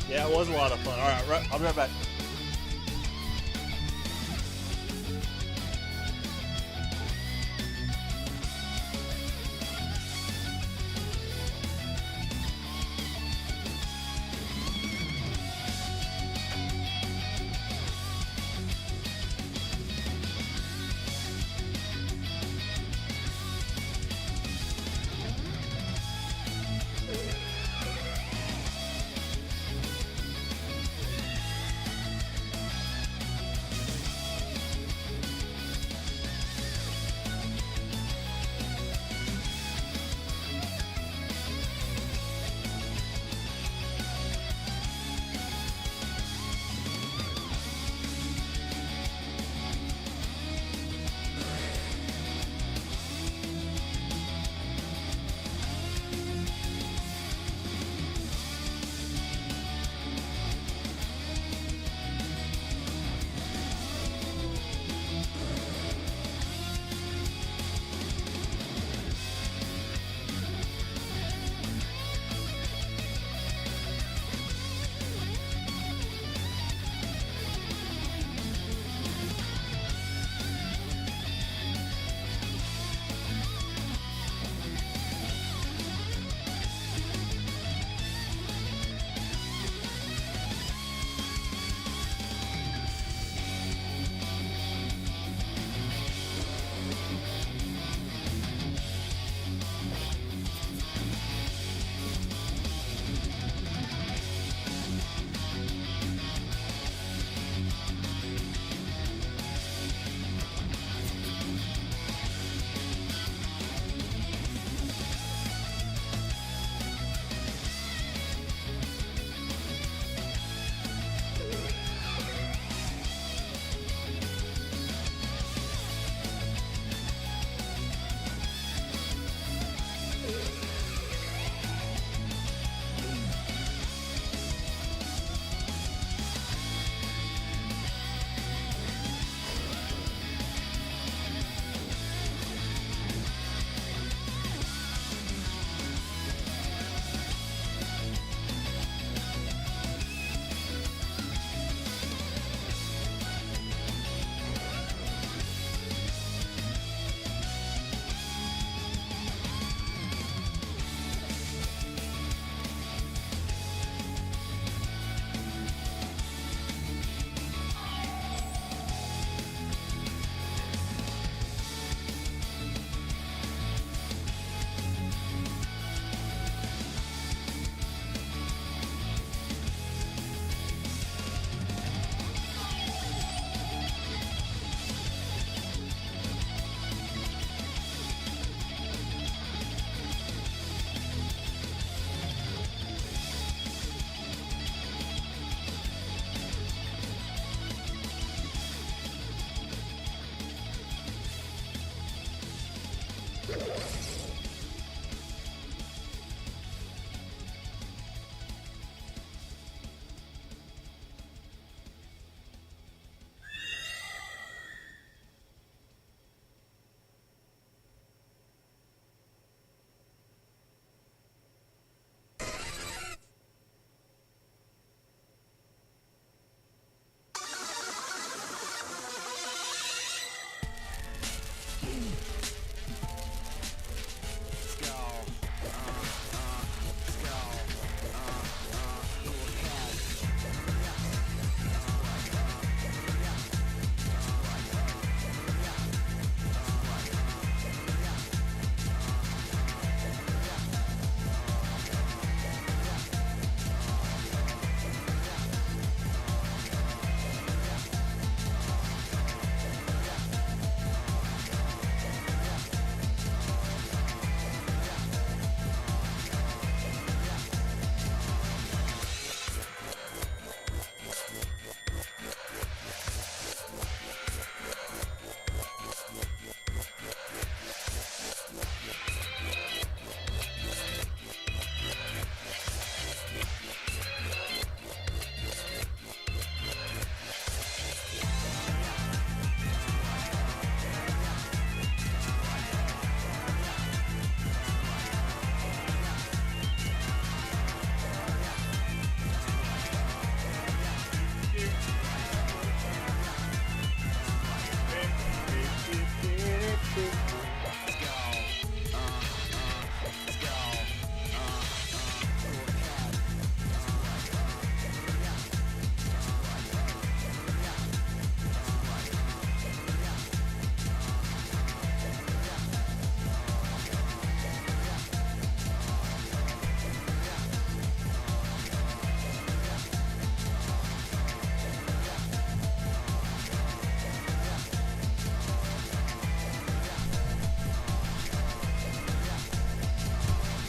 Yeah, it was a lot of fun. All right, I'll be right back.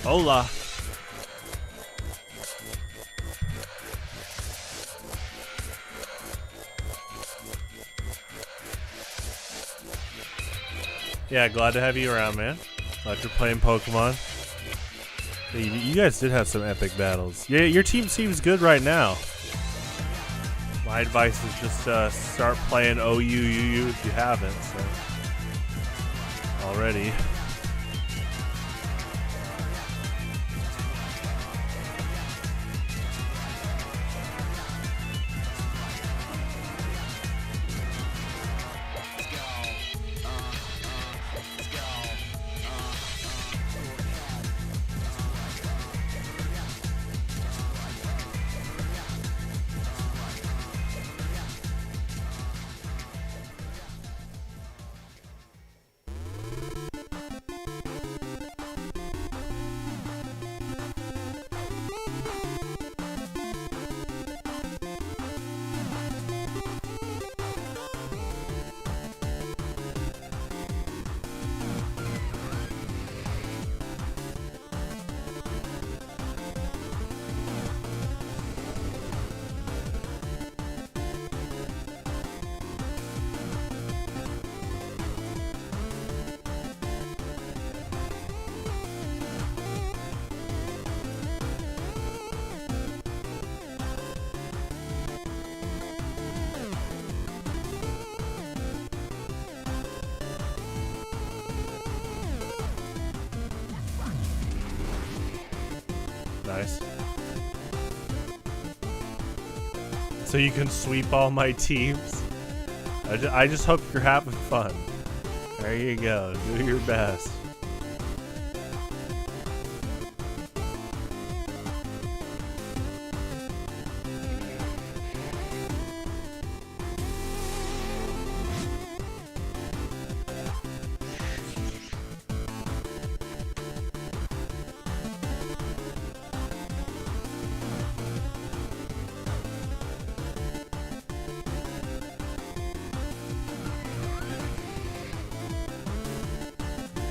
Hola. Yeah, glad to have you around, man. Glad you're playing Pokemon. Hey, you guys did have some epic battles. Yeah, your team seems good right now. My advice is just start playing OUUU if you haven't. So already. Nice. So you can sweep all my teams? I just hope you're having fun. There you go. Do your best.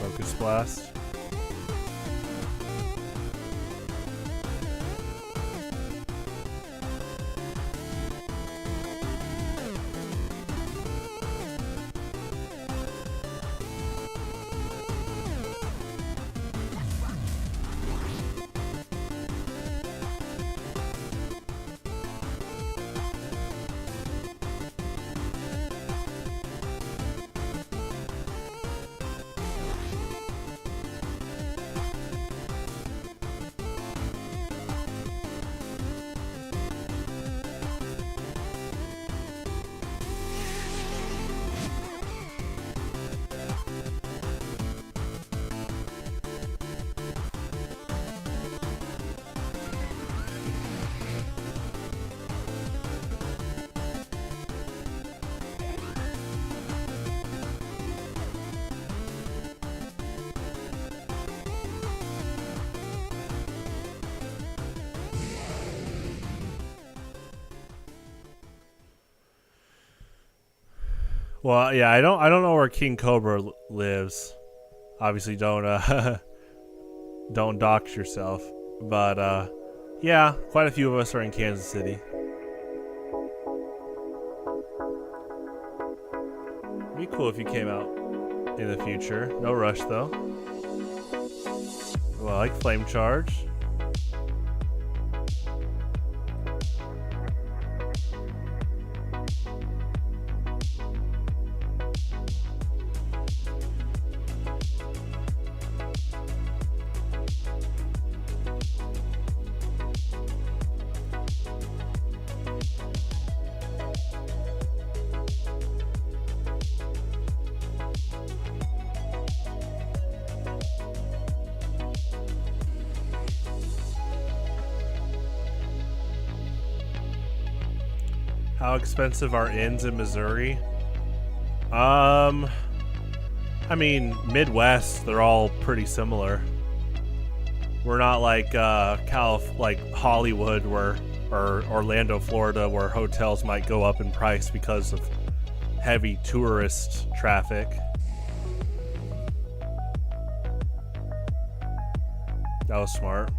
Focus blast. Well, yeah, I don't know where King Cobra lives. Obviously, don't don't dox yourself. But yeah, quite a few of us are in Kansas City. It'd be cool if you came out in the future. No rush though. Well, I like Flame Charge. How expensive are inns in Missouri? I mean, Midwest, they're all pretty similar. We're not like like Hollywood or Orlando, Florida, where hotels might go up in price because of heavy tourist traffic. That was smart.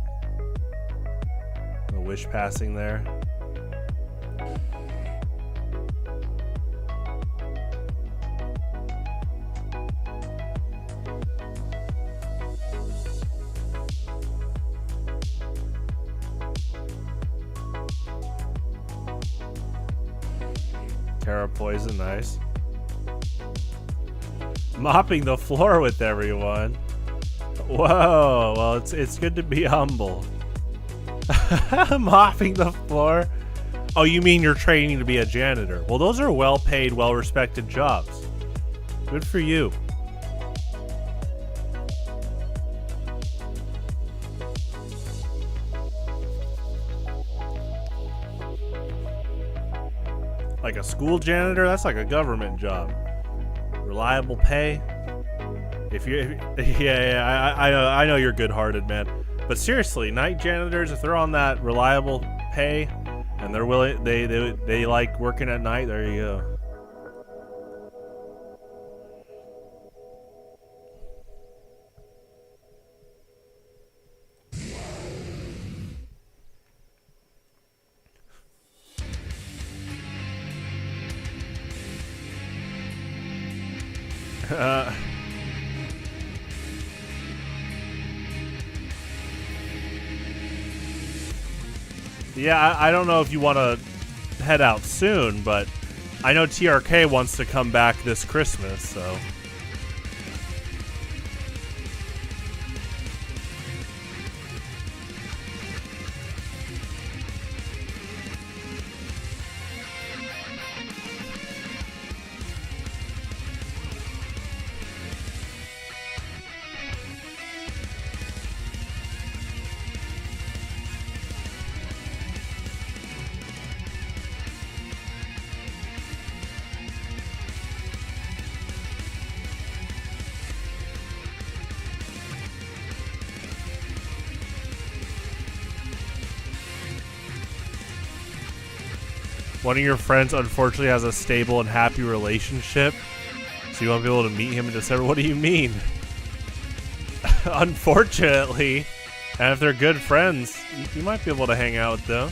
A wish passing there. Terra poison, nice. Mopping the floor with everyone. Whoa, well, it's good to be humble. Mopping the floor? Oh, you mean you're training to be a janitor? Well, those are well-paid, well-respected jobs. Good for you. Like a school janitor? That's like a government job. Reliable pay. If you, I know you're good-hearted, man. But seriously, night janitors, if they're on that reliable pay and they're willing, they like working at night. There you go. Yeah, I don't know if you want to head out soon, but I know TRK wants to come back this Christmas, so. One of your friends unfortunately has a stable and happy relationship, so you won't be able to meet him in December. What do you mean? Unfortunately, and if they're good friends, you might be able to hang out with them.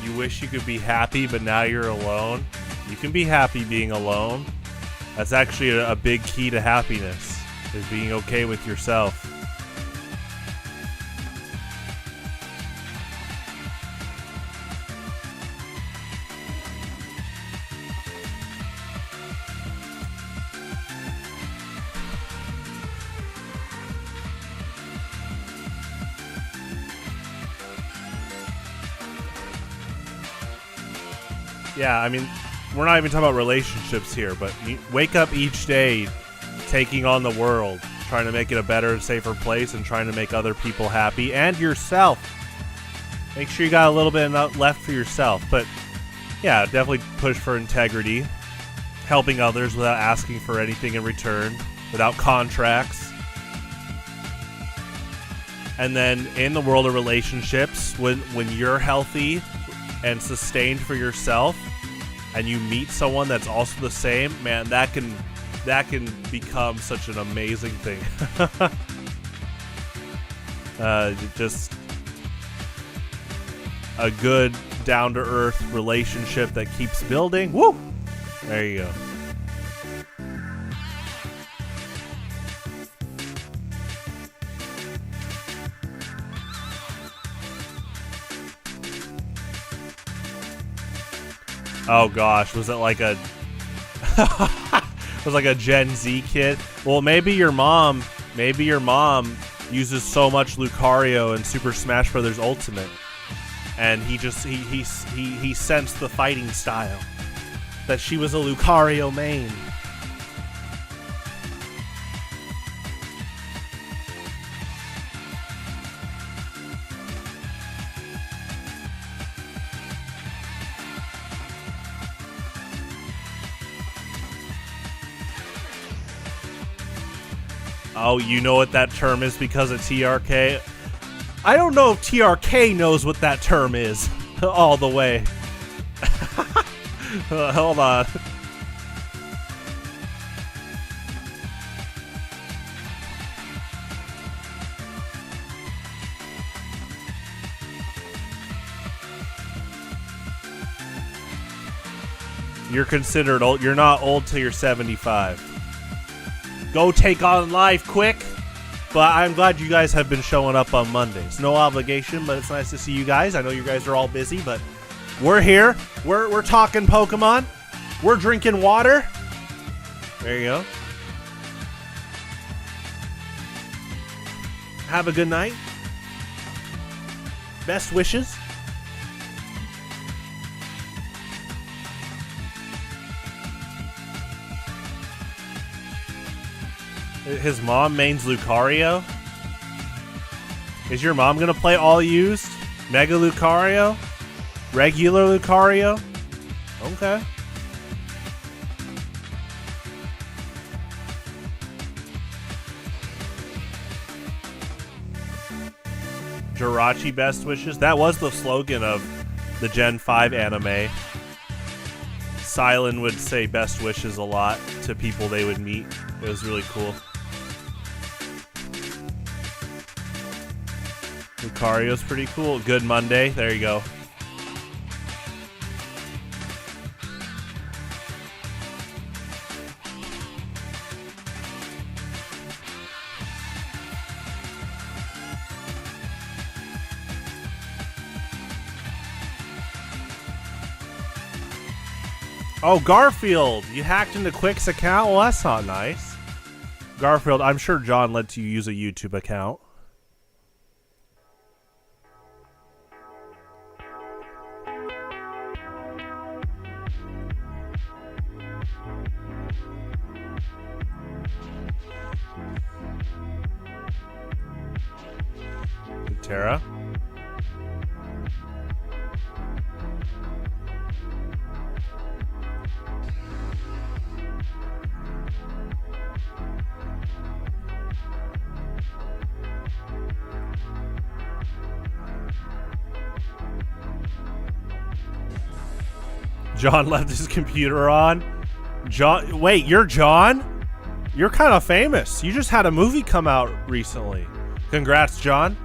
You wish you could be happy, but now you're alone. You can be happy being alone. That's actually a big key to happiness, is being okay with yourself. Yeah, I mean, we're not even talking about relationships here, but you wake up each day taking on the world, trying to make it a better, safer place, and trying to make other people happy, and yourself. Make sure you got a little bit left for yourself. But, yeah, definitely push for integrity, helping others without asking for anything in return, without contracts. And then in the world of relationships, when you're healthy and sustained for yourself, and you meet someone that's also the same, man, that can become such an amazing thing. Just a good down-to-earth relationship that keeps building. Woo! There you go. Oh gosh, was it like a was like a Gen Z kid? Well, maybe your mom uses so much Lucario in Super Smash Bros. Ultimate, and he sensed the fighting style, that she was a Lucario main. Oh, you know what that term is because of TRK? I don't know if TRK knows what that term is all the way. Hold on. You're considered old. You're not old till you're 75. Go take on life quick. But I'm glad you guys have been showing up on Mondays. No obligation, but it's nice to see you guys. I know you guys are all busy, but we're here. We're talking Pokemon. We're drinking water. There you go. Have a good night. Best wishes. His mom mains Lucario? Is your mom gonna play all used? Mega Lucario? Regular Lucario? Okay. Jirachi best wishes? That was the slogan of the Gen 5 anime. Silent would say best wishes a lot to people they would meet. It was really cool. Lucario's pretty cool. Good Monday. There you go. Oh, Garfield! You hacked into Quick's account? Well, that's not nice. Garfield, I'm sure John lets you use a YouTube account. Tara? John left his computer on. John, wait, you're John? You're kind of famous. You just had a movie come out recently. Congrats, John.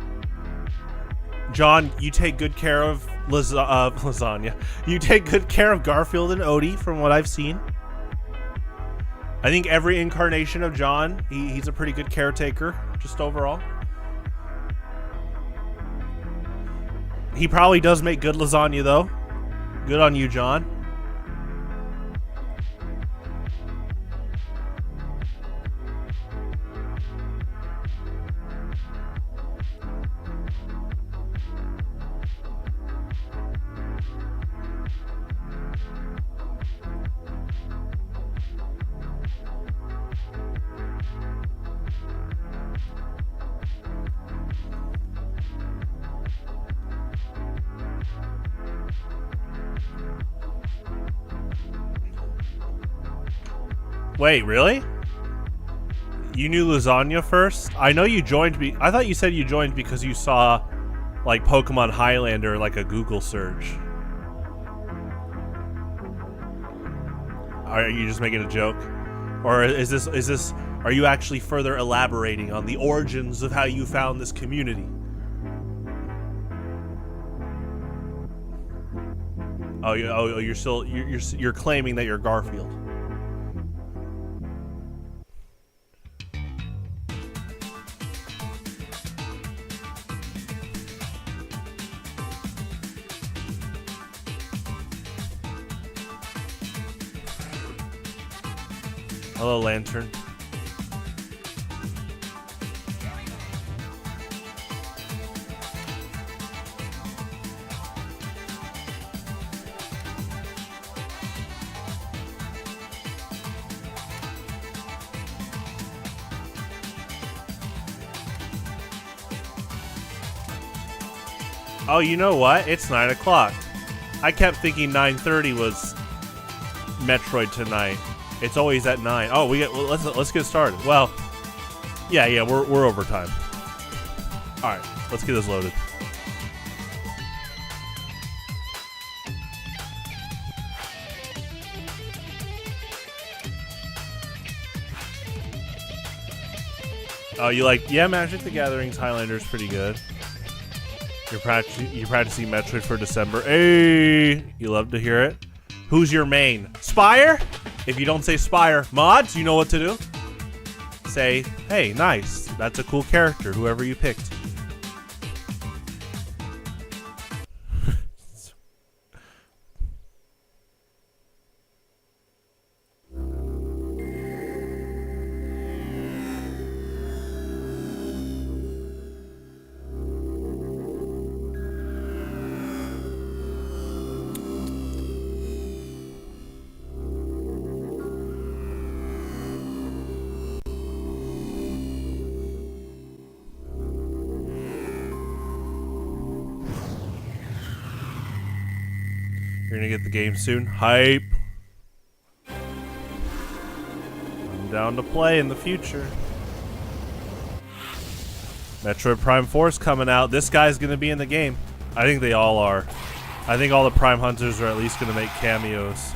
John, you take good care of lasagna. You take good care of Garfield and Odie, from what I've seen. I think every incarnation of John, he's a pretty good caretaker, just overall. He probably does make good lasagna, though. Good on you, John. Wait, really? You knew lasagna first? I know you joined I thought you said you joined because you saw like Pokemon Highlander like a Google search. Are you just making a joke? Or is this are you actually further elaborating on the origins of how you found this community? You're claiming that you're Garfield. Hello, Lantern. Oh, you know what? It's 9 o'clock. I kept thinking 9:30 was Metroid tonight. It's always at 9. Oh, let's get started. Well, yeah, we're overtime. All right, let's get this loaded. Oh, you like? Yeah, Magic the Gathering's Highlander's pretty good. You're practicing Metroid for December. Hey, you love to hear it. Who's your main? Spire? If you don't say Spire, mods, you know what to do. Say, hey, nice. That's a cool character, whoever you picked. You're gonna get the game soon. Hype. I'm down to play in the future. Metroid Prime 4 is coming out. This guy's gonna be in the game. I think they all are. I think all the Prime Hunters are at least gonna make cameos.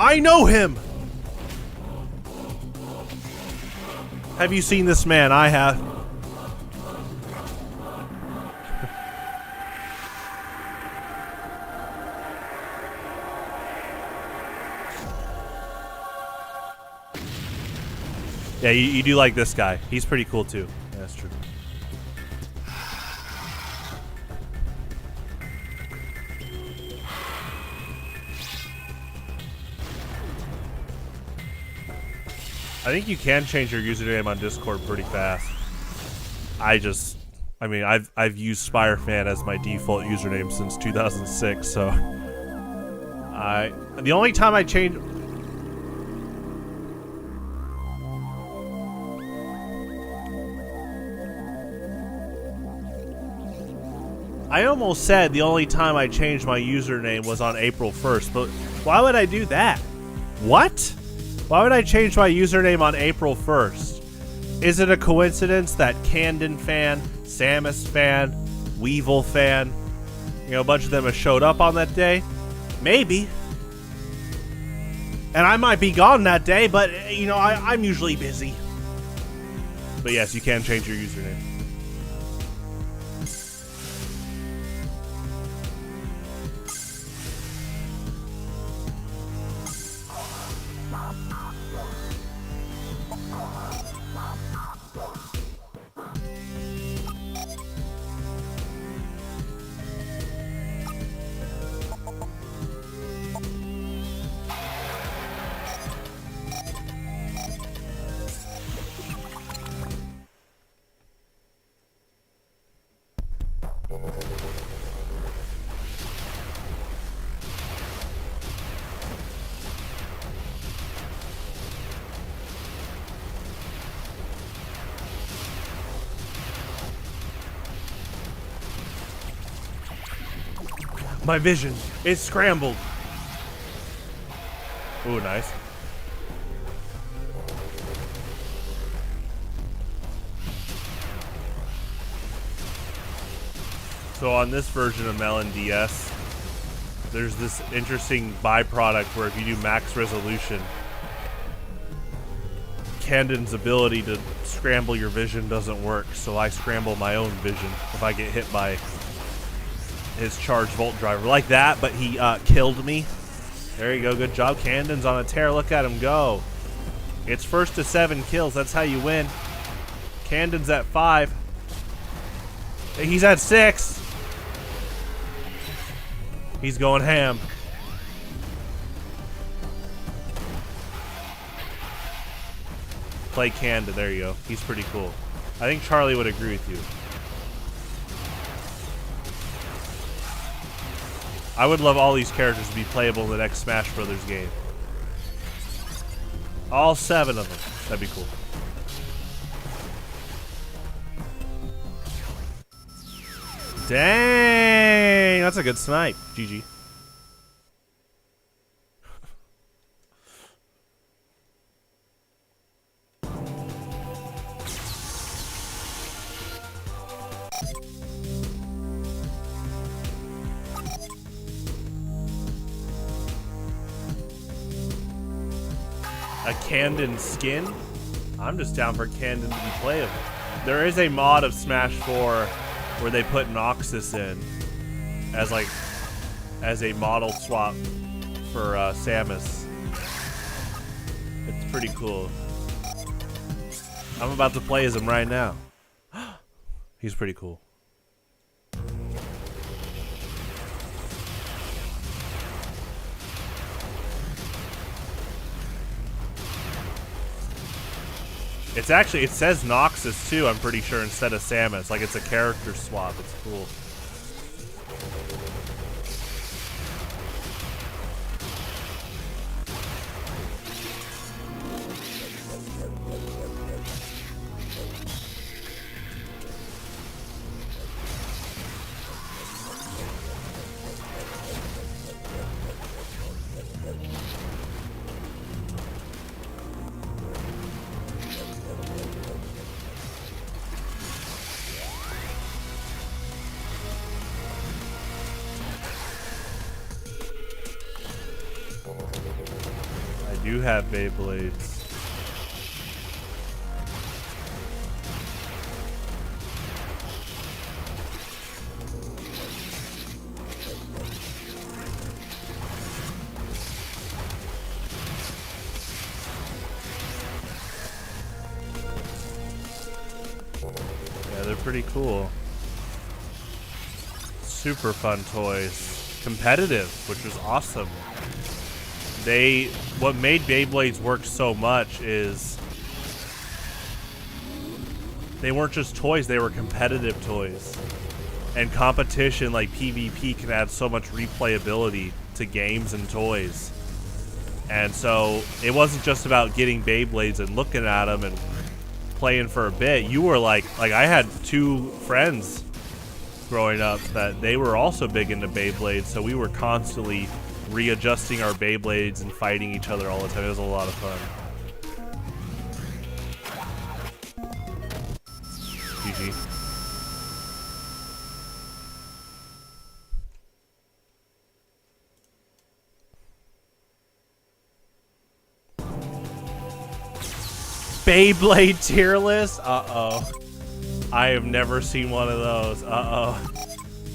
I know him! Have you seen this man? I have. Yeah, you do like this guy. He's pretty cool too. Yeah, that's true. I think you can change your username on Discord pretty fast. I mean, I've used SpireFan as my default username since 2006, so the only time I changed. I almost said the only time I changed my username was on April 1st, but why would I do that? What? Why would I change my username on April 1st? Is it a coincidence that Candon fan, Samus fan, Weevil fan, you know, a bunch of them have showed up on that day? Maybe. And I might be gone that day, but, you know, I'm usually busy. But yes, you can change your username. My vision is scrambled. Ooh, nice. So on this version of Melon DS, there's this interesting byproduct where if you do max resolution, Candon's ability to scramble your vision doesn't work, so I scramble my own vision if I get hit by his charged Volt Driver. Like that, but he killed me. There you go, good job. Candon's on a tear, look at him go. It's first to 7 kills, that's how you win. Candon's at 5. He's at 6. He's going ham. Play Candon, there you go. He's pretty cool. I think Charlie would agree with you. I would love all these characters to be playable in the next Smash Brothers game. All 7 of them. That'd be cool. Dang! That's a good snipe. GG. A Candon skin? I'm just down for Candon to be playable. There is a mod of Smash 4 where they put Noxus in as a model swap for Samus. It's pretty cool. I'm about to play as him right now. He's pretty cool. It's actually, it says Noxus too, I'm pretty sure, instead of Samus. Like it's a character swap. It's cool. You have Beyblades. Yeah, they're pretty cool. Super fun toys. Competitive, which was awesome. What made Beyblades work so much is they weren't just toys, they were competitive toys. And competition like PvP can add so much replayability to games and toys. And so it wasn't just about getting Beyblades and looking at them and playing for a bit. You were like I had 2 friends growing up that they were also big into Beyblades, so we were constantly readjusting our Beyblades and fighting each other all the time. It was a lot of fun. GG. Beyblade tier list? Uh-oh. I have never seen one of those. Uh-oh.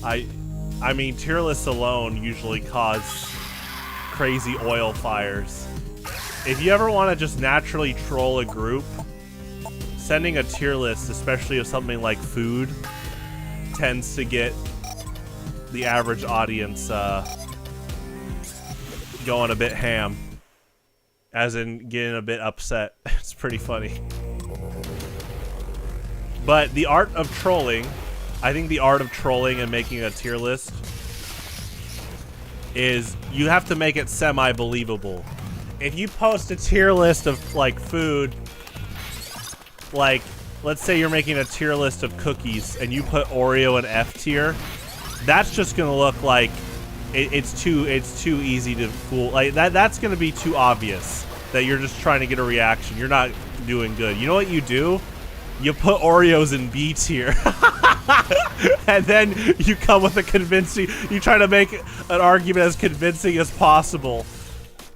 I mean, tier lists alone usually cause crazy oil fires. If you ever want to just naturally troll a group, sending a tier list, especially of something like food, tends to get the average audience going a bit ham. As in getting a bit upset. It's pretty funny. But the art of trolling, I think the art of trolling and making a tier list is you have to make it semi-believable. If you post a tier list of like food, like let's say you're making a tier list of cookies and you put Oreo in F tier, that's just gonna look like it's too easy to fool. Like that's gonna be too obvious that you're just trying to get a reaction. You're not doing good. You know what you do? You put Oreos in B tier. And then you come with a convincing, you try to make an argument as convincing as possible.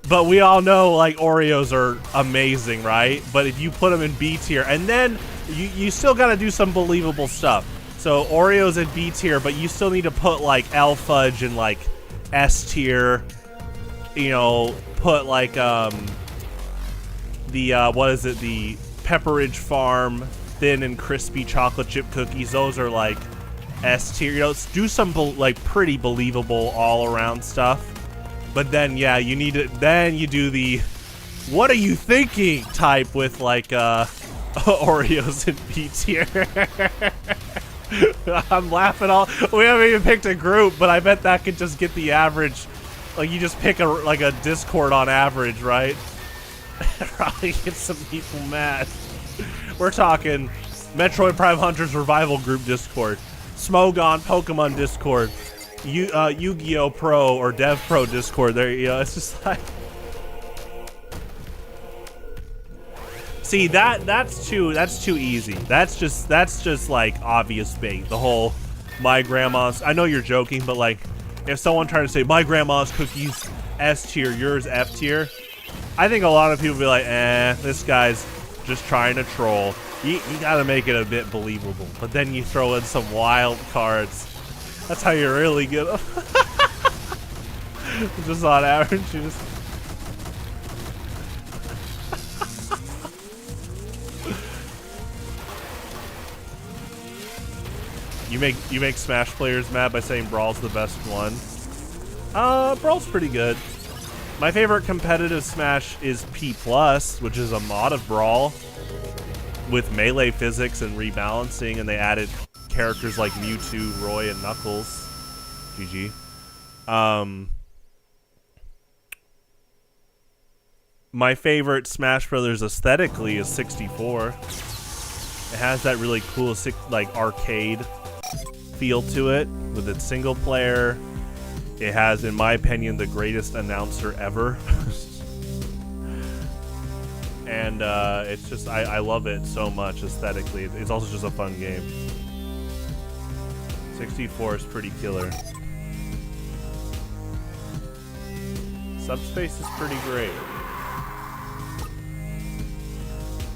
But we all know, like, Oreos are amazing, right? But if you put them in B tier, and then you still gotta do some believable stuff. So Oreos in B tier, but you still need to put, like, L Fudge in, like, S tier. You know, put, like, what is it? The Pepperidge Farm thin and crispy chocolate chip cookies. Those are, like, S tier. You know, do some, like, pretty believable all-around stuff. But then, yeah, you need to, then you do the, what are you thinking type with, like, Oreos in B tier. I'm laughing all, we haven't even picked a group, but I bet that could just get the average, like, you just pick a Discord on average, right? Probably get some people mad. We're talking Metroid Prime Hunters Revival Group Discord, Smogon Pokemon Discord, Yu-Gi-Oh! Pro or Dev Pro Discord. There you go. It's just like, see, that's too easy. That's just like obvious bait. The whole my grandma's. I know you're joking, but like, if someone tried to say my grandma's cookies S tier, yours F tier, I think a lot of people would be like, this guy's just trying to troll. You gotta make it a bit believable. But then you throw in some wild cards. That's how you really get them. Just on average, you just... You make Smash players mad by saying Brawl's the best one. Brawl's pretty good. My favorite competitive Smash is P+, which is a mod of Brawl with melee physics and rebalancing, and they added characters like Mewtwo, Roy, and Knuckles. GG. My favorite Smash Brothers aesthetically is 64. It has that really cool, like, arcade feel to it with its single player. It has, in my opinion, the greatest announcer ever. And it's just, I love it so much aesthetically. It's also just a fun game. 64 is pretty killer. Subspace is pretty great.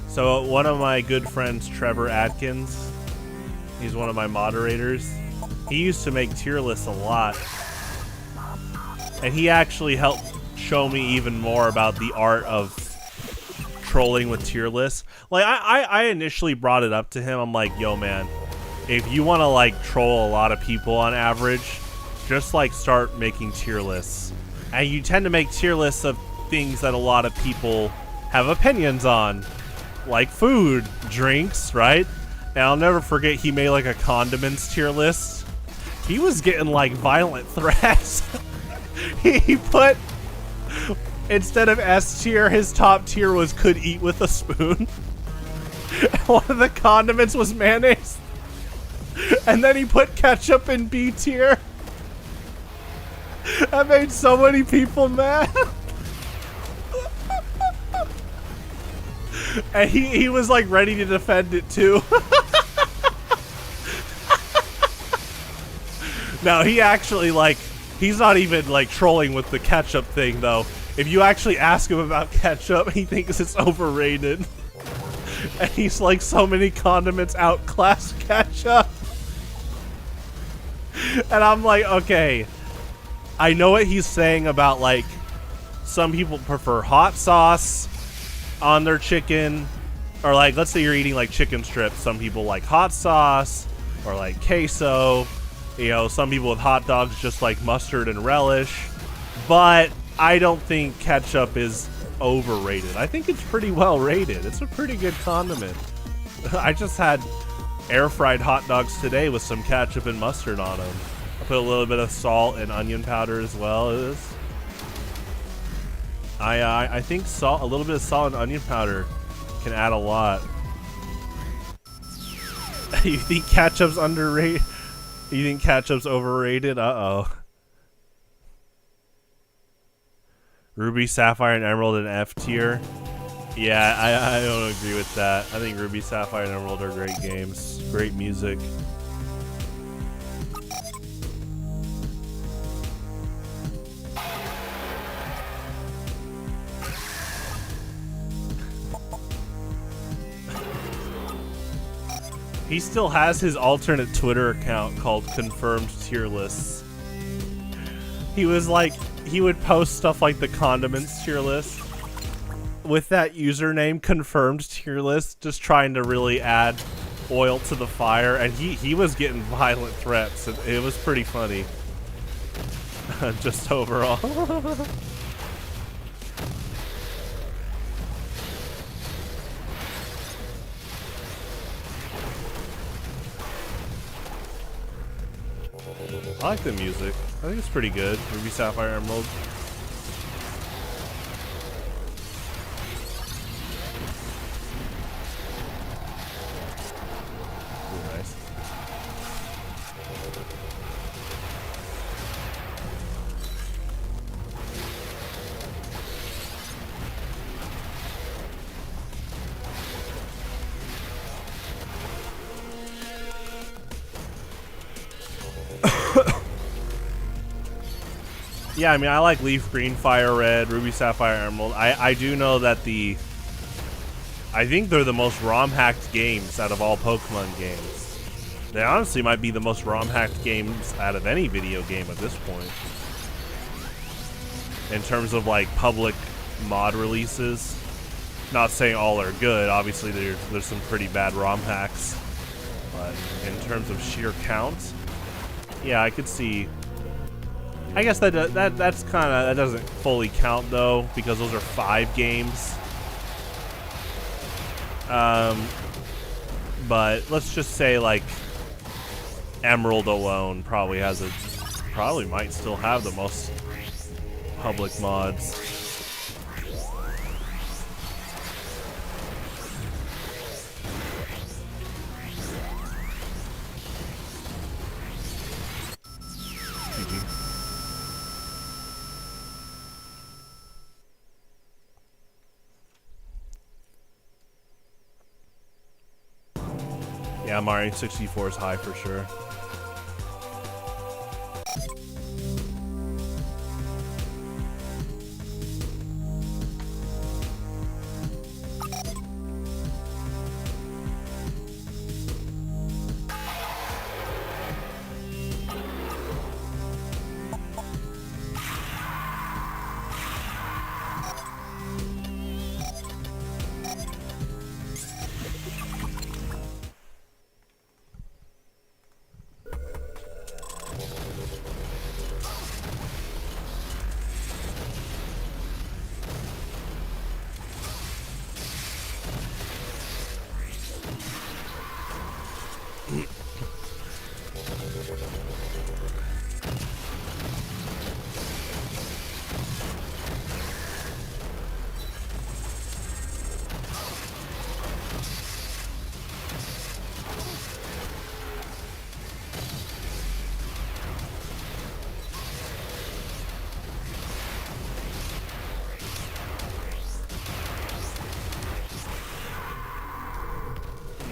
So one of my good friends, Trevor Atkins, he's one of my moderators. He used to make tier lists a lot. And he actually helped show me even more about the art of trolling with tier lists. Like, I initially brought it up to him. I'm like, yo, man, if you want to, like, troll a lot of people on average, just, like, start making tier lists. And you tend to make tier lists of things that a lot of people have opinions on. Like food, drinks, right? And I'll never forget, he made, like, a condiments tier list. He was getting, like, violent threats. He put, instead of S tier, his top tier was could eat with a spoon. And one of the condiments was mayonnaise. And then he put ketchup in B tier. That made so many people mad. And he was like ready to defend it too. Now he actually, like, he's not even like trolling with the ketchup thing though. If you actually ask him about ketchup, he thinks it's overrated. And he's like, so many condiments outclass ketchup. And I'm like, okay, I know what he's saying about, like, some people prefer hot sauce on their chicken, or, like, let's say you're eating, like, chicken strips. Some people like hot sauce or like queso. You know, some people with hot dogs just like mustard and relish. But I don't think ketchup is overrated. I think it's pretty well rated. It's a pretty good condiment. I just had air fried hot dogs today with some ketchup and mustard on them. I put a little bit of salt and onion powder as well. I think a little bit of salt and onion powder can add a lot. You think ketchup's underrated? You think ketchup's overrated? Uh-oh. Ruby, Sapphire, and Emerald in F tier. Yeah, I don't agree with that. I think Ruby, Sapphire, and Emerald are great games. Great music. He still has his alternate Twitter account called Confirmed Tier Lists. He was like, he would post stuff like the condiments tier list with that username, Confirmed Tier List, just trying to really add oil to the fire, and he was getting violent threats. It was pretty funny. Just overall. I like the music. I think it's pretty good. Ruby, Sapphire, Emerald. Ooh, nice. Yeah, I mean, I like Leaf Green, Fire Red, Ruby, Sapphire, Emerald. I do know that I think they're the most ROM-hacked games out of all Pokemon games. They honestly might be the most ROM-hacked games out of any video game at this point. In terms of, like, public mod releases. Not saying all are good. Obviously, there's some pretty bad ROM hacks. But in terms of sheer count, yeah, I could see... I guess that's kind of, that doesn't fully count though, because those are 5 games. But let's just say like Emerald alone probably might still have the most public mods. Yeah, Mario 64 is high for sure.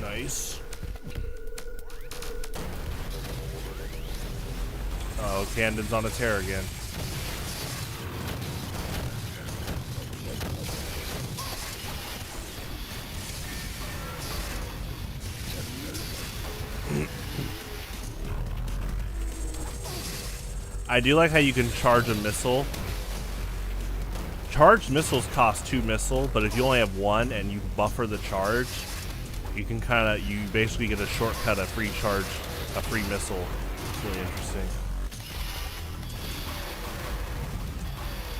Nice. Oh, Camden's on a tear again. I do like how you can charge a missile. Charged missiles cost 2 missile, but if you only have 1 and you buffer the charge, you can you basically get a shortcut, a free charge, a free missile. It's really interesting.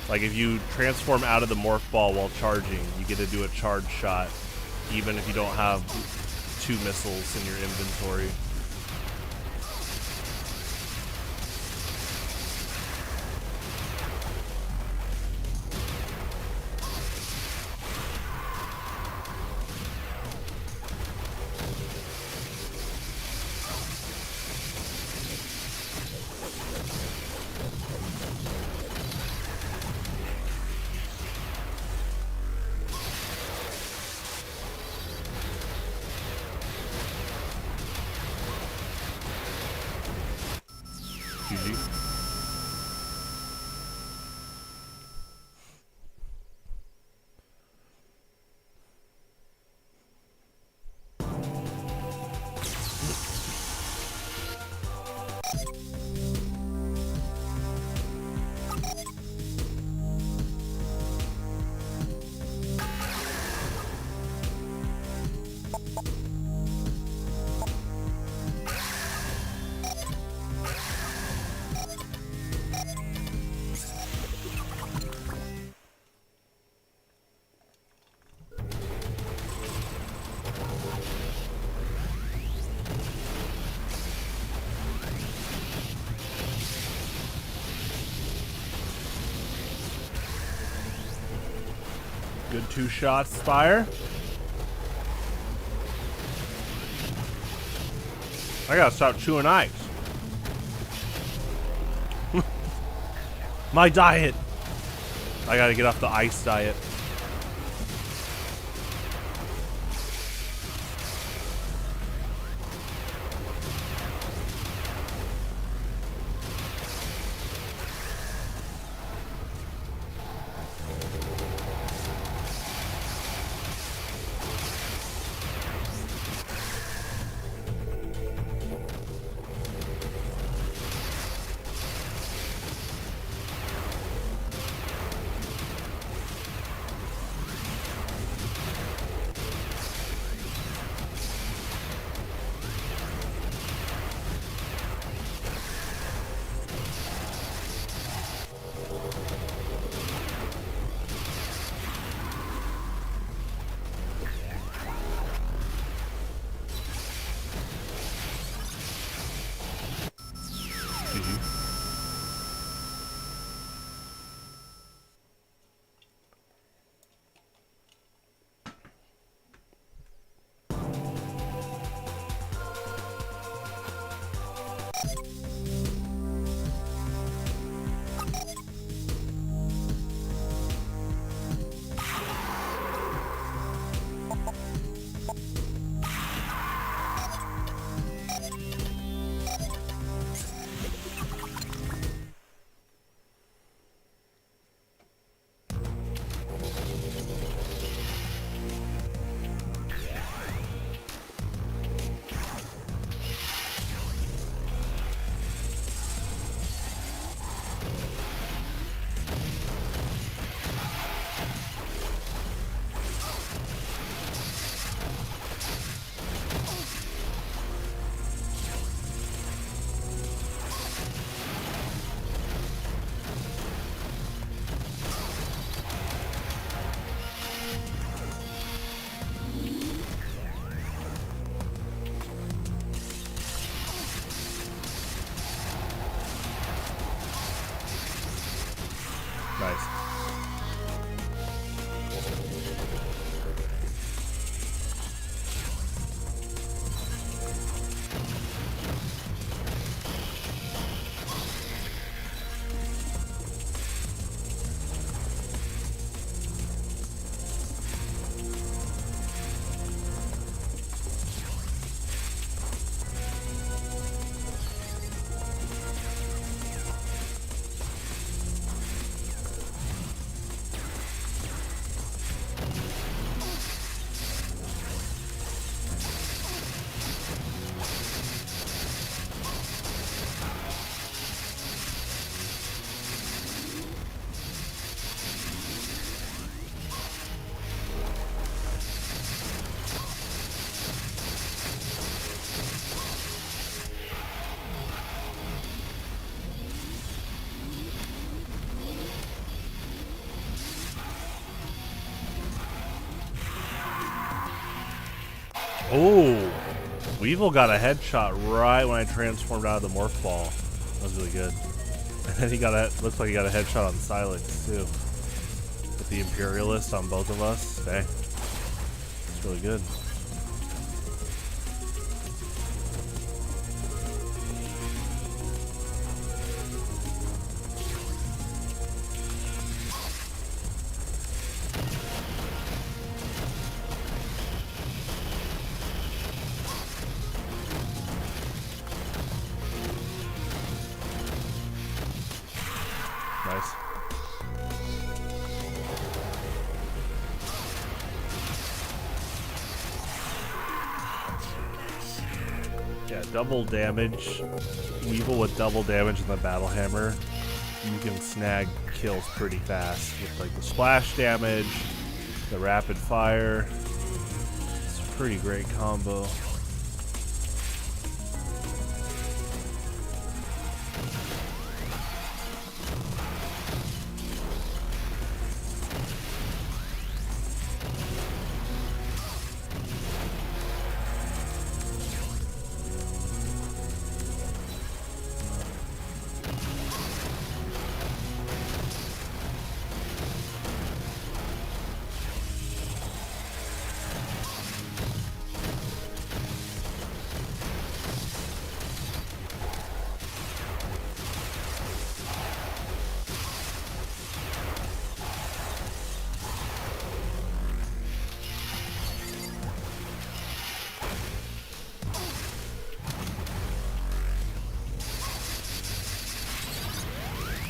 Like if you transform out of the morph ball while charging, you get to do a charge shot, even if you don't have 2 missiles in your inventory. GG. Good 2 shots, fire. I gotta stop chewing ice. My diet. I gotta get off the ice diet. Nice. Oh, Weevil got a headshot right when I transformed out of the morph ball. That was really good. And then he got a, looks like he got a headshot on Silex too. With the Imperialist on both of us. Dang. It's really good. Yeah, double damage. Weevil with double damage and the battle hammer. You can snag kills pretty fast with like the splash damage, the rapid fire. It's a pretty great combo.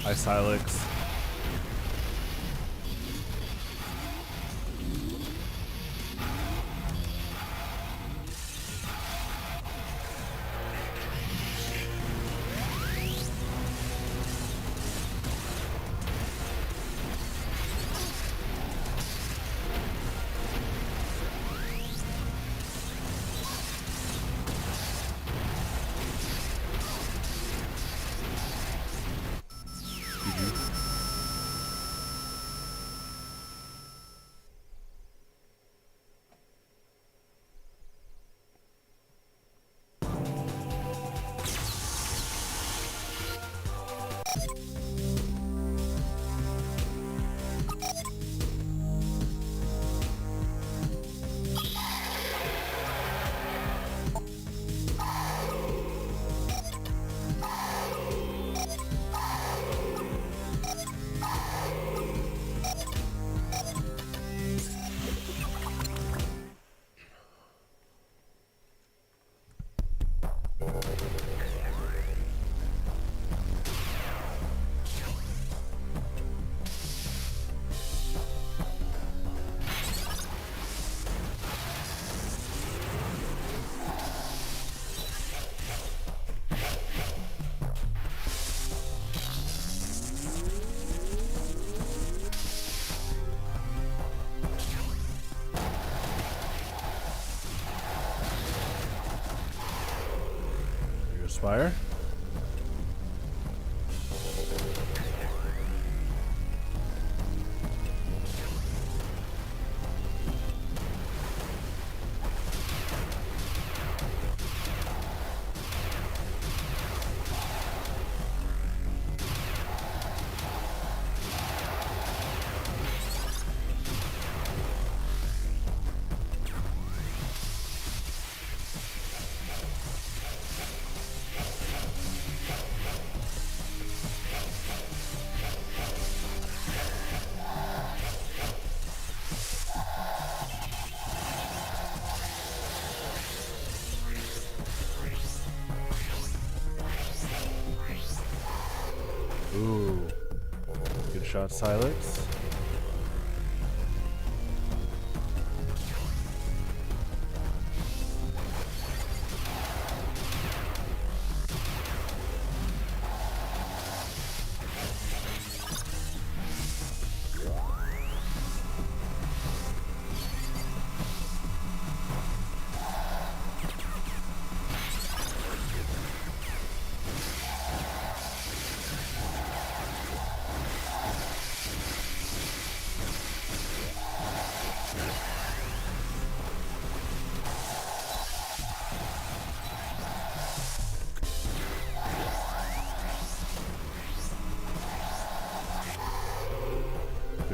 Hi, Silex. Fire. Ooh. Good shot, Silex.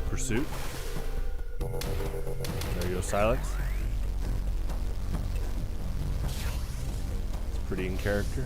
Pursuit. There you go, Silex. It's pretty in character.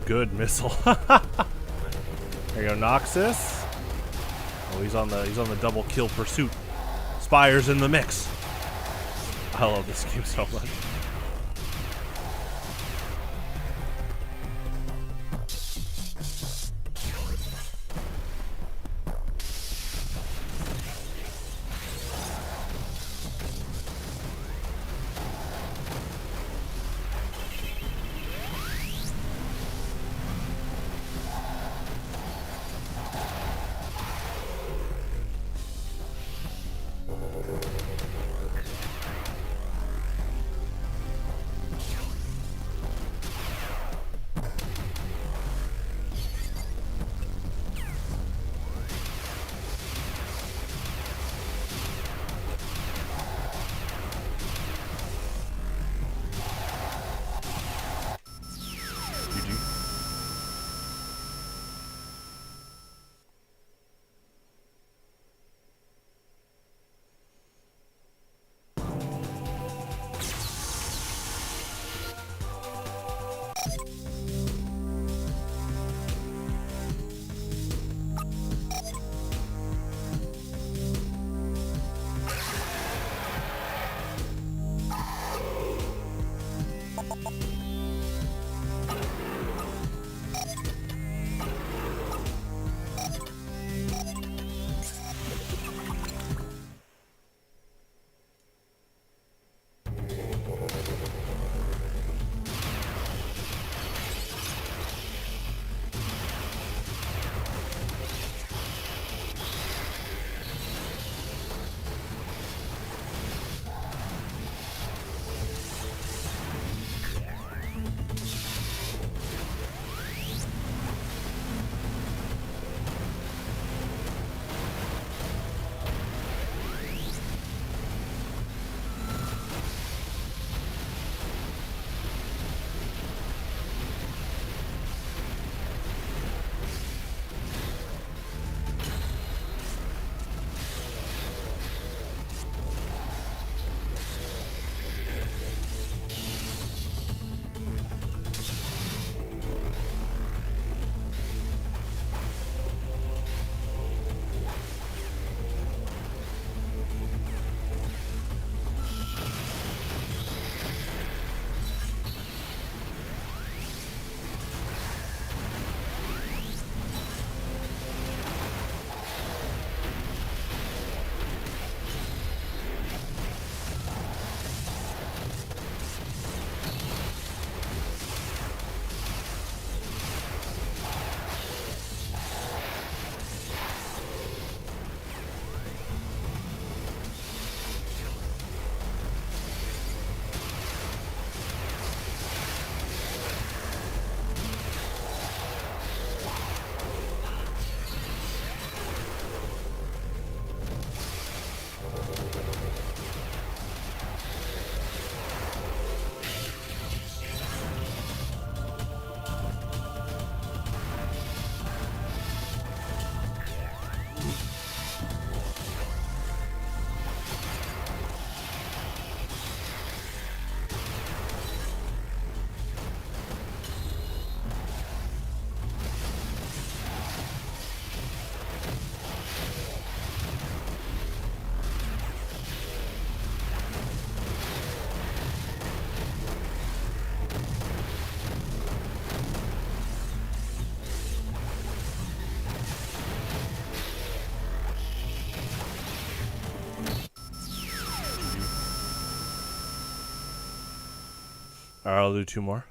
good missile. There you go, Noxus. Oh, he's on the double kill pursuit. Spire's in the mix. I love this game so much. Alright, I'll do two more.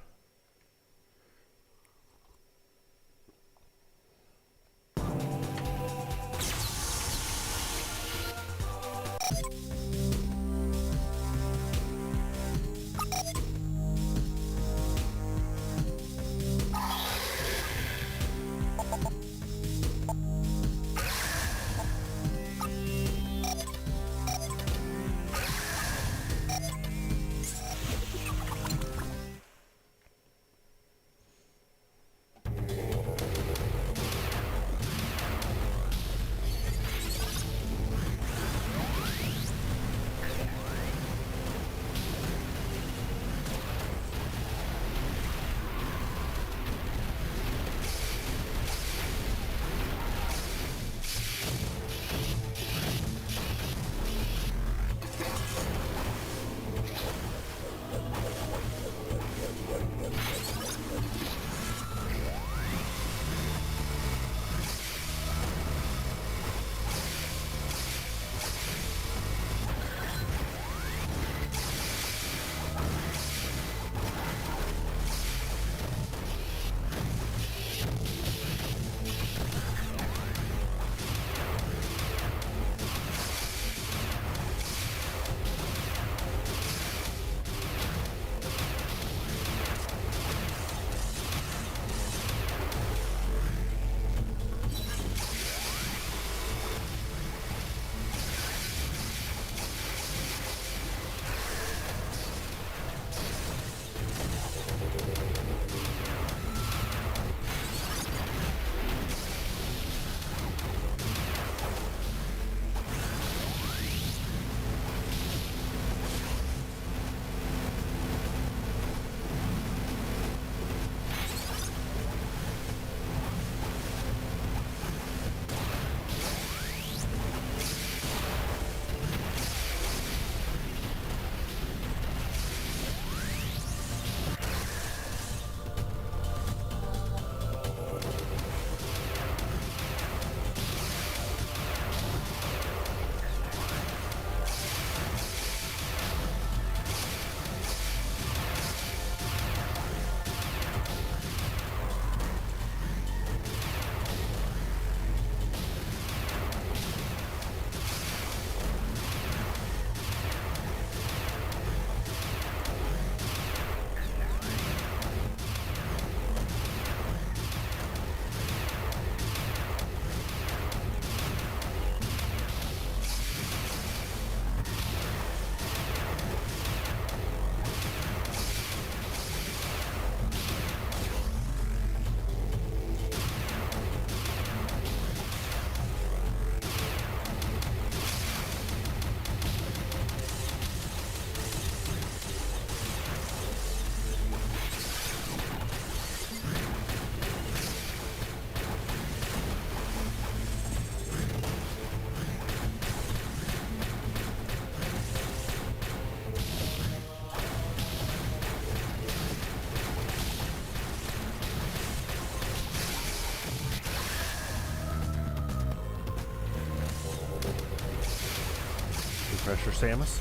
pressure, Samus.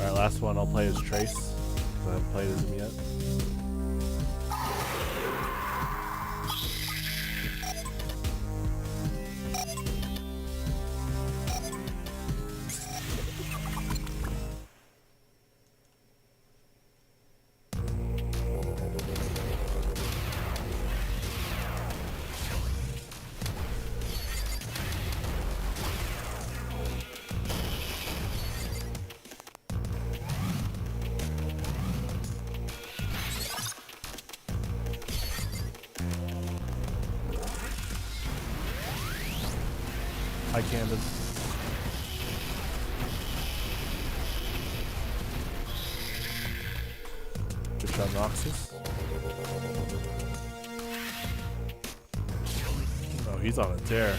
Alright, last one I'll play as Trace. I haven't played as him yet. Hi, Camden. Good shot, Noxus. Oh, he's on a tear.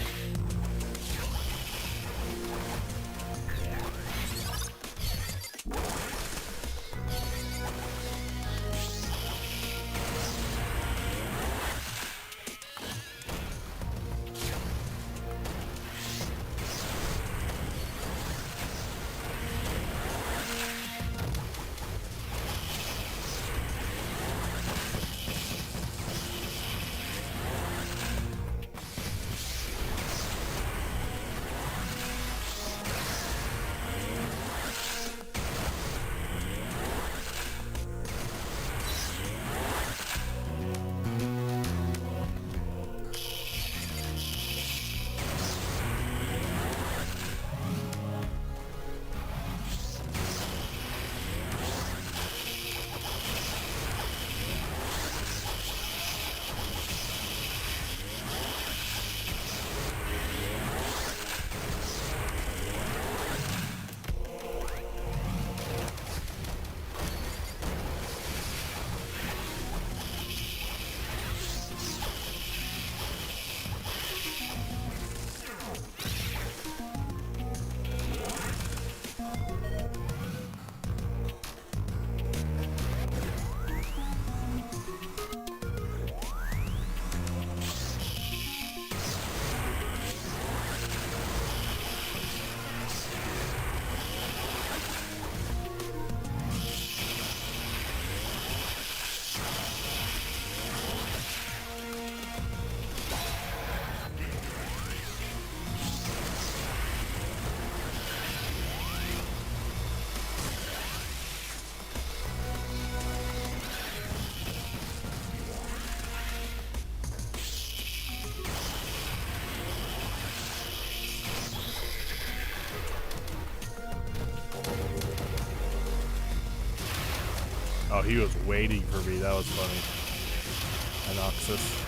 Oh, he was waiting for me. That was funny. Anoxus.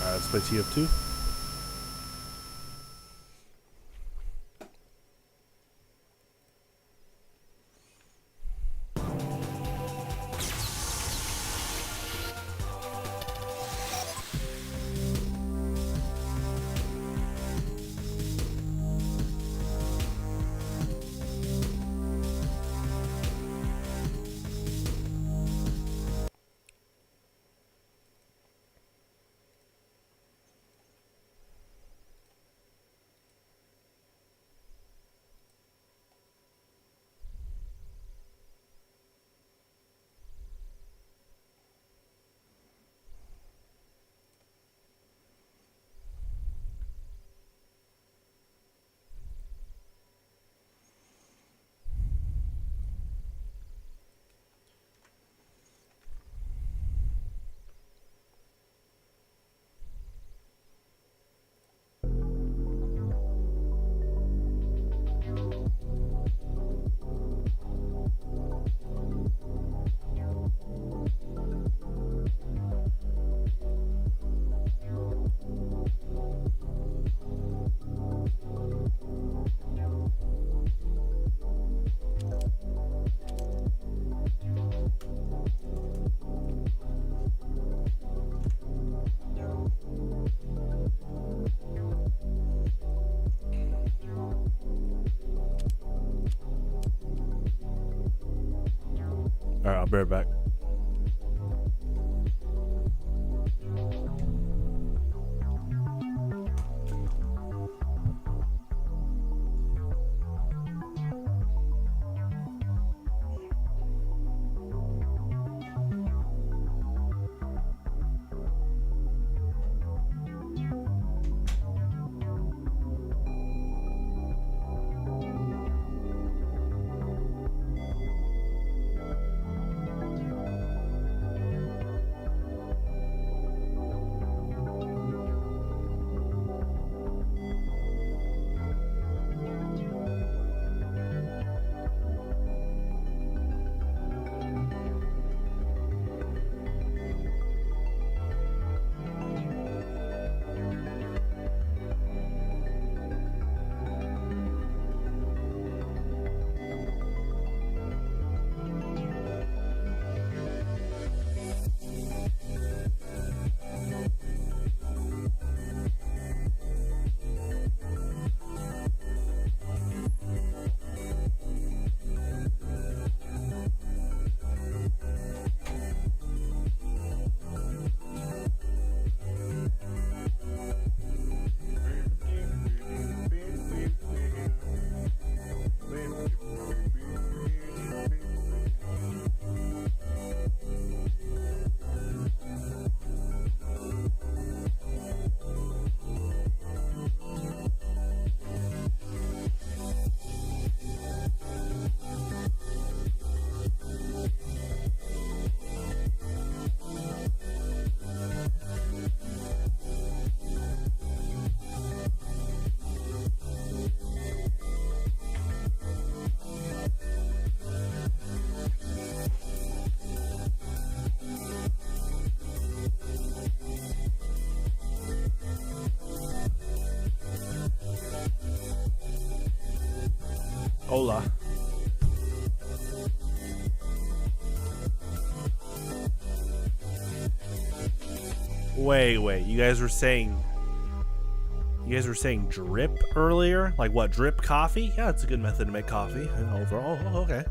Let's play TF2. Alright, I'll be right back. Hola. Wait. You guys were saying drip earlier? Like what, drip coffee? Yeah, it's a good method to make coffee. Overall, okay.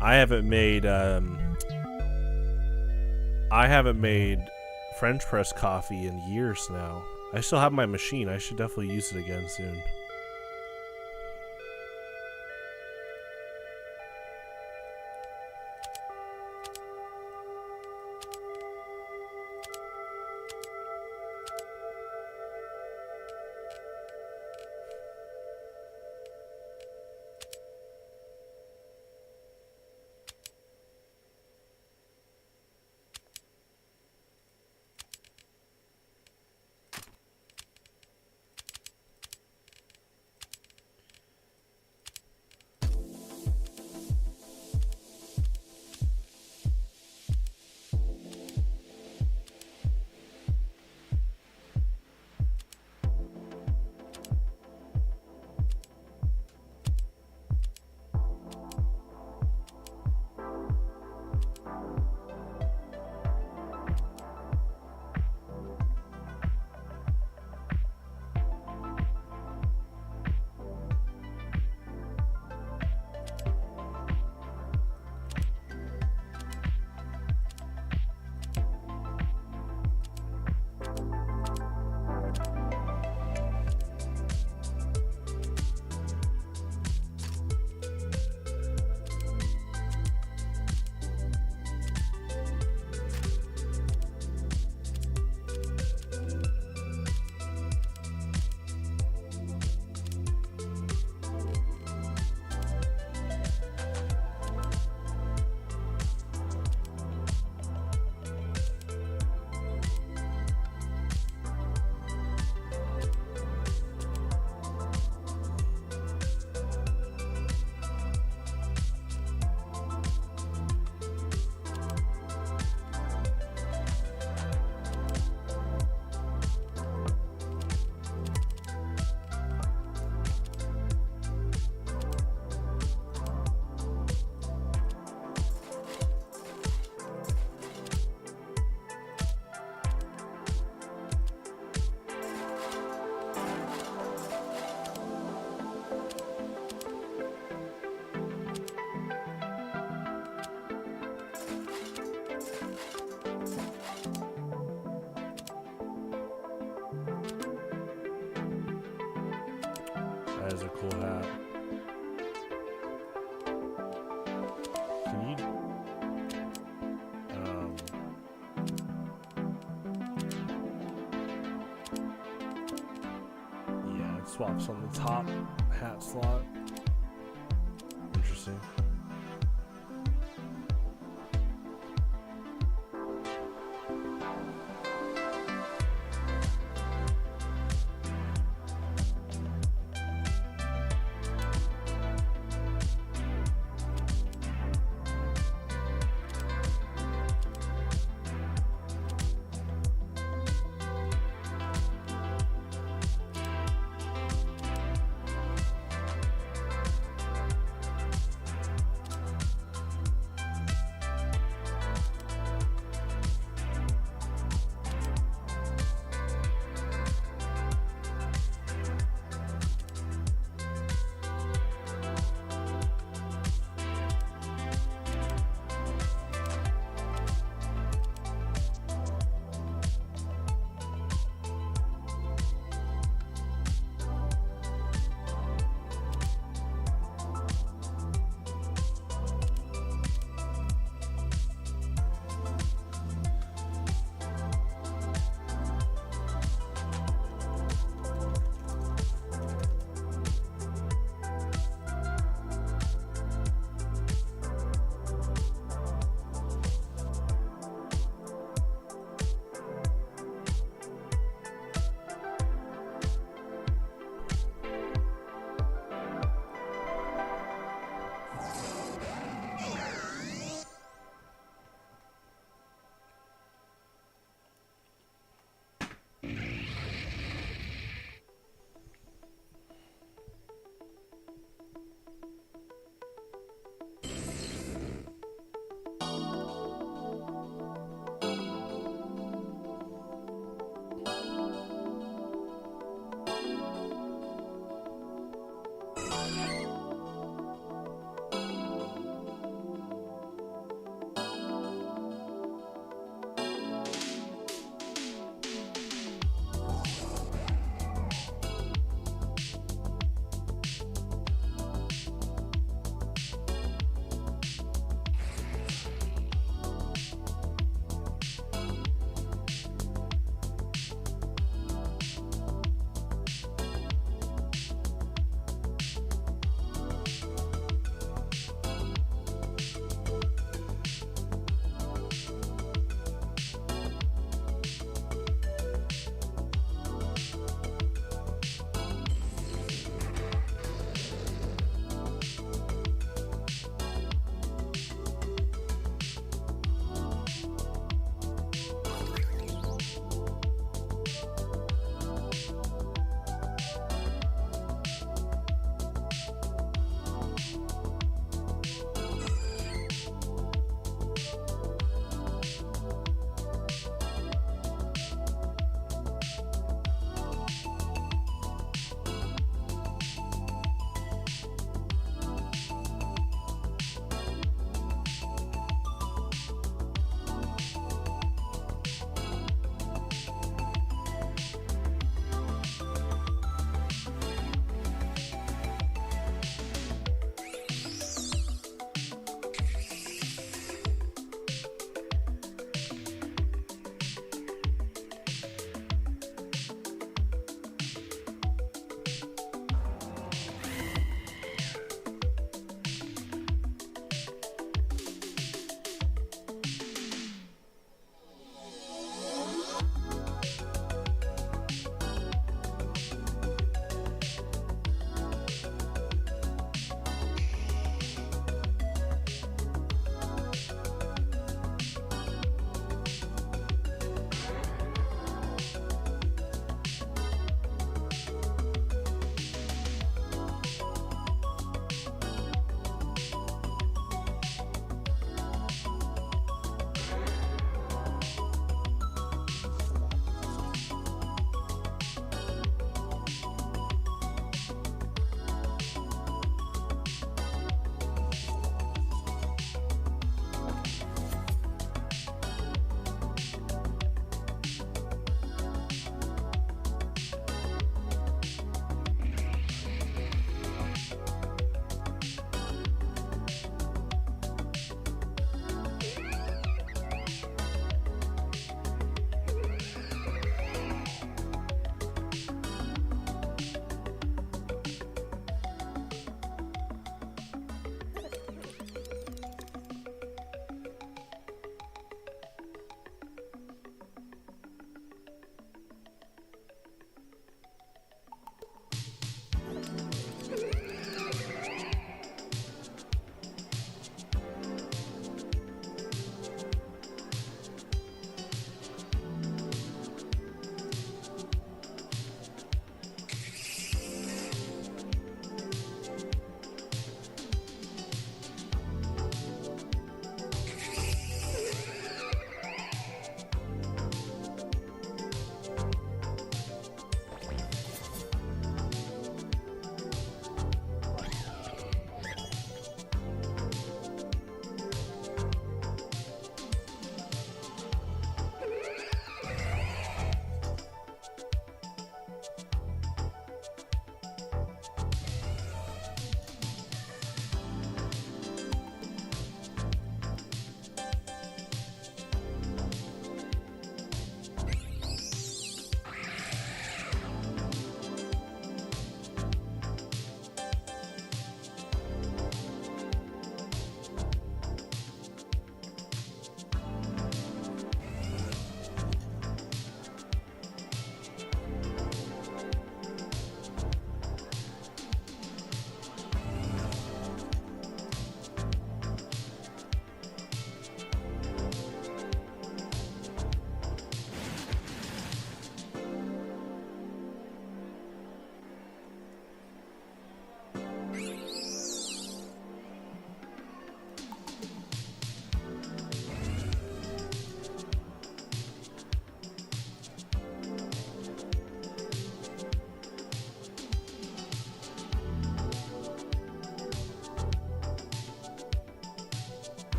I haven't made French press coffee in years now. I still have my machine. I should definitely use it again soon. is a cool hat. Can you? Yeah, it swaps on the top hat slot. Interesting.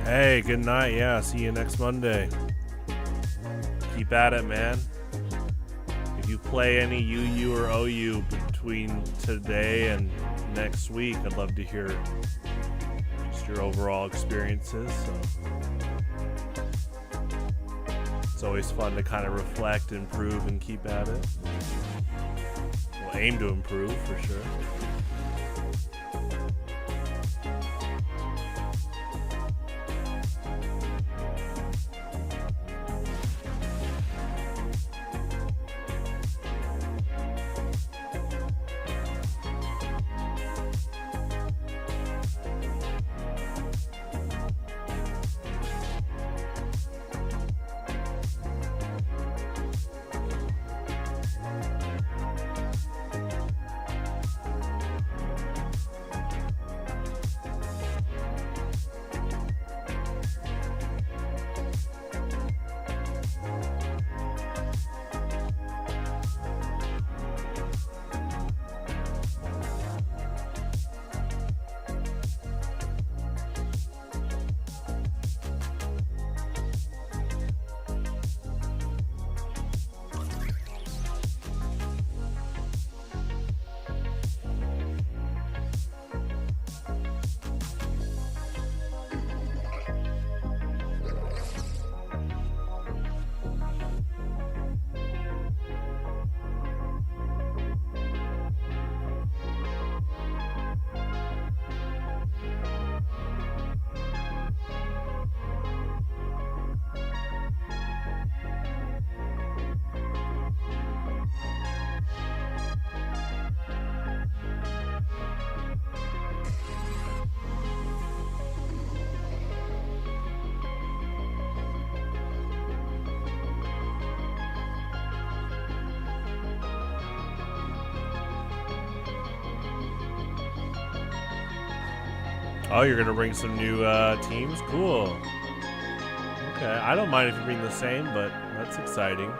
Hey, good night. Yeah, see you next Monday. Keep at it, man. If you play any UU or OU between today and next week, I'd love to hear just your overall experiences. So it's always fun to kind of reflect, improve, and keep at it. We'll aim to improve for sure. Oh, you're gonna bring some new teams? Cool. Okay, I don't mind if you bring the same, but that's exciting.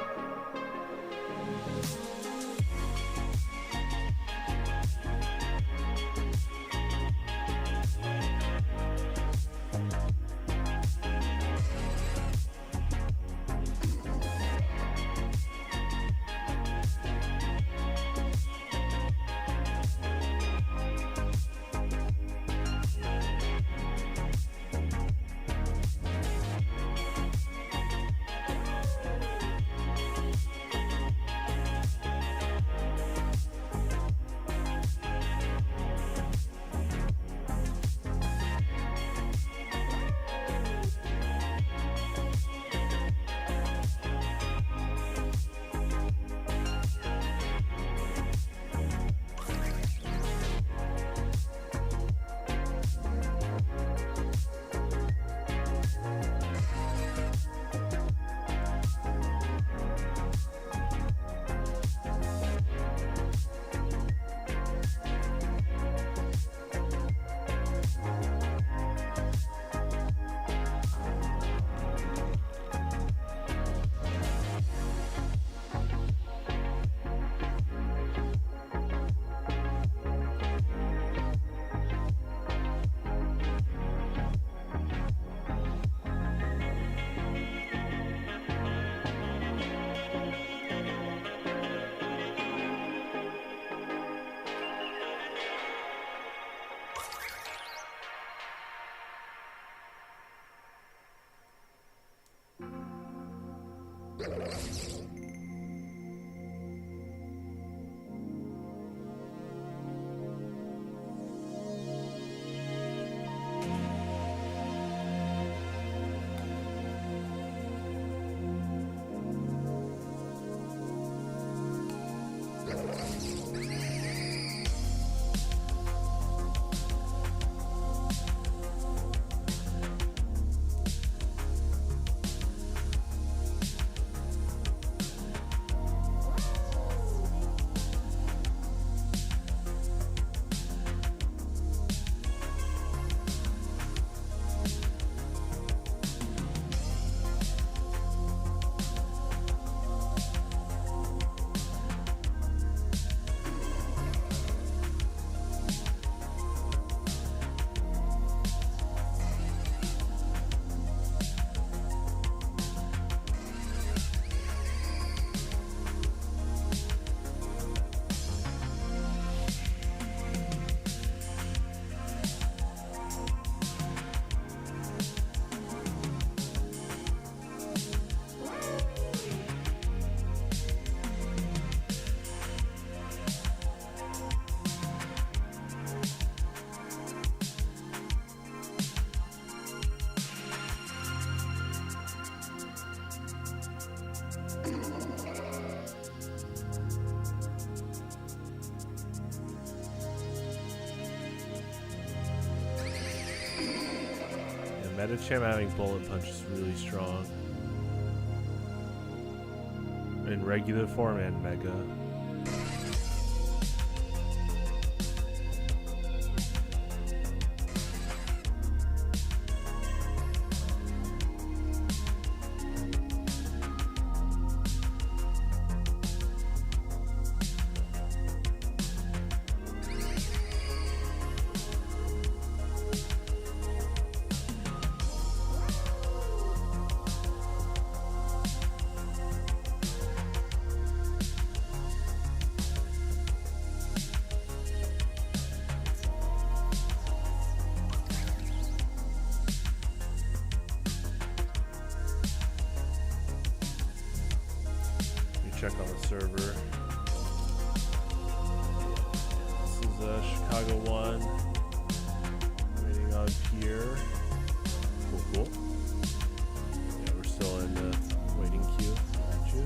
Metacham having bullet punch is really strong. In regular form and mega. Check on the server. This is Chicago 1. Waiting on Pierre. Cool. Yeah, we're still in the waiting queue. Gotcha.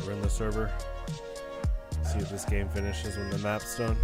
We're in the server. See if this game finishes when the map's done.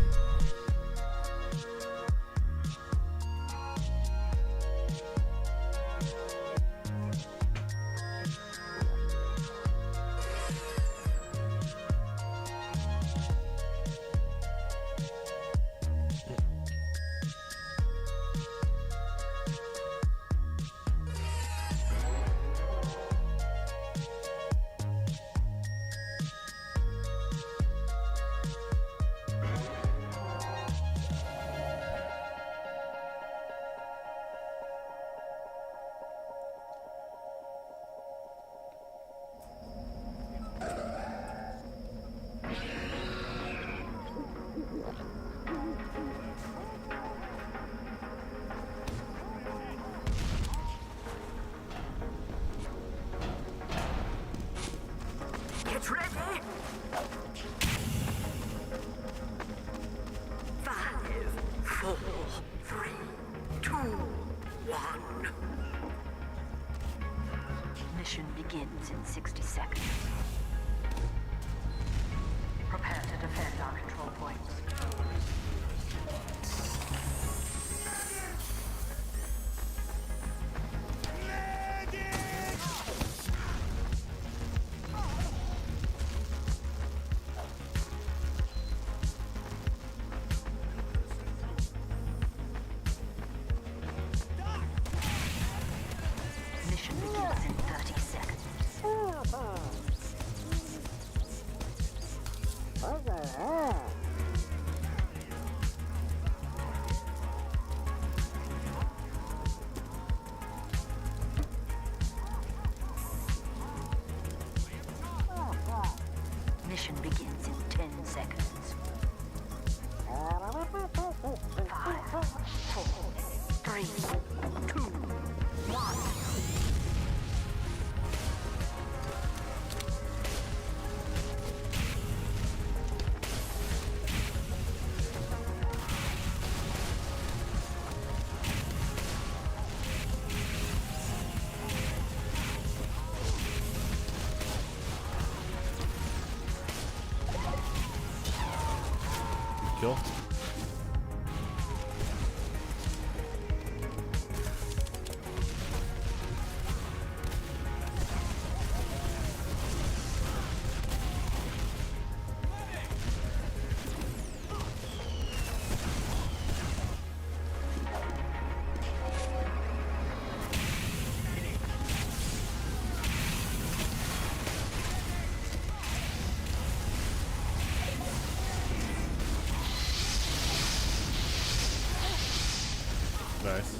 Get ready! 5, 4, 3, 2, 1. Mission begins in 60 seconds. Prepare to defend our control points. Mission begins in 30 seconds. Mission begins in 10 seconds. 5, 4, 3, 2, 1. Kill. Nice.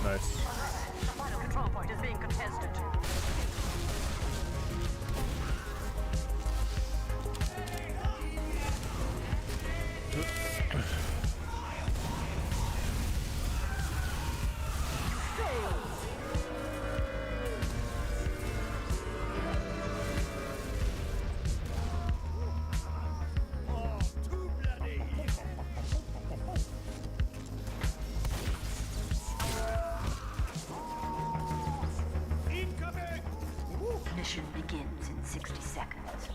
Nice. The final control point is being contested. Mission begins in 60 seconds.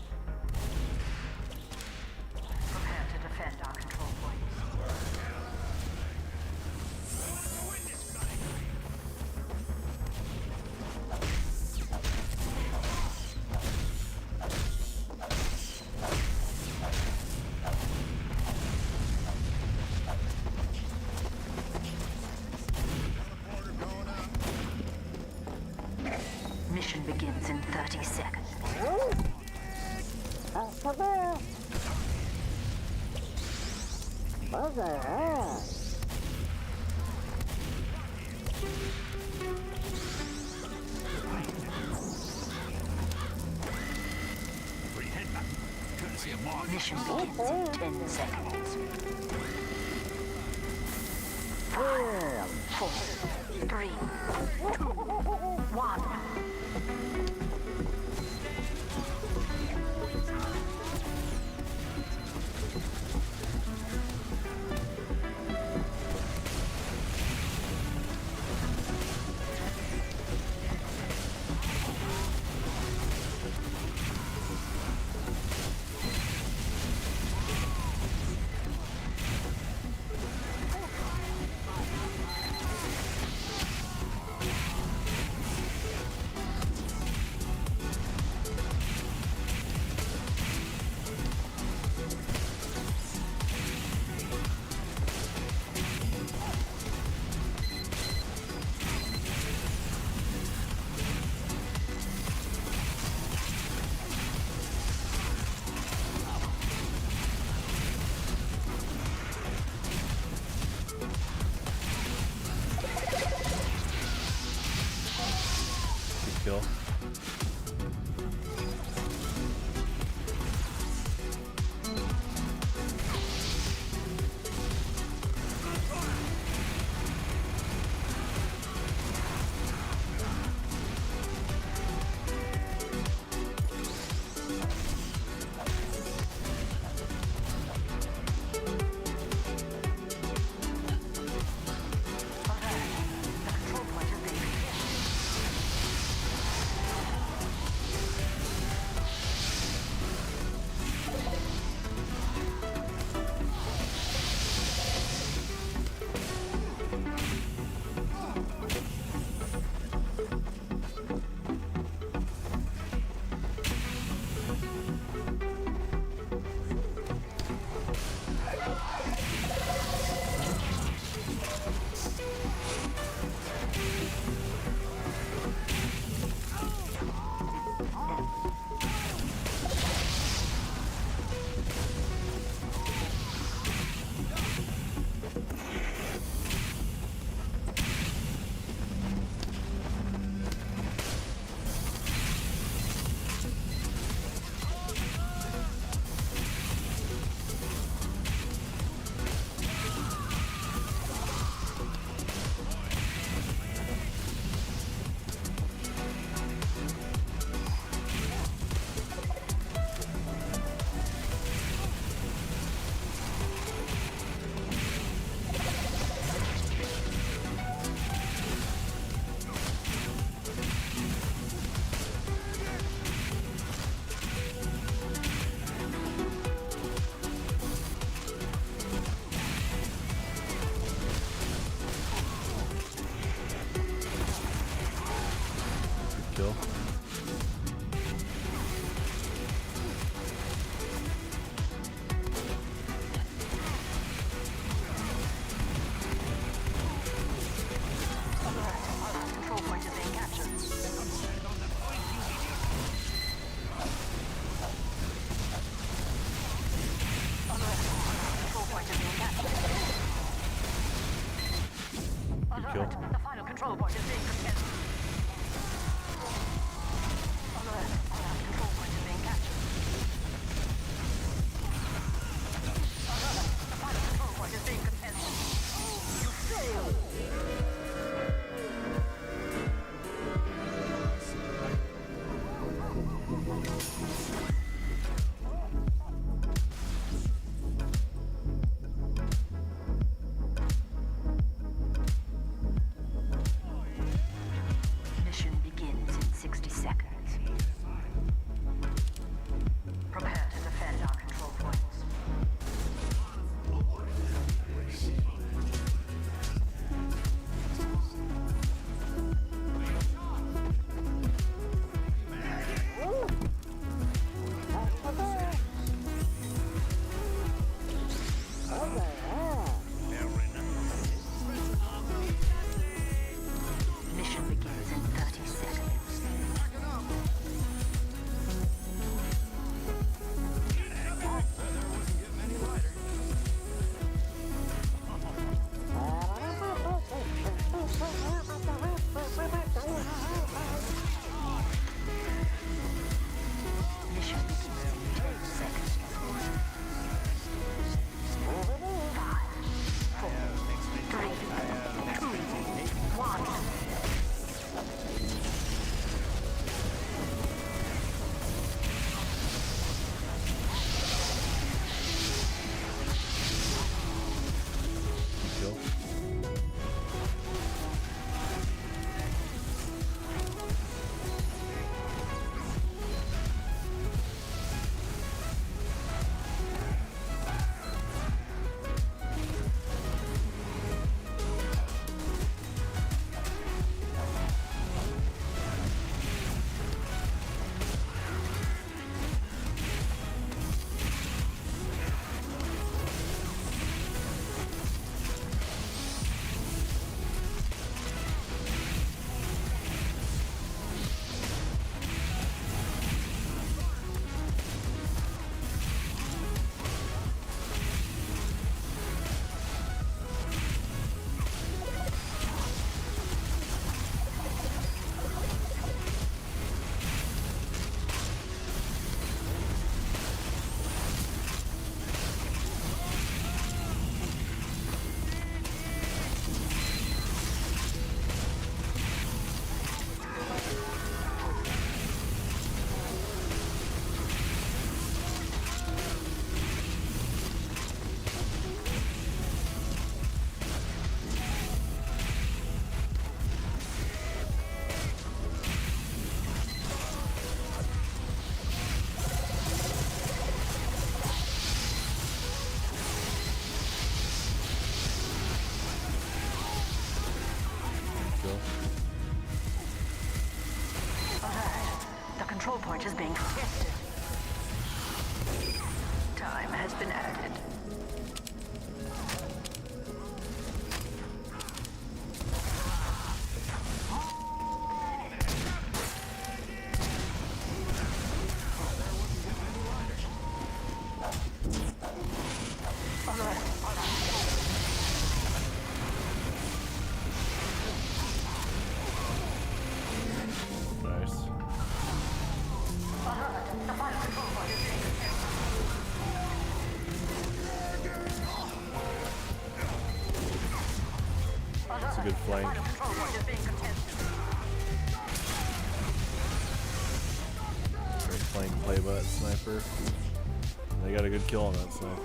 Prepare to defend our control points. Mission begins in 10 seconds. 5, 4, 3, 2, 1. Kill. Kill. Control point is being captured. Control point is being captured. Kill. The final control point is being contested. Alert. Control point is being captured. Alert. The final control point is being contested. You failed. a good flank. Final control point is being contested. Great flank play by that sniper. They got a good kill on that sniper.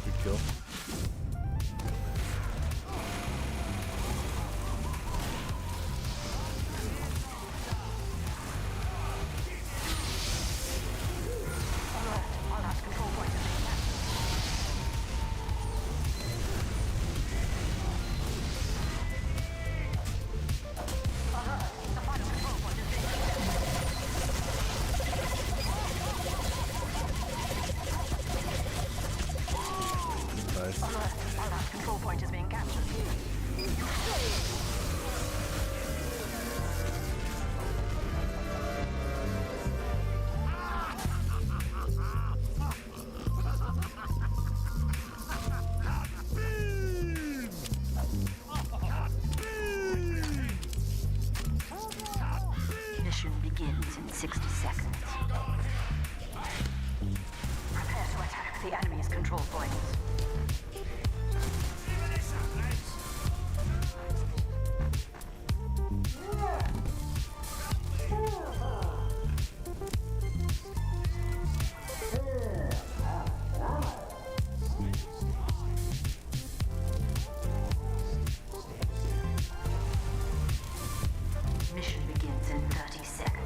Good kill. Our last control point is being captured. Alert! The final control point is being contested. Nice. Alert! Our last control point is being captured. Mission begins in 60 seconds. Prepare to attack the enemy's control points. Mission begins in 30 seconds.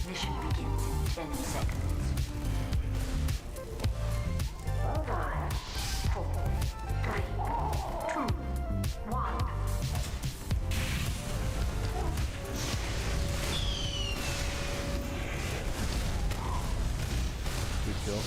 Mission begins in 10 seconds. 5, 4, 3, 2, 1. Good kill.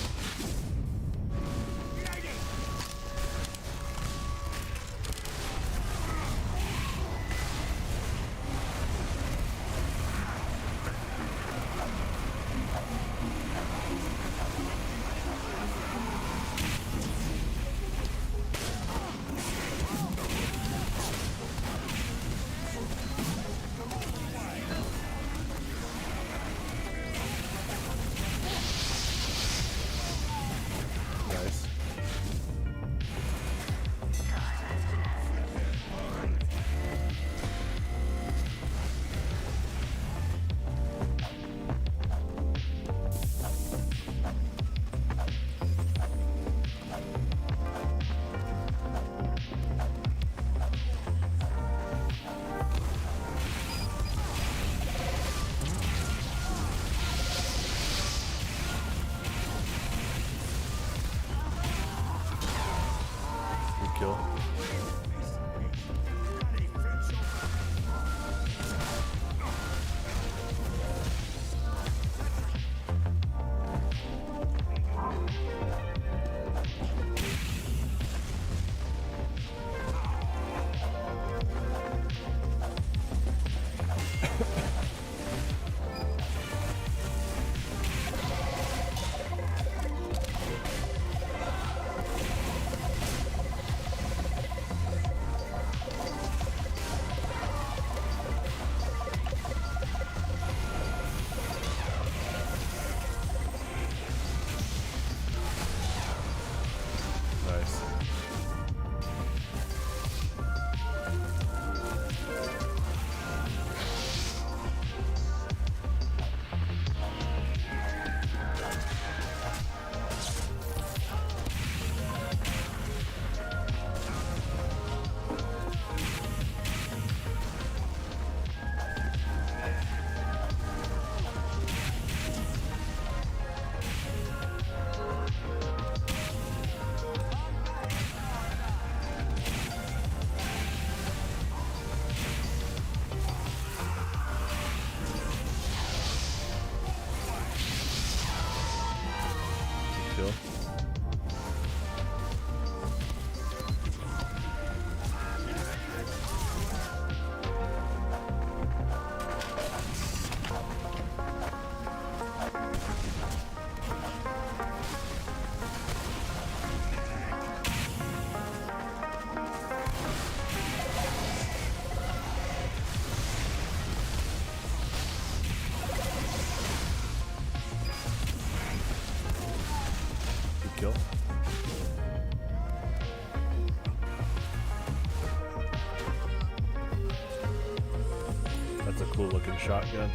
cool looking shotgun.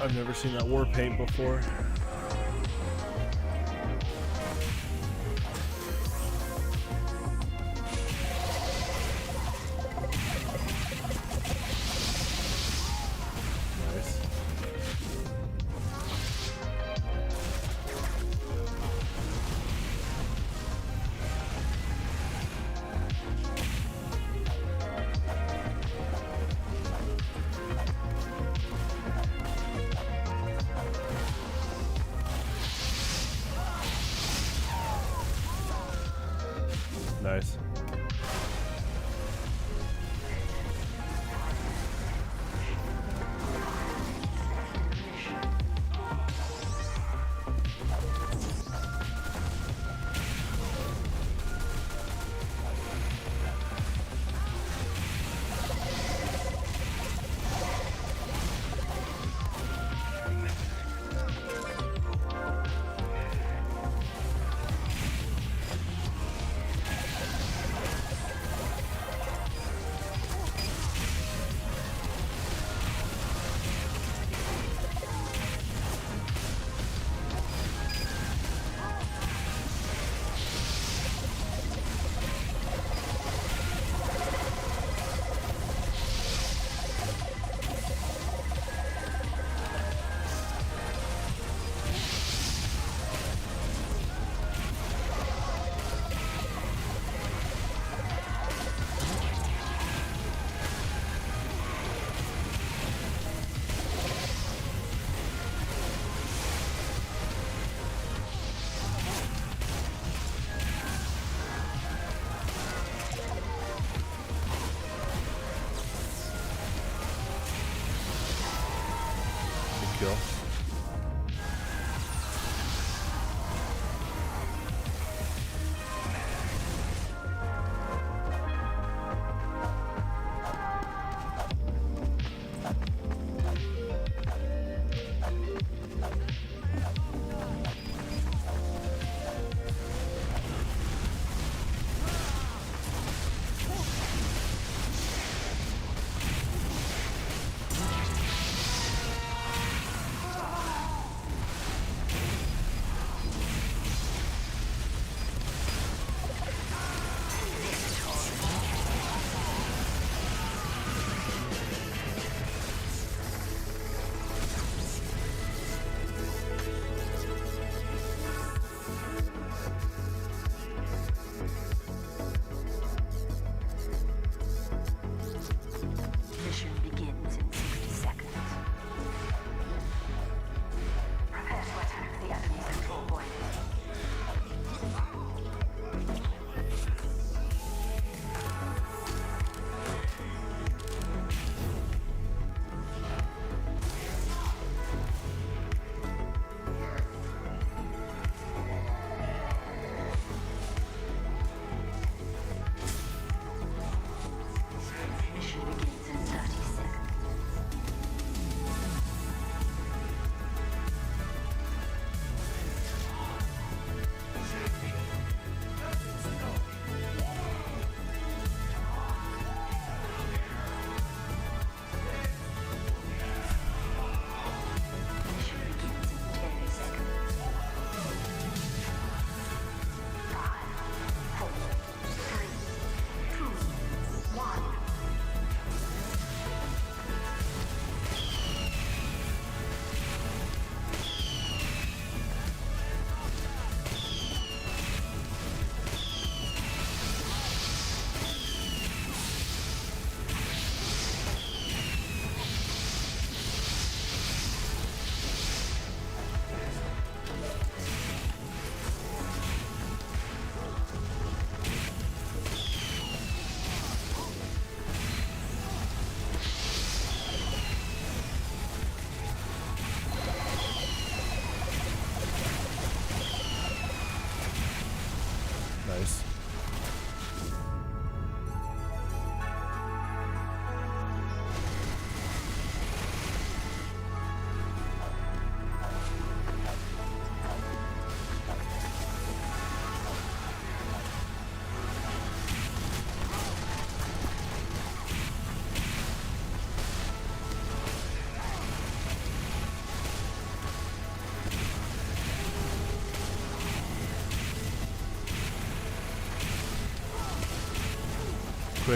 I've never seen that war paint before. Nice. Nice. Good kill.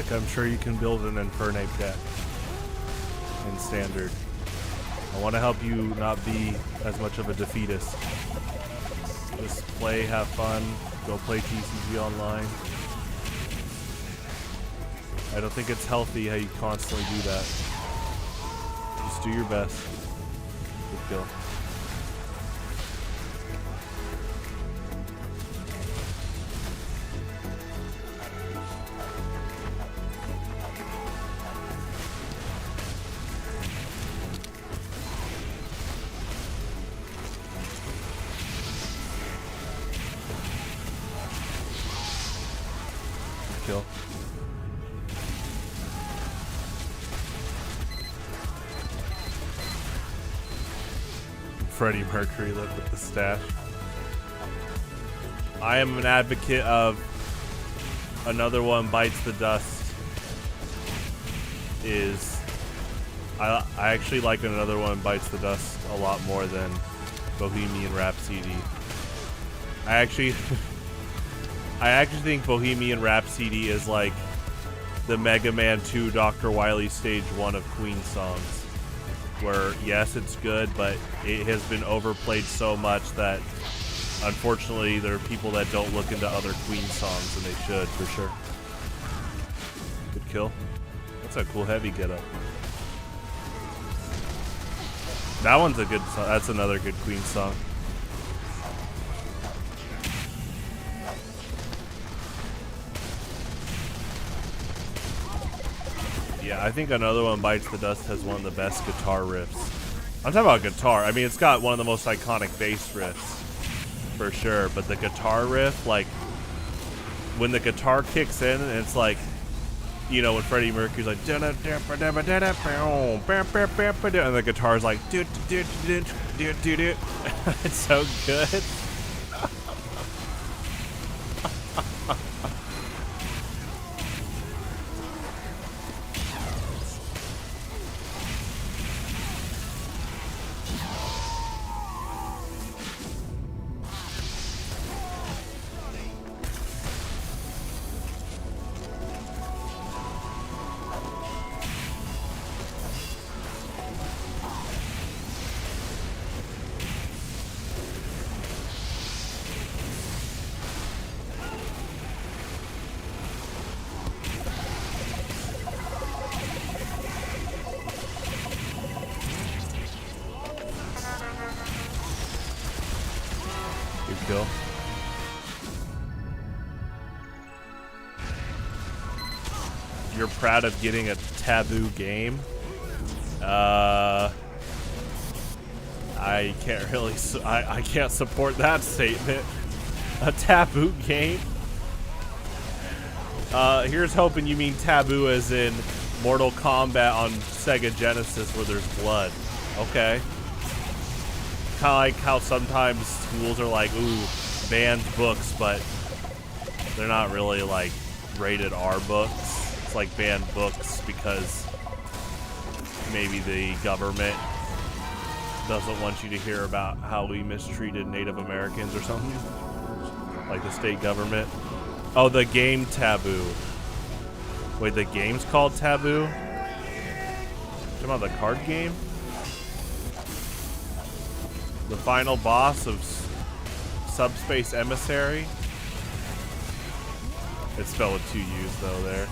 quick. I'm sure you can build an Infernape deck in Standard. I want to help you not be as much of a defeatist. Just play, have fun, go play TCG online. I don't think it's healthy how you constantly do that. Just do your best. Good kill. Kill. Freddie Mercury lived with the stash. I am an advocate of Another One Bites the Dust. I actually like Another One Bites the Dust a lot more than Bohemian Rhapsody. I actually think Bohemian Rhapsody is like the Mega Man 2 Dr. Wily Stage 1 of Queen songs. Where, yes, it's good, but it has been overplayed so much that, unfortunately, there are people that don't look into other Queen songs, and they should, for sure. Good kill. That's a cool heavy getup. That one's a good song. That's another good Queen song. Yeah, I think Another One Bites the Dust has one of the best guitar riffs. I'm talking about guitar. I mean, it's got one of the most iconic bass riffs, for sure. But the guitar riff, like, when the guitar kicks in, and it's like, you know, when Freddie Mercury's like, and the guitar's like, it's so good. Go. You're proud of getting a taboo game? I can't really. I can't support that statement. A taboo game? Here's hoping you mean taboo as in Mortal Kombat on Sega Genesis where there's blood. Okay. Kind of like how sometimes schools are like, ooh, banned books, but they're not really like rated R books. It's like banned books because maybe the government doesn't want you to hear about how we mistreated Native Americans or something. Like the state government. Oh, the game Taboo. Wait, the game's called Taboo? Talking about the card game? The final boss of Subspace Emissary? It's spelled with 2 U's though there.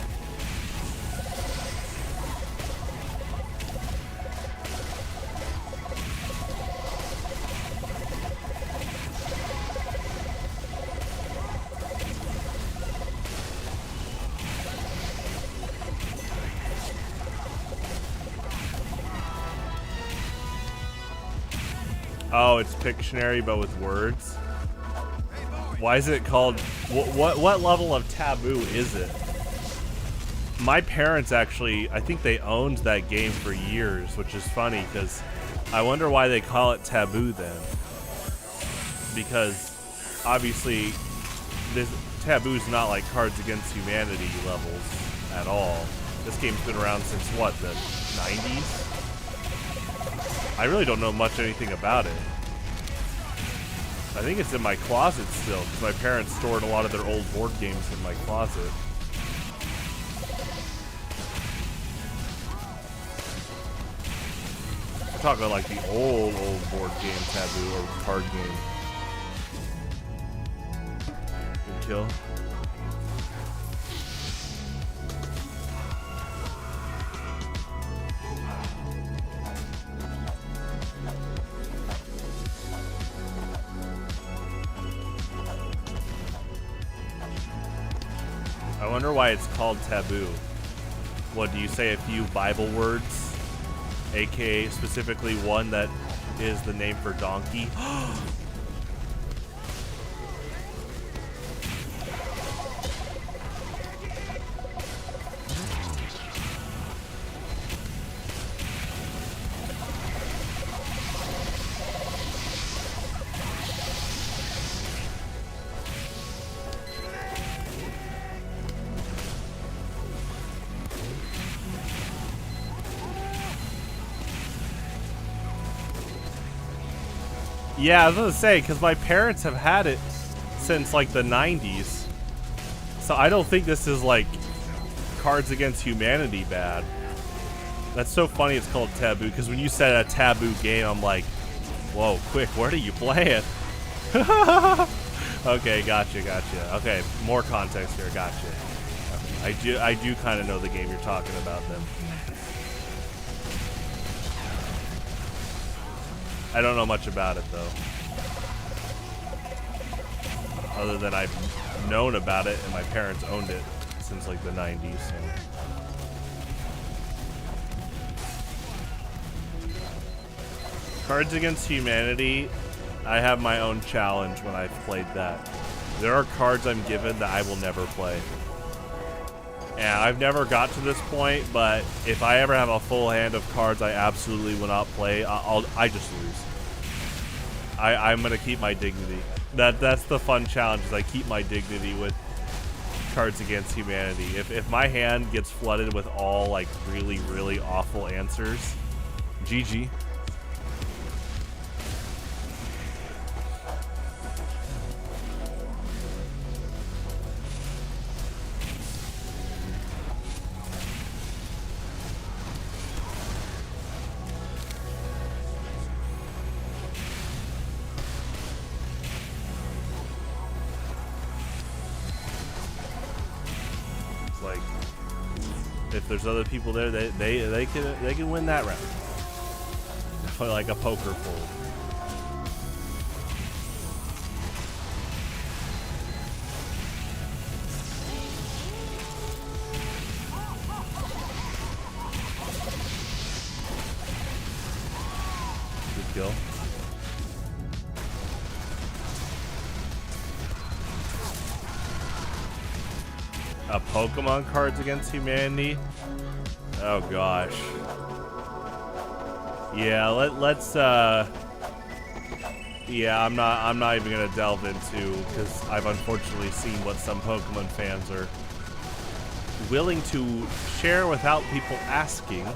Oh, it's Pictionary, but with words. Why is it called? What level of taboo is it? My parents actually, I think they owned that game for years, which is funny because I wonder why they call it taboo then. Because obviously, this taboo's not like Cards Against Humanity levels at all. This game's been around since what, the 90s? I really don't know much anything about it. I think it's in my closet still, because my parents stored a lot of their old board games in my closet. talking like the old board game Taboo or card game. Good kill. I wonder why it's called Taboo. What, do you say a few Bible words? AKA specifically one that is the name for donkey? Yeah, I was gonna say, because my parents have had it since like the 90s. So I don't think this is like Cards Against Humanity bad. That's so funny it's called Taboo, because when you said a taboo game, I'm like, whoa, quick, where do you play it? Okay, gotcha. Okay, more context here, gotcha. I do kind of know the game you're talking about then. I don't know much about it though, other than I've known about it and my parents owned it since like the 90s. So. Cards Against Humanity, I have my own challenge when I've played that. There are cards I'm given that I will never play. And I've never got to this point, but if I ever have a full hand of cards I absolutely will not play, I just lose. I'm gonna keep my dignity. That's the fun challenge, is I keep my dignity with Cards Against Humanity. If my hand gets flooded with all like really, really awful answers, GG. If there's other people there, they can win that round. Definitely like a poker fold. Good kill. A Pokemon Cards Against Humanity? Oh gosh. Yeah, let's yeah, I'm not even gonna delve into, because I've unfortunately seen what some Pokemon fans are willing to share without people asking,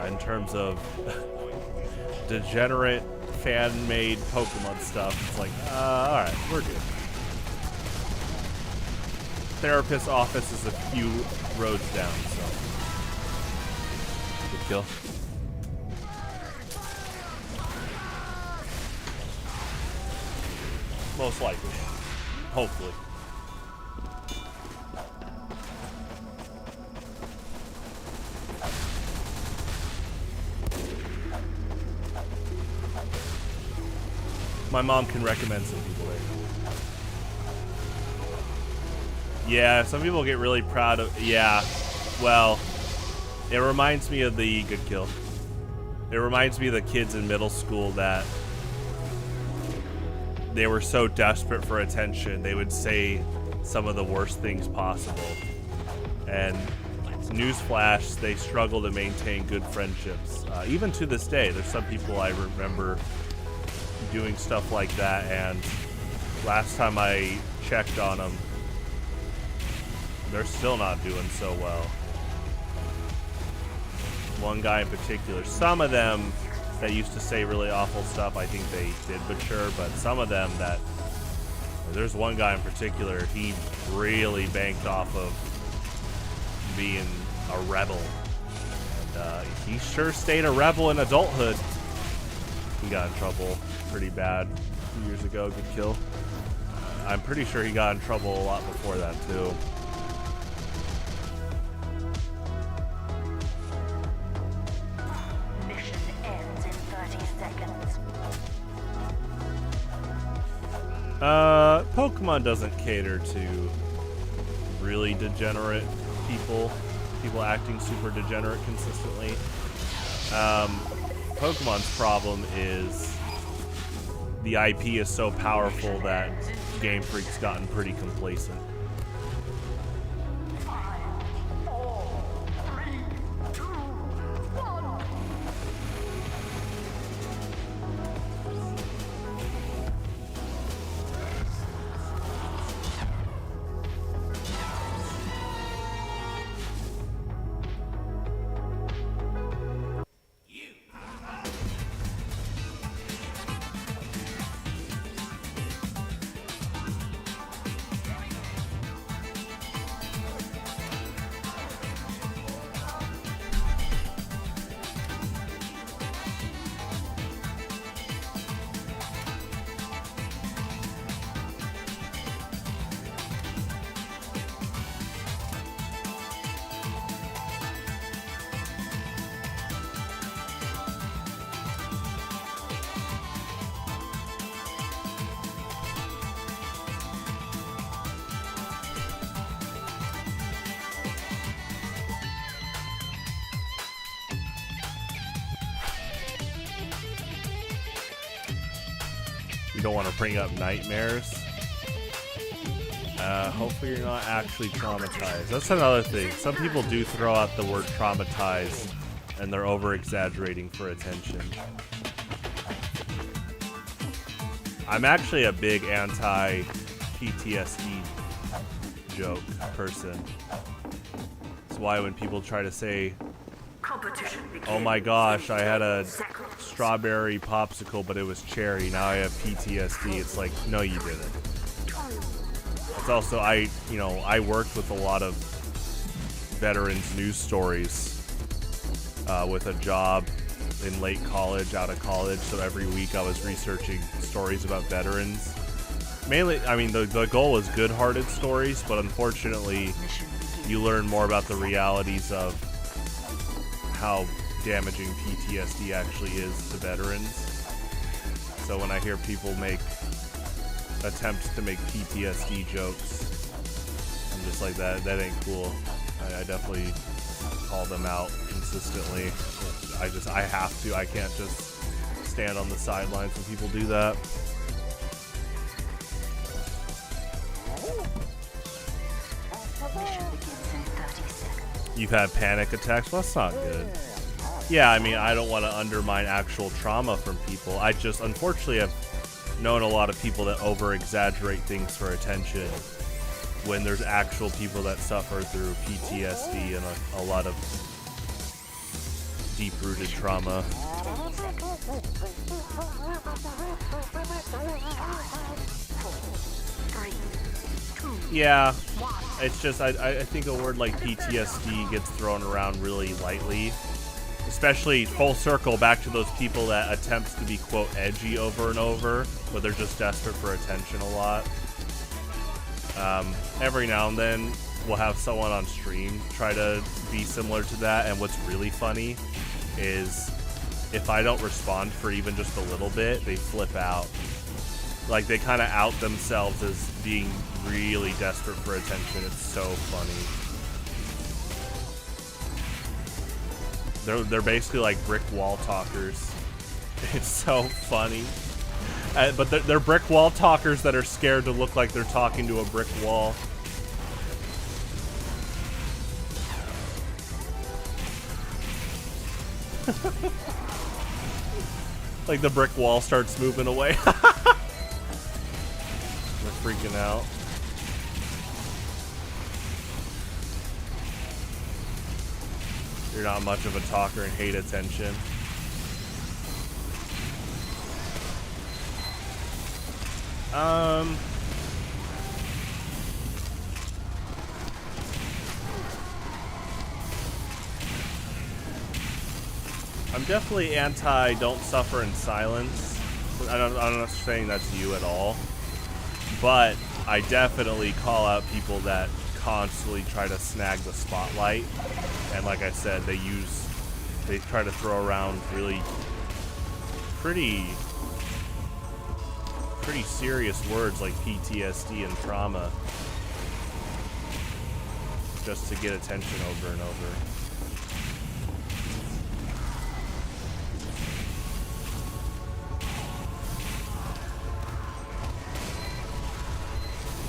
in terms of degenerate fan-made Pokemon stuff. It's like, alright, we're good. Therapist's office is a few roads down, so. Good kill. Most likely. Hopefully. My mom can recommend some people there. Yeah, some people get really proud of... Yeah, well, it reminds me of the... Good kill. It reminds me of the kids in middle school that they were so desperate for attention, they would say some of the worst things possible. And newsflash, they struggle to maintain good friendships. Even to this day, there's some people I remember doing stuff like that, and last time I checked on them, they're still not doing so well. One guy in particular, some of them that used to say really awful stuff, I think they did mature, but some of them that, there's one guy in particular, he really banked off of being a rebel. he sure stayed a rebel in adulthood. He got in trouble pretty bad a few years ago. Good kill. I'm pretty sure he got in trouble a lot before that too. Mission ends in 30 seconds. Pokemon doesn't cater to really degenerate people acting super degenerate consistently. Pokemon's problem is the IP is so powerful that Game Freak's gotten pretty complacent. 5, 4, 3, 2, 1. You don't want to bring up nightmares. Hopefully you're not actually traumatized. That's another thing. Some people do throw out the word traumatized and they're over-exaggerating for attention. I'm actually a big anti-PTSD joke person. That's why when people try to say, oh my gosh, I had a strawberry popsicle, but it was cherry. Now I have PTSD. It's like, no, you didn't. It's also, I worked with a lot of veterans news stories with a job in late college, out of college. So every week I was researching stories about veterans. Mainly, I mean, the goal was good-hearted stories, but unfortunately, you learn more about the realities of how damaging PTSD actually is to veterans. So when I hear people make attempts to make PTSD jokes, I'm just like, that ain't cool. I definitely call them out consistently. I have to. I can't just stand on the sidelines when people do that. Mission begins in 30 seconds. You've had panic attacks? Well, that's not good. Yeah, I mean, I don't want to undermine actual trauma from people. I just, unfortunately, have known a lot of people that over-exaggerate things for attention when there's actual people that suffer through PTSD and a lot of deep-rooted trauma. 10 seconds. 5, 4, 3, 2, Yeah, 1. it's just, I think a word like PTSD gets thrown around really lightly. Especially full circle back to those people that attempts to be, quote, edgy over and over, but they're just desperate for attention a lot. Every now and then, we'll have someone on stream try to be similar to that, and what's really funny is if I don't respond for even just a little bit, they flip out. Like, they kind of out themselves as being really desperate for attention. It's so funny. They're basically like brick wall talkers. It's so funny. But they're brick wall talkers that are scared to look like they're talking to a brick wall. Like the brick wall starts moving away. They're freaking out. You're not much of a talker and hate attention. I'm definitely anti don't suffer in silence. I'm not saying that's you at all. But I definitely call out people that constantly try to snag the spotlight. And like I said, they try to throw around really pretty serious words like PTSD and trauma just to get attention over and over.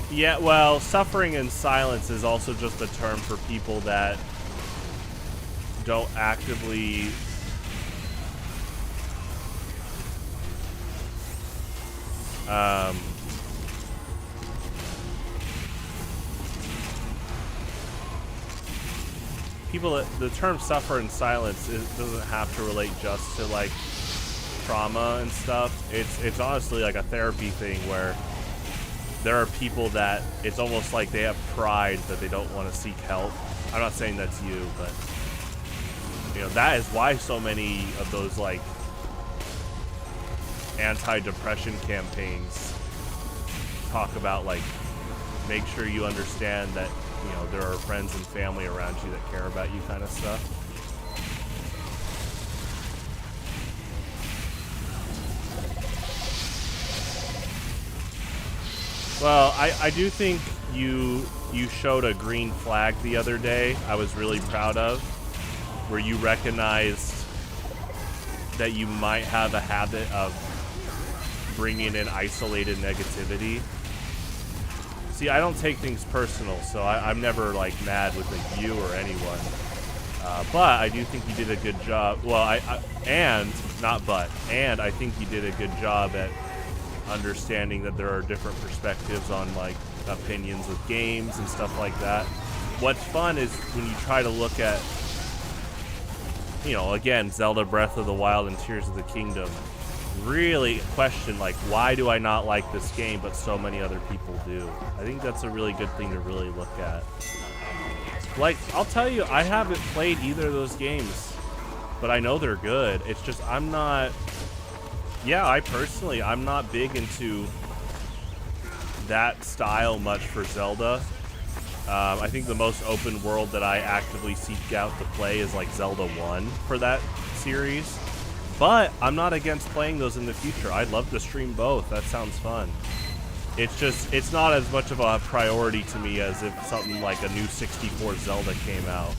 Yeah, well, suffering in silence is also just a term for people that don't actively people that the term suffer in silence doesn't have to relate just to like trauma and stuff. It's honestly like a therapy thing where there are people that it's almost like they have pride that they don't want to seek help. I'm not saying that's you, but you know, that is why so many of those like anti-depression campaigns talk about like make sure you understand that, you know, there are friends and family around you that care about you kind of stuff. Well, I do think you showed a green flag the other day I was really proud of, where you recognized that you might have a habit of bringing in isolated negativity. See, I don't take things personal, so I'm never like mad with like you or anyone. But I do think you did a good job. Well, I think you did a good job at understanding that there are different perspectives on like opinions with games and stuff like that. What's fun is when you try to look at, you know, again, Zelda Breath of the Wild and Tears of the Kingdom, really question like, why do I not like this game but so many other people do? I think that's a really good thing to really look at. Like, I'll tell you, I haven't played either of those games, but I know they're good. It's just I'm not big into that style much for Zelda. I think the most open world that I actively seek out to play is like Zelda 1 for that series. But I'm not against playing those in the future. I'd love to stream both. That sounds fun. It's just, it's not as much of a priority to me as if something like a new 64 Zelda came out.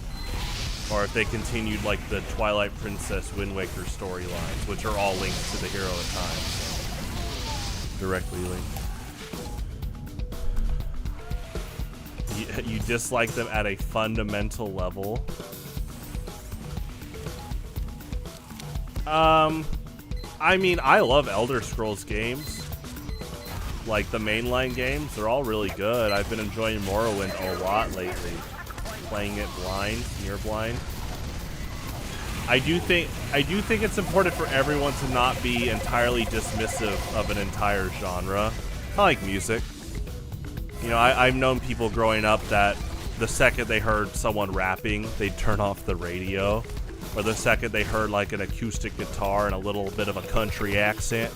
Or if they continued like the Twilight Princess Wind Waker storylines, which are all linked to the Hero of Time. Directly linked. You dislike them at a fundamental level. I mean, I love Elder Scrolls games. Like the mainline games, they're all really good. I've been enjoying Morrowind a lot lately. Playing it blind, near blind. I do think it's important for everyone to not be entirely dismissive of an entire genre. I like music. You know, I've known people growing up that the second they heard someone rapping, they'd turn off the radio. Or the second they heard like an acoustic guitar and a little bit of a country accent,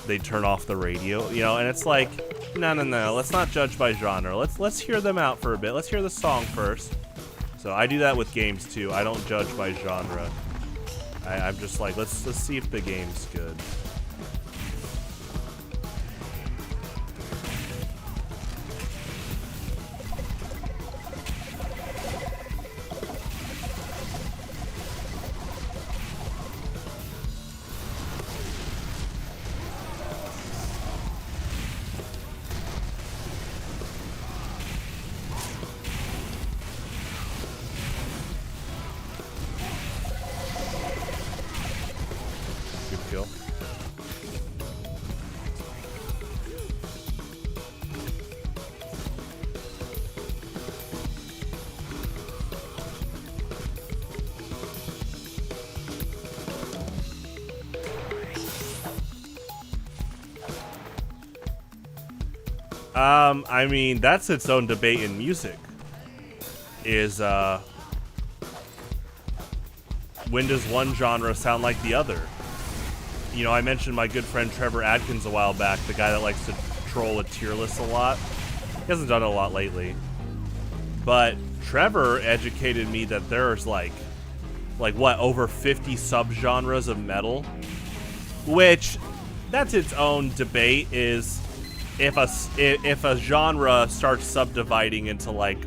they'd turn off the radio. You know, and it's like, no, let's not judge by genre. Let's hear them out for a bit. Let's hear the song first. So I do that with games too. I don't judge by genre. I'm just like, let's see if the game's good. I mean, that's its own debate in music. Is when does one genre sound like the other? You know, I mentioned my good friend Trevor Adkins a while back, the guy that likes to troll with tier lists a lot. He hasn't done it a lot lately. But Trevor educated me that there's like what, over 50 subgenres of metal? Which, that's its own debate, is if a genre starts subdividing into like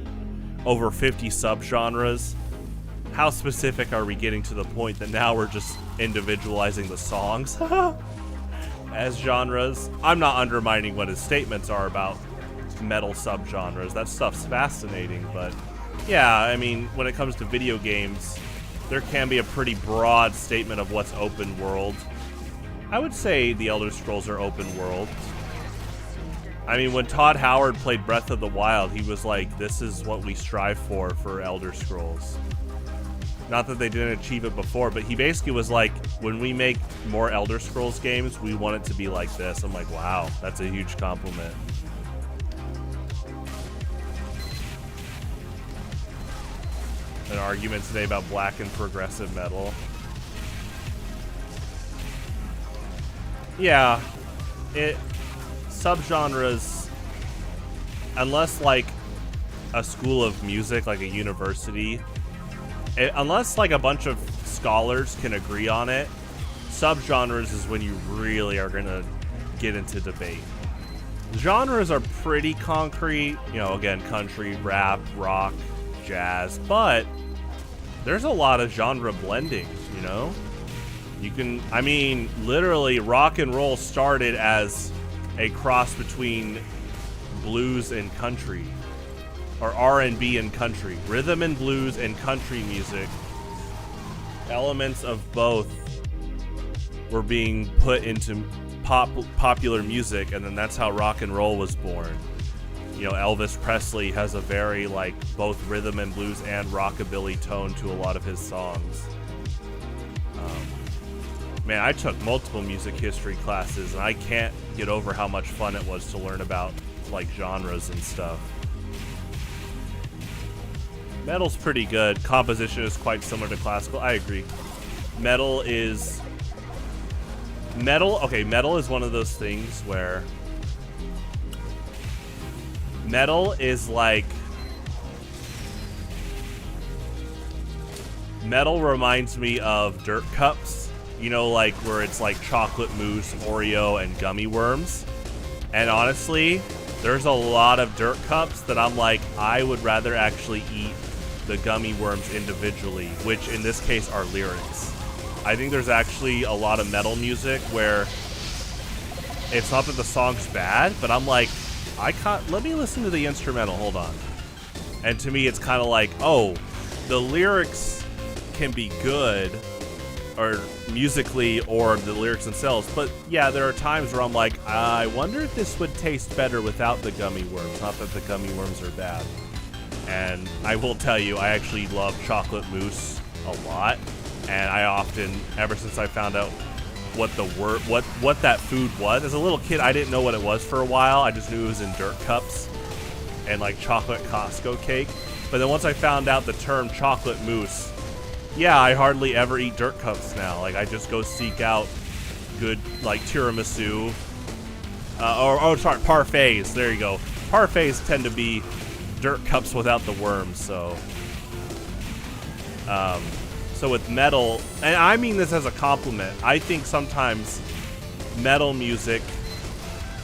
over 50 subgenres, how specific are we getting to the point that now we're just individualizing the songs as genres? I'm not undermining what his statements are about metal subgenres. That stuff's fascinating, but yeah, I mean, when it comes to video games, there can be a pretty broad statement of what's open world. I would say the Elder Scrolls are open world. I mean, when Todd Howard played Breath of the Wild, he was like, this is what we strive for Elder Scrolls. Not that they didn't achieve it before, but he basically was like, when we make more Elder Scrolls games, we want it to be like this. I'm like, wow, that's a huge compliment. An argument today about black and progressive metal. Yeah, subgenres, unless like a school of music, like a university, unless like a bunch of scholars can agree on it, subgenres is when you really are gonna get into debate. Genres are pretty concrete, you know, again, country, rap, rock, jazz, but there's a lot of genre blending, you know? You can, I mean, literally rock and roll started as a cross between blues and country, or R&B and country. Rhythm and blues and country music, elements of both were being put into popular music, and then that's how rock and roll was born. You know, Elvis Presley has a very, like, both rhythm and blues and rockabilly tone to a lot of his songs. Man, I took multiple music history classes, and I can't get over how much fun it was to learn about, like, genres and stuff. Metal's pretty good. Composition is quite similar to classical. I agree. Metal is one of those things where metal is like, metal reminds me of dirt cups, you know, like where it's like chocolate mousse, Oreo, and gummy worms. And honestly, there's a lot of dirt cups that I'm like, I would rather actually eat the gummy worms individually, which in this case are lyrics. I think there's actually a lot of metal music where it's not that the song's bad, but I'm like, let me listen to the instrumental, hold on. And to me, it's kind of like, oh, the lyrics can be good, or musically, or the lyrics themselves, but yeah, there are times where I'm like, I wonder if this would taste better without the gummy worms. Not that the gummy worms are bad. And I will tell you, I actually love chocolate mousse a lot, and I often, ever since I found out what that food was, as a little kid, I didn't know what it was for a while. I just knew it was in dirt cups and like chocolate Costco cake. But then once I found out the term chocolate mousse, yeah, I hardly ever eat dirt cups now. Like, I just go seek out good, like, tiramisu, sorry, parfaits. There you go. Parfaits tend to be dirt cups without the worms, so with metal, and I mean this as a compliment, I think sometimes metal music,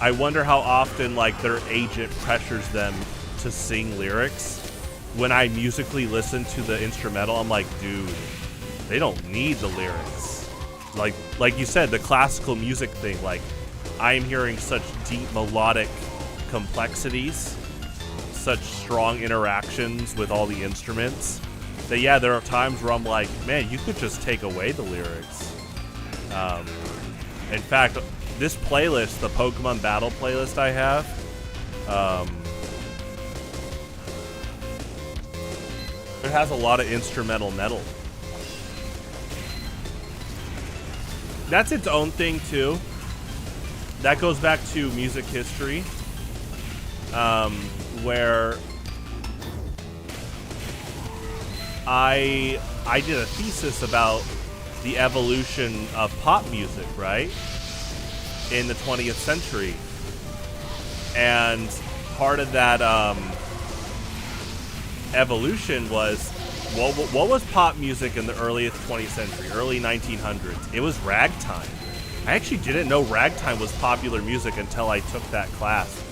I wonder how often, like, their agent pressures them to sing lyrics. When I musically listen to the instrumental, I'm like, dude, they don't need the lyrics. Like you said, the classical music thing, like, I'm hearing such deep melodic complexities, such strong interactions with all the instruments, that yeah, there are times where I'm like, man, you could just take away the lyrics. In fact, this playlist, the Pokemon Battle playlist I have, it has a lot of instrumental metal. That's its own thing too. That goes back to music history, where I did a thesis about the evolution of pop music, right, in the 20th century, and part of that evolution was what was pop music in the earliest 20th century, early 1900s? It was ragtime. I actually didn't know ragtime was popular music until I took that class.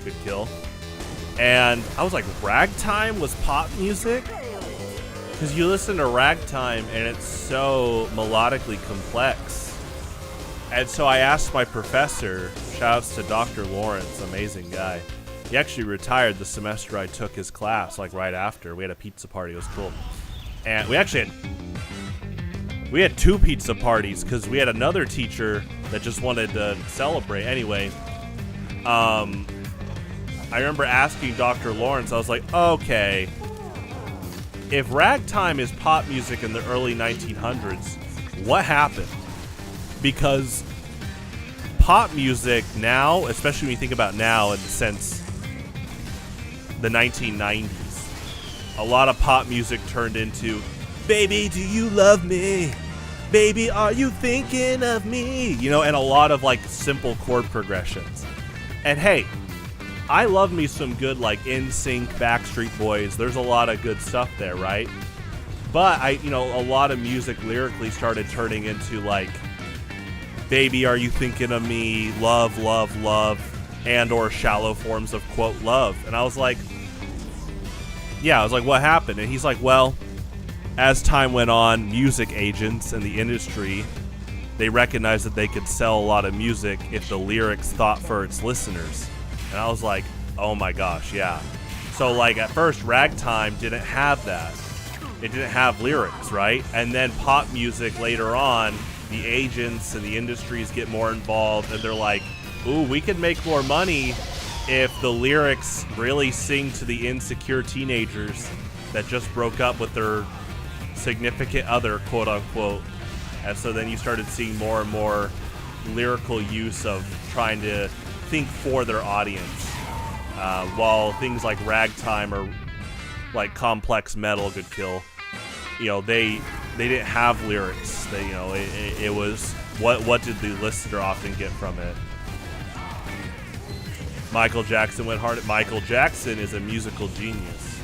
Good kill. And I was like, ragtime was pop music? Because you listen to ragtime and it's so melodically complex. And so I asked my professor, shoutouts to Dr. Lawrence, amazing guy. He actually retired the semester I took his class, like right after. We had a pizza party, it was cool. And we actually had 2 pizza parties because we had another teacher that just wanted to celebrate. Anyway, I remember asking Dr. Lawrence, I was like, okay, if ragtime is pop music in the early 1900s, what happened? Because pop music now, especially when you think about now, since the 1990s, a lot of pop music turned into, baby, do you love me? Baby, are you thinking of me? You know, and a lot of like simple chord progressions. And hey, I love me some good like NSYNC, Backstreet Boys. There's a lot of good stuff there, right? But a lot of music lyrically started turning into like, baby, are you thinking of me? Love, love, love, and or shallow forms of quote love. And I was like, what happened? And he's like, well, as time went on, music agents in the industry, they recognized that they could sell a lot of music if the lyrics thought for its listeners. And I was like, oh my gosh, yeah. So like at first, ragtime didn't have that. It didn't have lyrics, right? And then pop music later on, the agents and the industries get more involved and they're like, ooh, we could make more money if the lyrics really sing to the insecure teenagers that just broke up with their significant other, quote unquote. And so then you started seeing more and more lyrical use of trying to think for their audience, while things like ragtime or like complex metal, good kill, they didn't have lyrics. They, it was what did the listener often get from it. Michael Jackson went hard. Michael Jackson is a musical genius.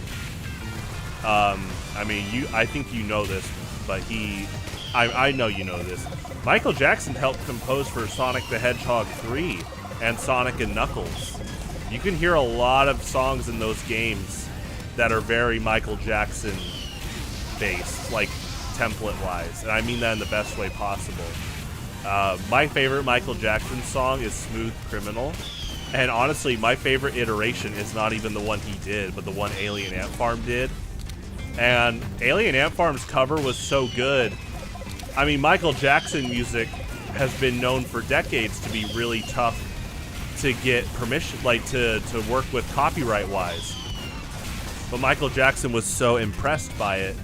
I think you know this, but I know you know this. Michael Jackson helped compose for Sonic the Hedgehog 3 and Sonic and Knuckles. You can hear a lot of songs in those games that are very Michael Jackson based, like template wise, and I mean that in the best way possible. My favorite Michael Jackson song is Smooth Criminal, and honestly my favorite iteration is not even the one he did, but the one Alien Ant Farm did. And Alien Ant Farm's cover was so good. I mean, Michael Jackson music has been known for decades to be really tough to get permission, like to work with copyright wise. But Michael Jackson was so impressed by it,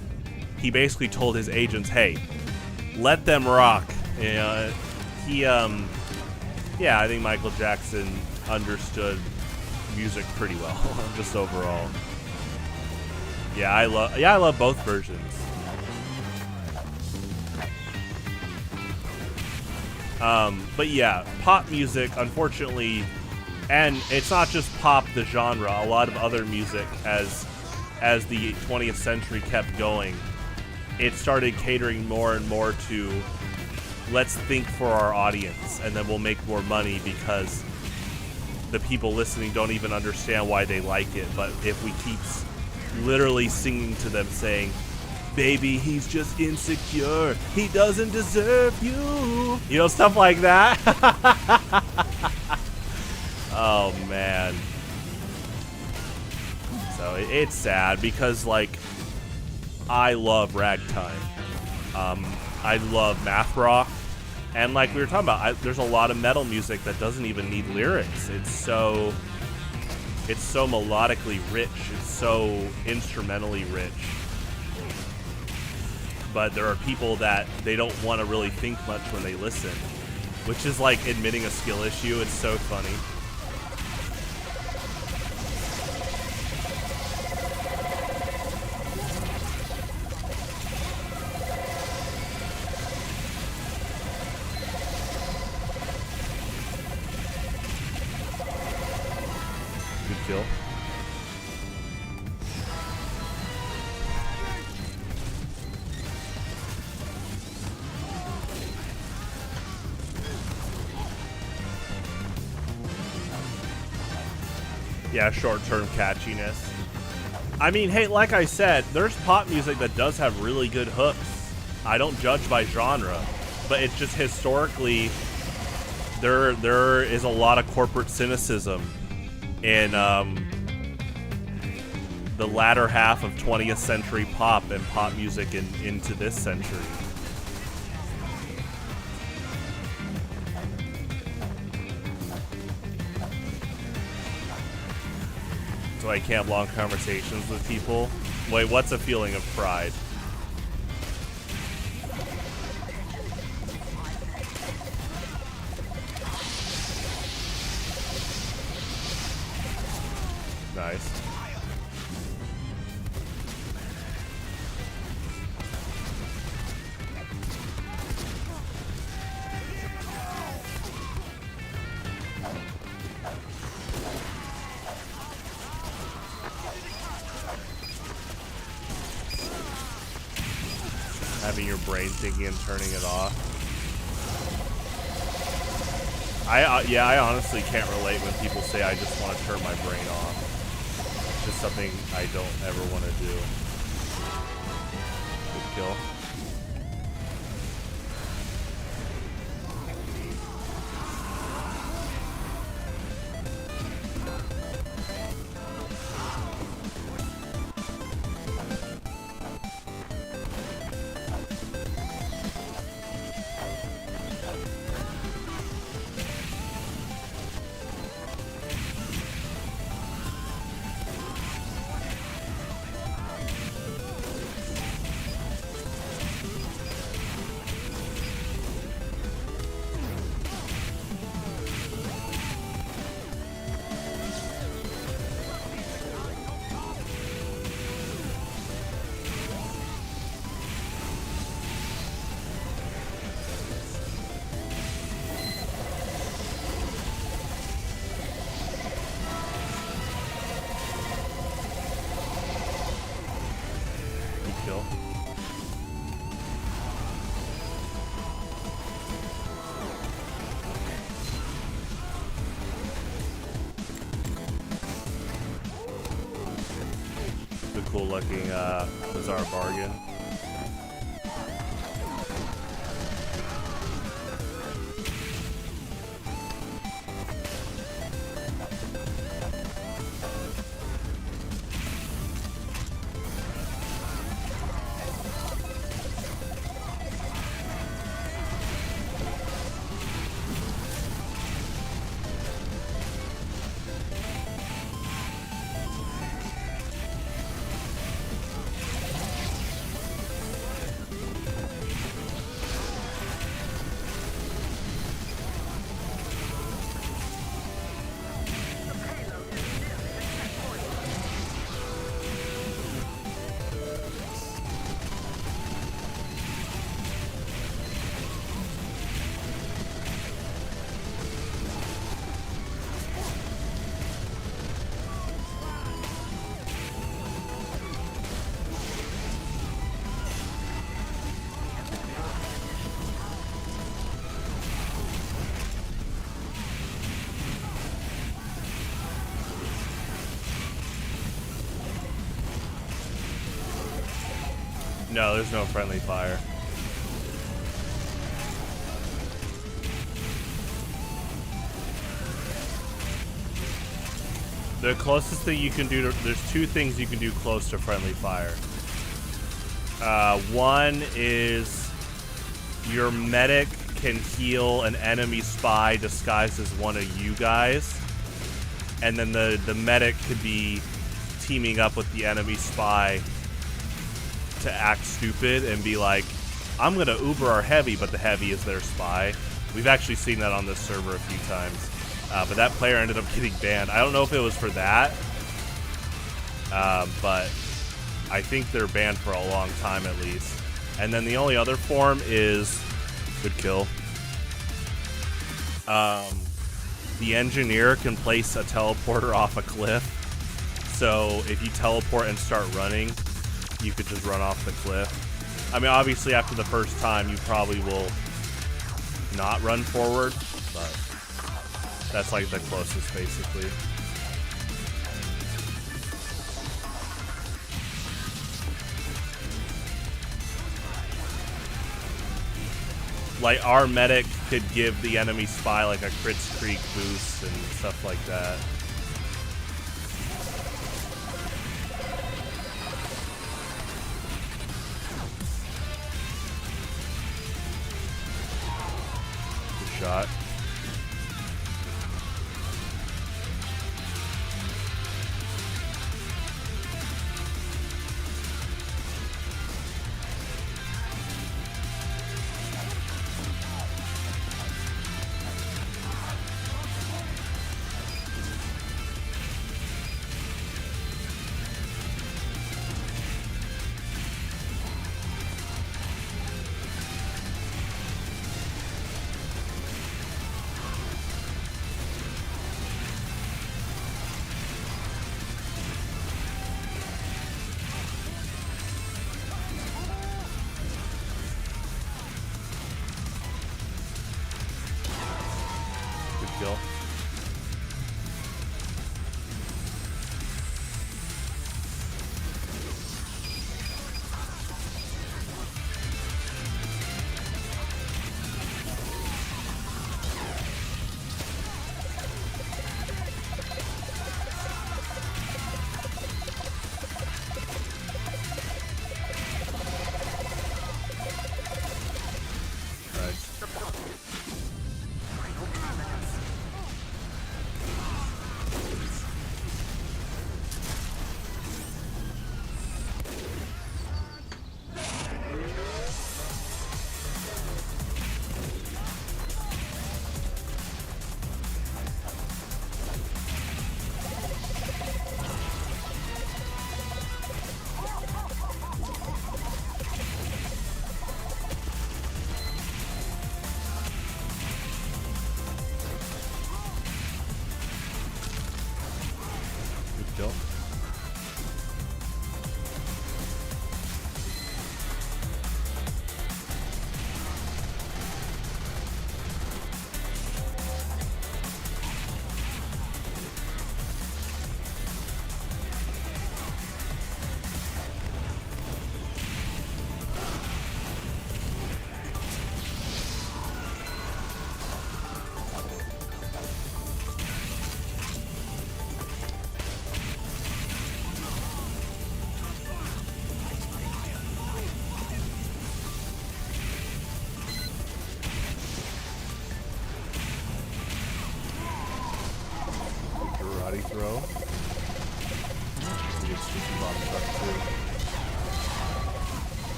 he basically told his agents, hey, let them rock. I think Michael Jackson understood music pretty well, just overall. I love both versions. But yeah, pop music, unfortunately, and it's not just pop, the genre, a lot of other music as the 20th century kept going, it started catering more and more to let's think for our audience and then we'll make more money because the people listening don't even understand why they like it. But if we keep literally singing to them saying, baby, he's just insecure, he doesn't deserve you, stuff like that. Oh man. So it's sad because like I love ragtime, I love math rock, and like we were talking about, there's a lot of metal music that doesn't even need lyrics. It's so melodically rich, it's so instrumentally rich. But there are people that they don't want to really think much when they listen, which is like admitting a skill issue. It's so funny. Yeah, short-term catchiness. I mean, hey, like I said, there's pop music that does have really good hooks. I don't judge by genre, but it's just historically there is a lot of corporate cynicism in the latter half of 20th century pop and pop music into this century. So I can't have long conversations with people. Wait, what's a feeling of pride? Nice. Having your brain thinking and turning it off. I honestly can't relate when people say I just want to turn my brain off. It's just something I don't ever want to do. Good kill. Cool looking bizarre bargain. No, there's no friendly fire. The closest thing you can do to, there's two things you can do close to friendly fire. One is your medic can heal an enemy spy disguised as one of you guys, and then the medic could be teaming up with the enemy spy to act stupid and be like, I'm gonna Uber our heavy, but the heavy is their spy. We've actually seen that on this server a few times, but that player ended up getting banned. I don't know if it was for that, but I think they're banned for a long time at least. And then the only other form is, good kill, the engineer can place a teleporter off a cliff, so if you teleport and start running, you could just run off the cliff. I mean, obviously after the first time you probably will not run forward, but that's like the closest basically. like our medic could give the enemy spy like a crits creek boost and stuff like that. Good shot. Kill.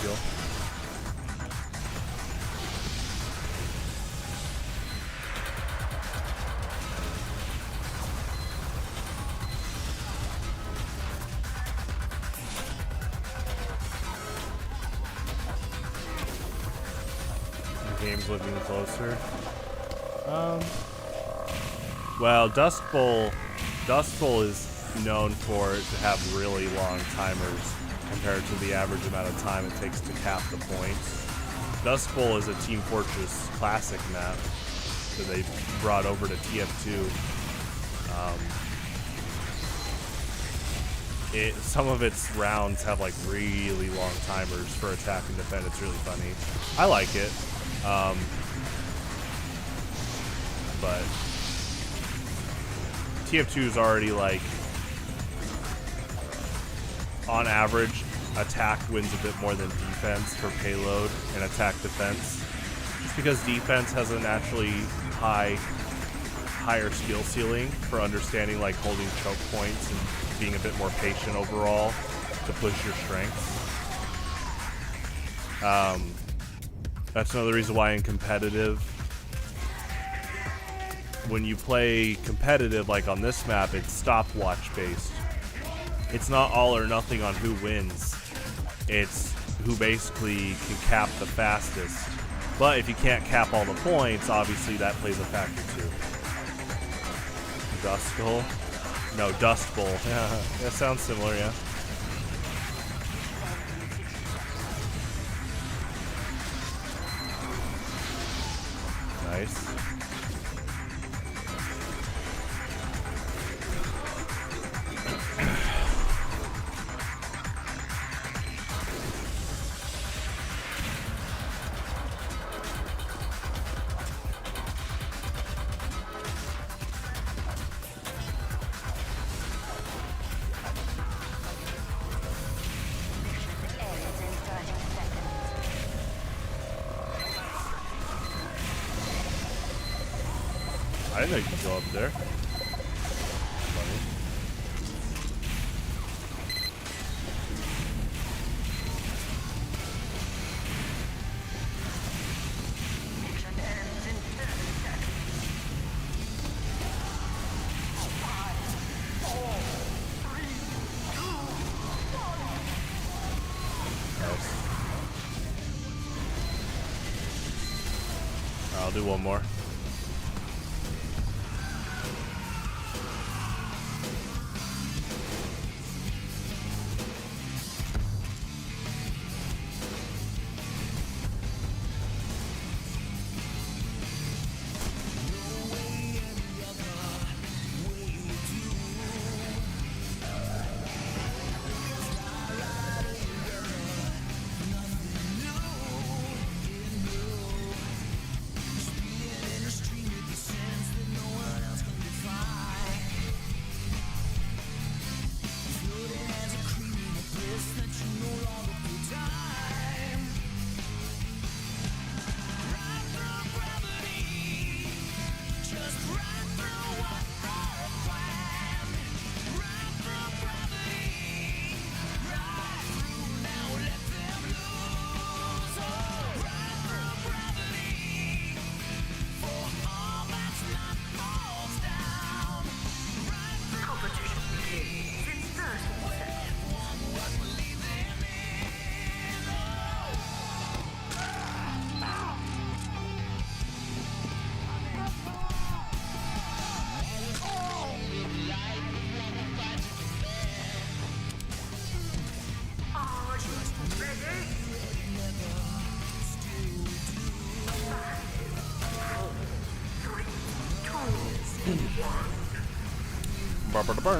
skill. The game's looking closer. Well, Dust Bowl is known for it to have really long timers compared to the average amount of time it takes to cap the points. Dust Bowl is a Team Fortress Classic map that they brought over to TF2. Some of its rounds have like really long timers for attack and defend. It's really funny. I like it. But TF2 is already like, on average, attack wins a bit more than defense for payload and attack defense. Just because defense has a naturally higher skill ceiling for understanding like holding choke points and being a bit more patient overall to push your strengths. That's another reason why in competitive, when you play competitive like on this map, it's stopwatch based. It's not all or nothing on who wins. It's who basically can cap the fastest. But if you can't cap all the points, obviously that plays a factor too. Dust Bowl? No, Dust Bowl. Yeah, that sounds similar, yeah. Nice. I didn't know you could go up there. Funny. Mission ends in 30 seconds. 5, 4, 3, 2, 1. Nice. I'll do one more. Competition begins in 30 seconds. Are you ready? 5, 4, 3, 2, 1. Ba-ba-da-ba.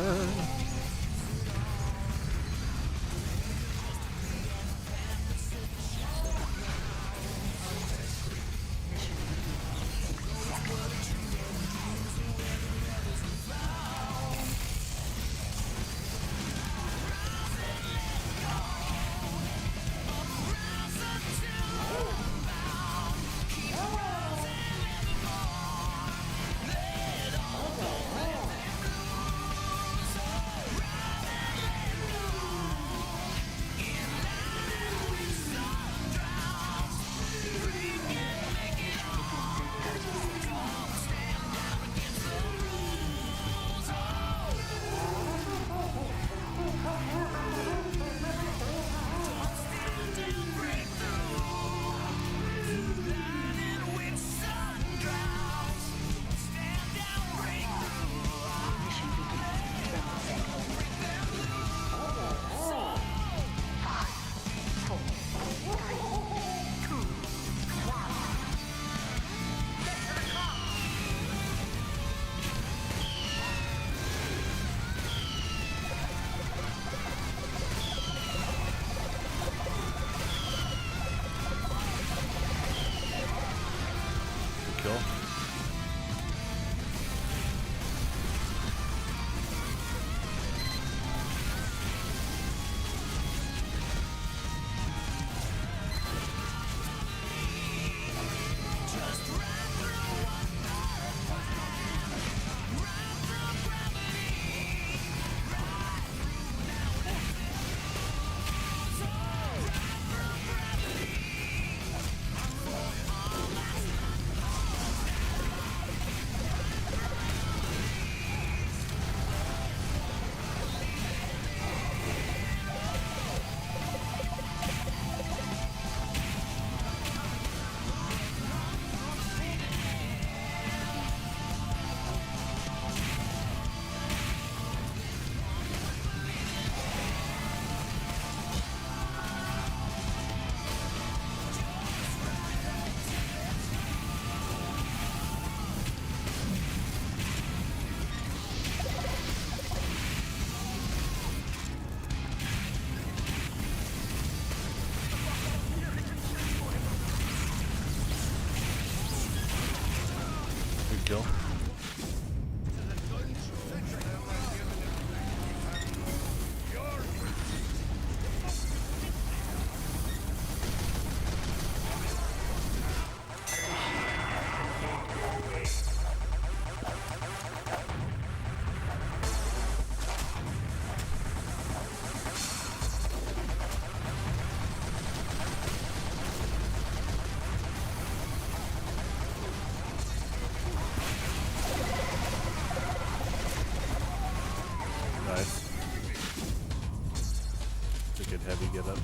kill. Nice. It's a good heavy get up.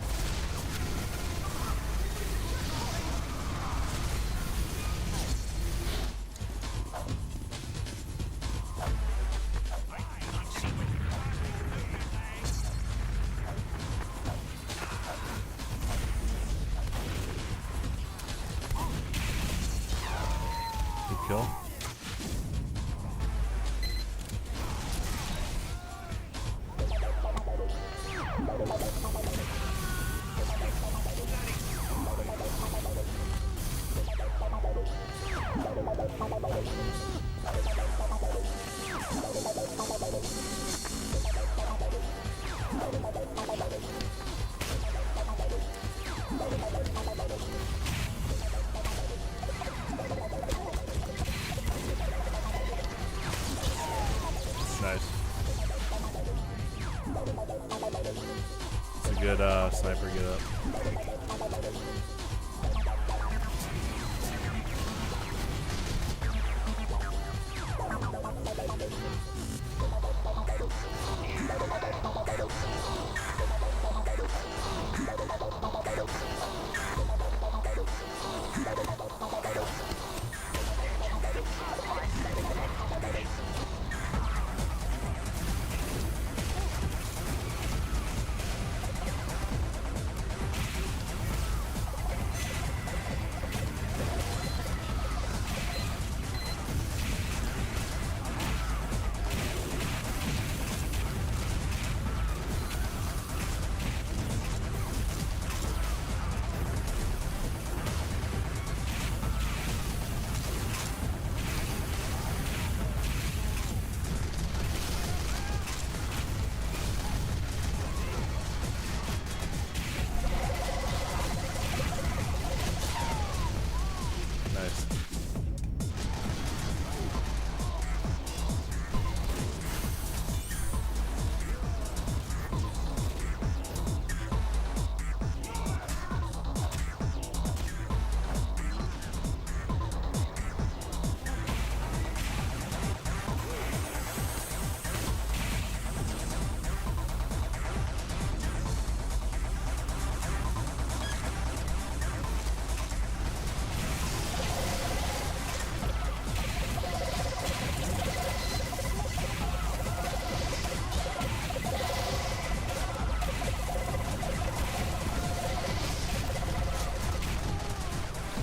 Good kill. Nice. It's a good sniper get up. Nice.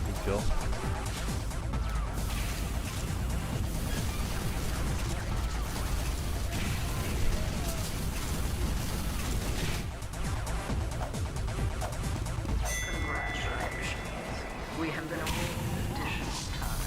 Good kill. Congratulations. We have been awarded additional time.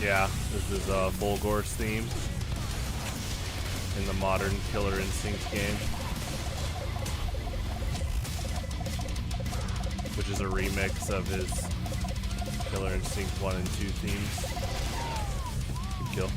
Yeah, this is Bulgor's theme in the modern Killer Instinct game, which is a remix of his Killer Instinct 1 and 2 themes. Good kill.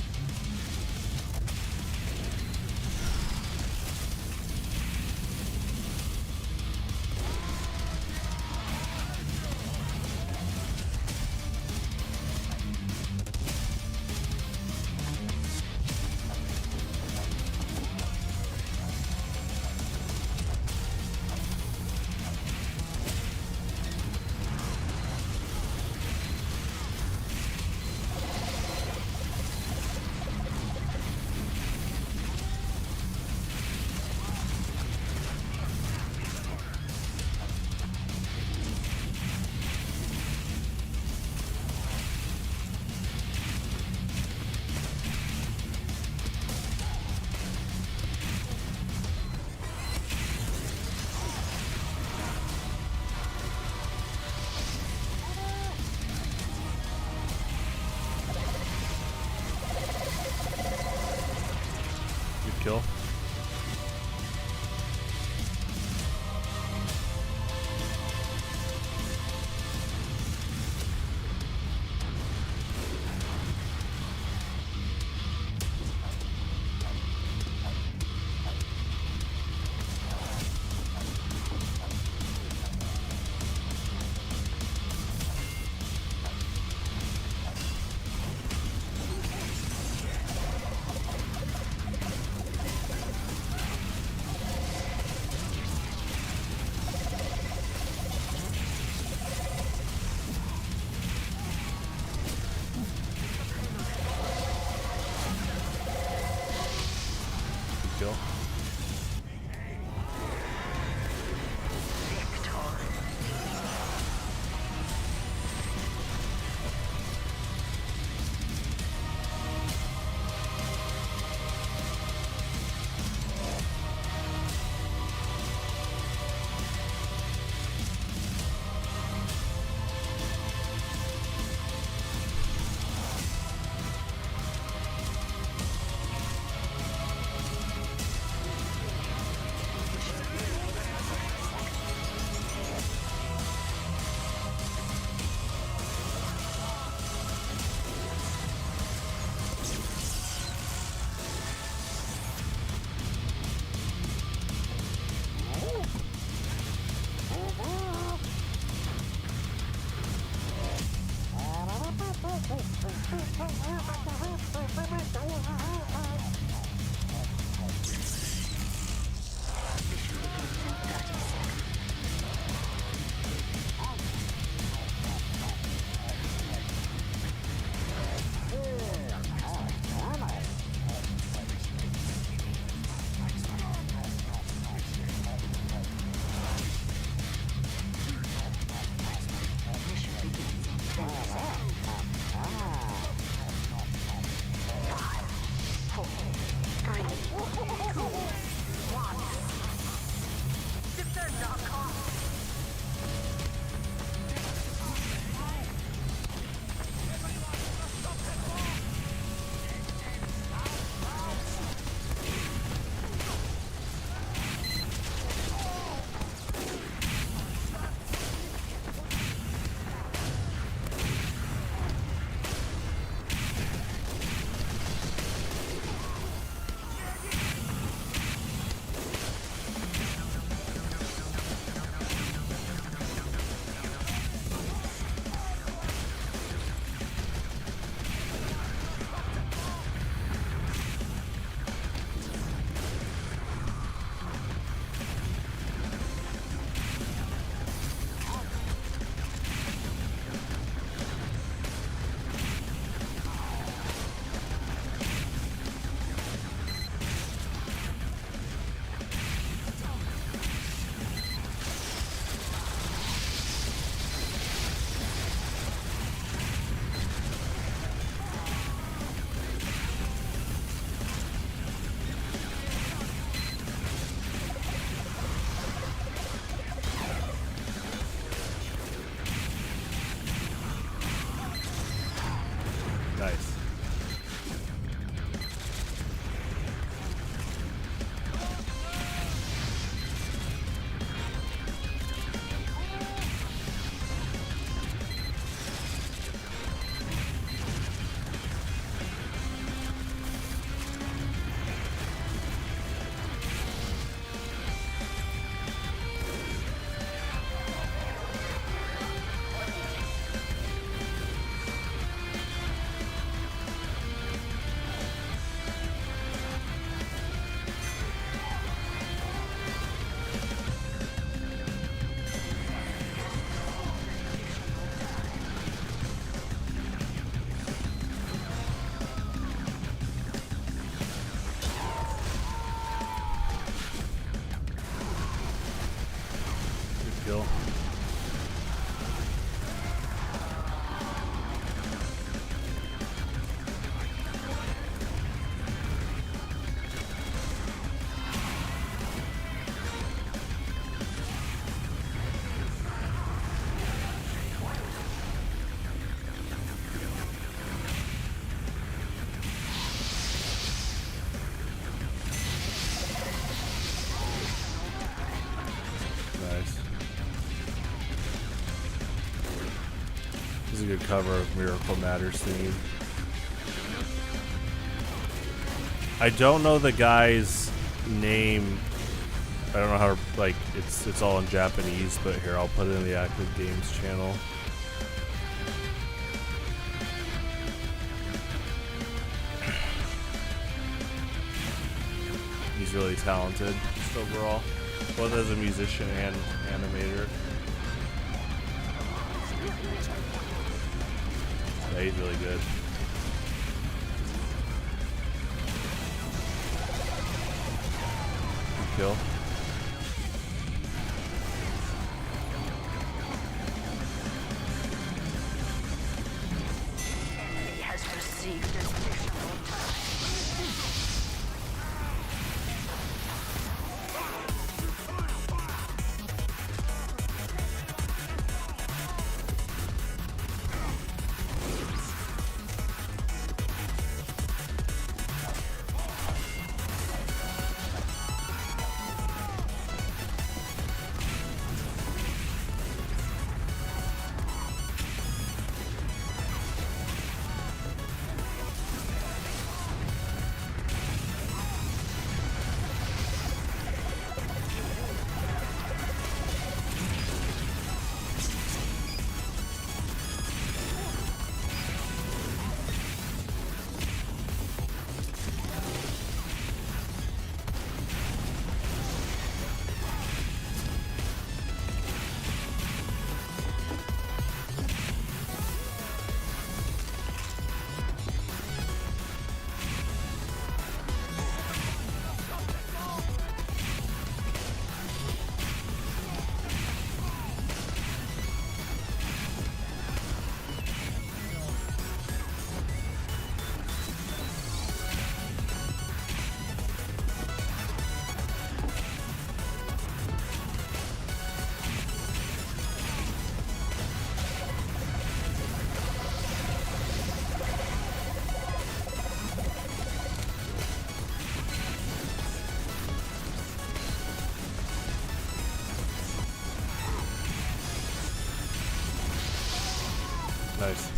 Kill. Kill. Nice. This is a good cover of Miracle Matters theme. I don't know the guy's name. I don't know how to, like, it's all in Japanese, but here, I'll put it in the Active Games channel. He's really talented, just overall, both as a musician and animator. Yeah, he's really good. Good kill. Enemy has received additional time. Nice.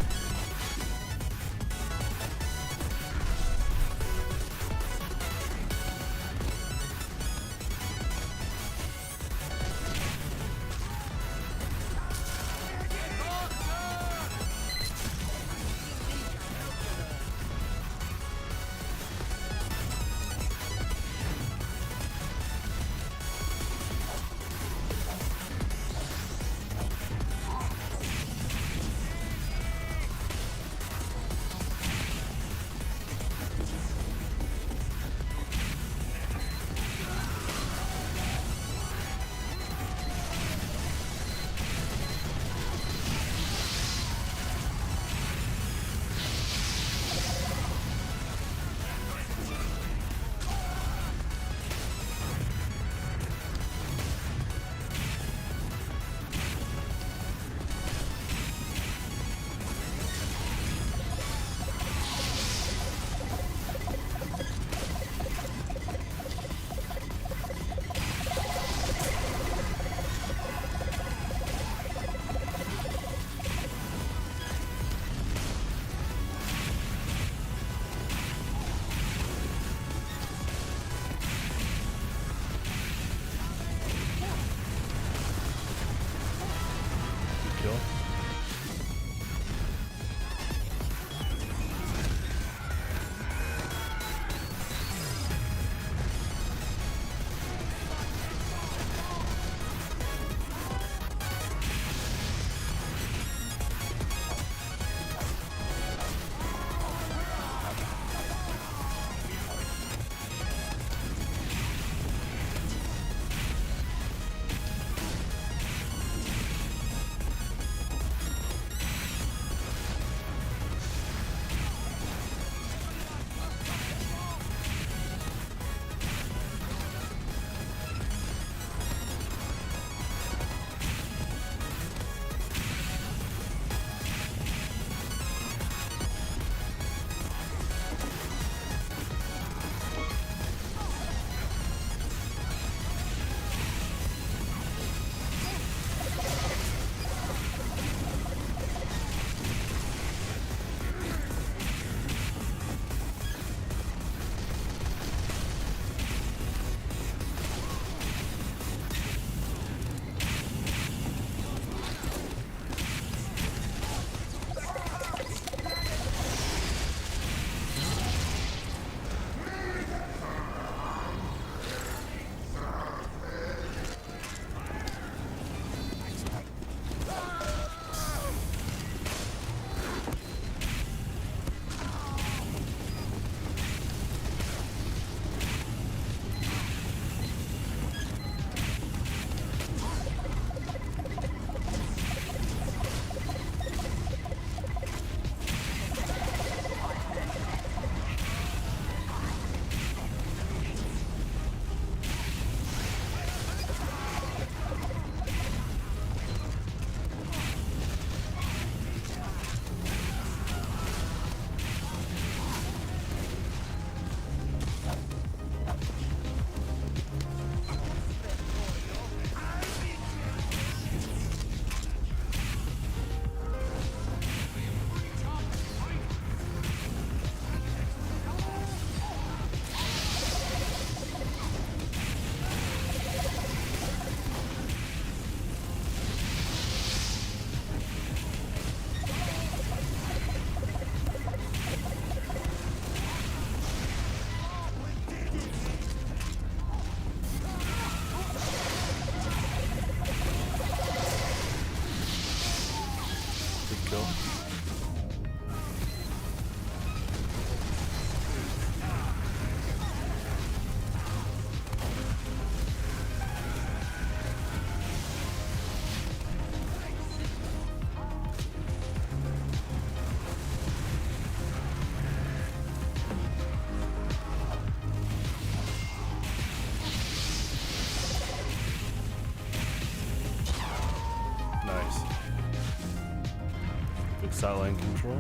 sideline control.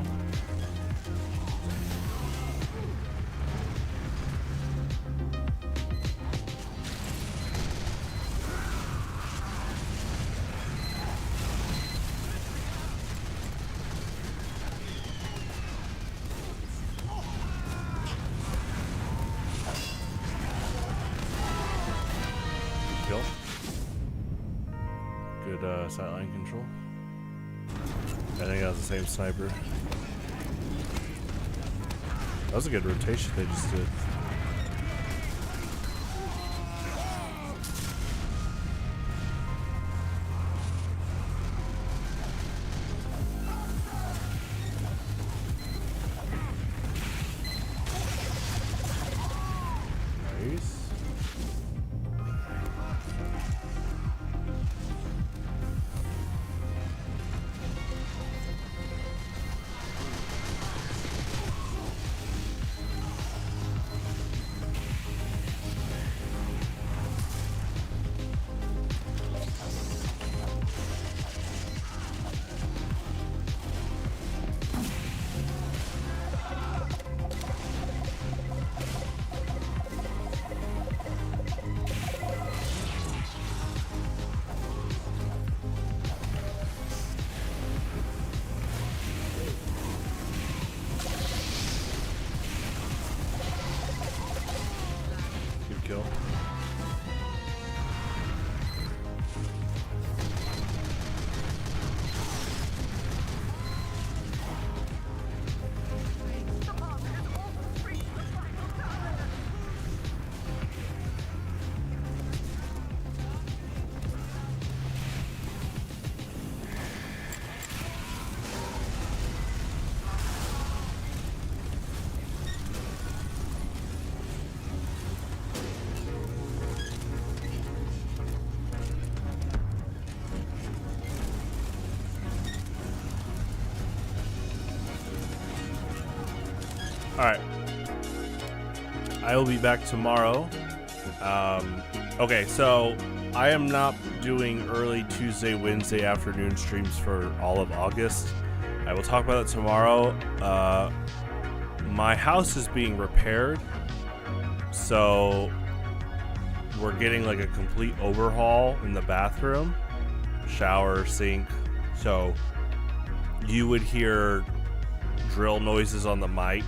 Kill. Good sideline control. I think that was the same sniper. That was a good rotation they just did. Nice. Good kill. The bomb has almost reached the final tower. Alright. I will be back tomorrow. Okay, so I am not doing early Tuesday, Wednesday afternoon streams for all of August. I will talk about it tomorrow. My house is being repaired, so we're getting like a complete overhaul in the bathroom, shower, sink. So you would hear drill noises on the mic,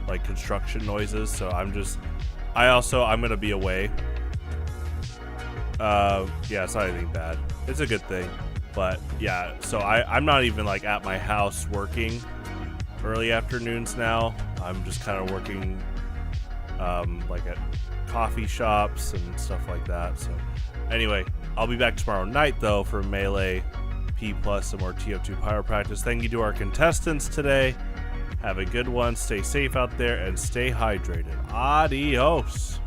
like construction noises. So I'm gonna be away. Yeah, it's not anything bad. It's a good thing. But yeah, so I'm not even like at my house working early afternoons now. I'm just kind of working like at coffee shops and stuff like that. So anyway, I'll be back tomorrow night though for Melee P+, some more TF2 Pyro practice. Thank you to our contestants today. Have a good one. Stay safe out there and stay hydrated. Adios.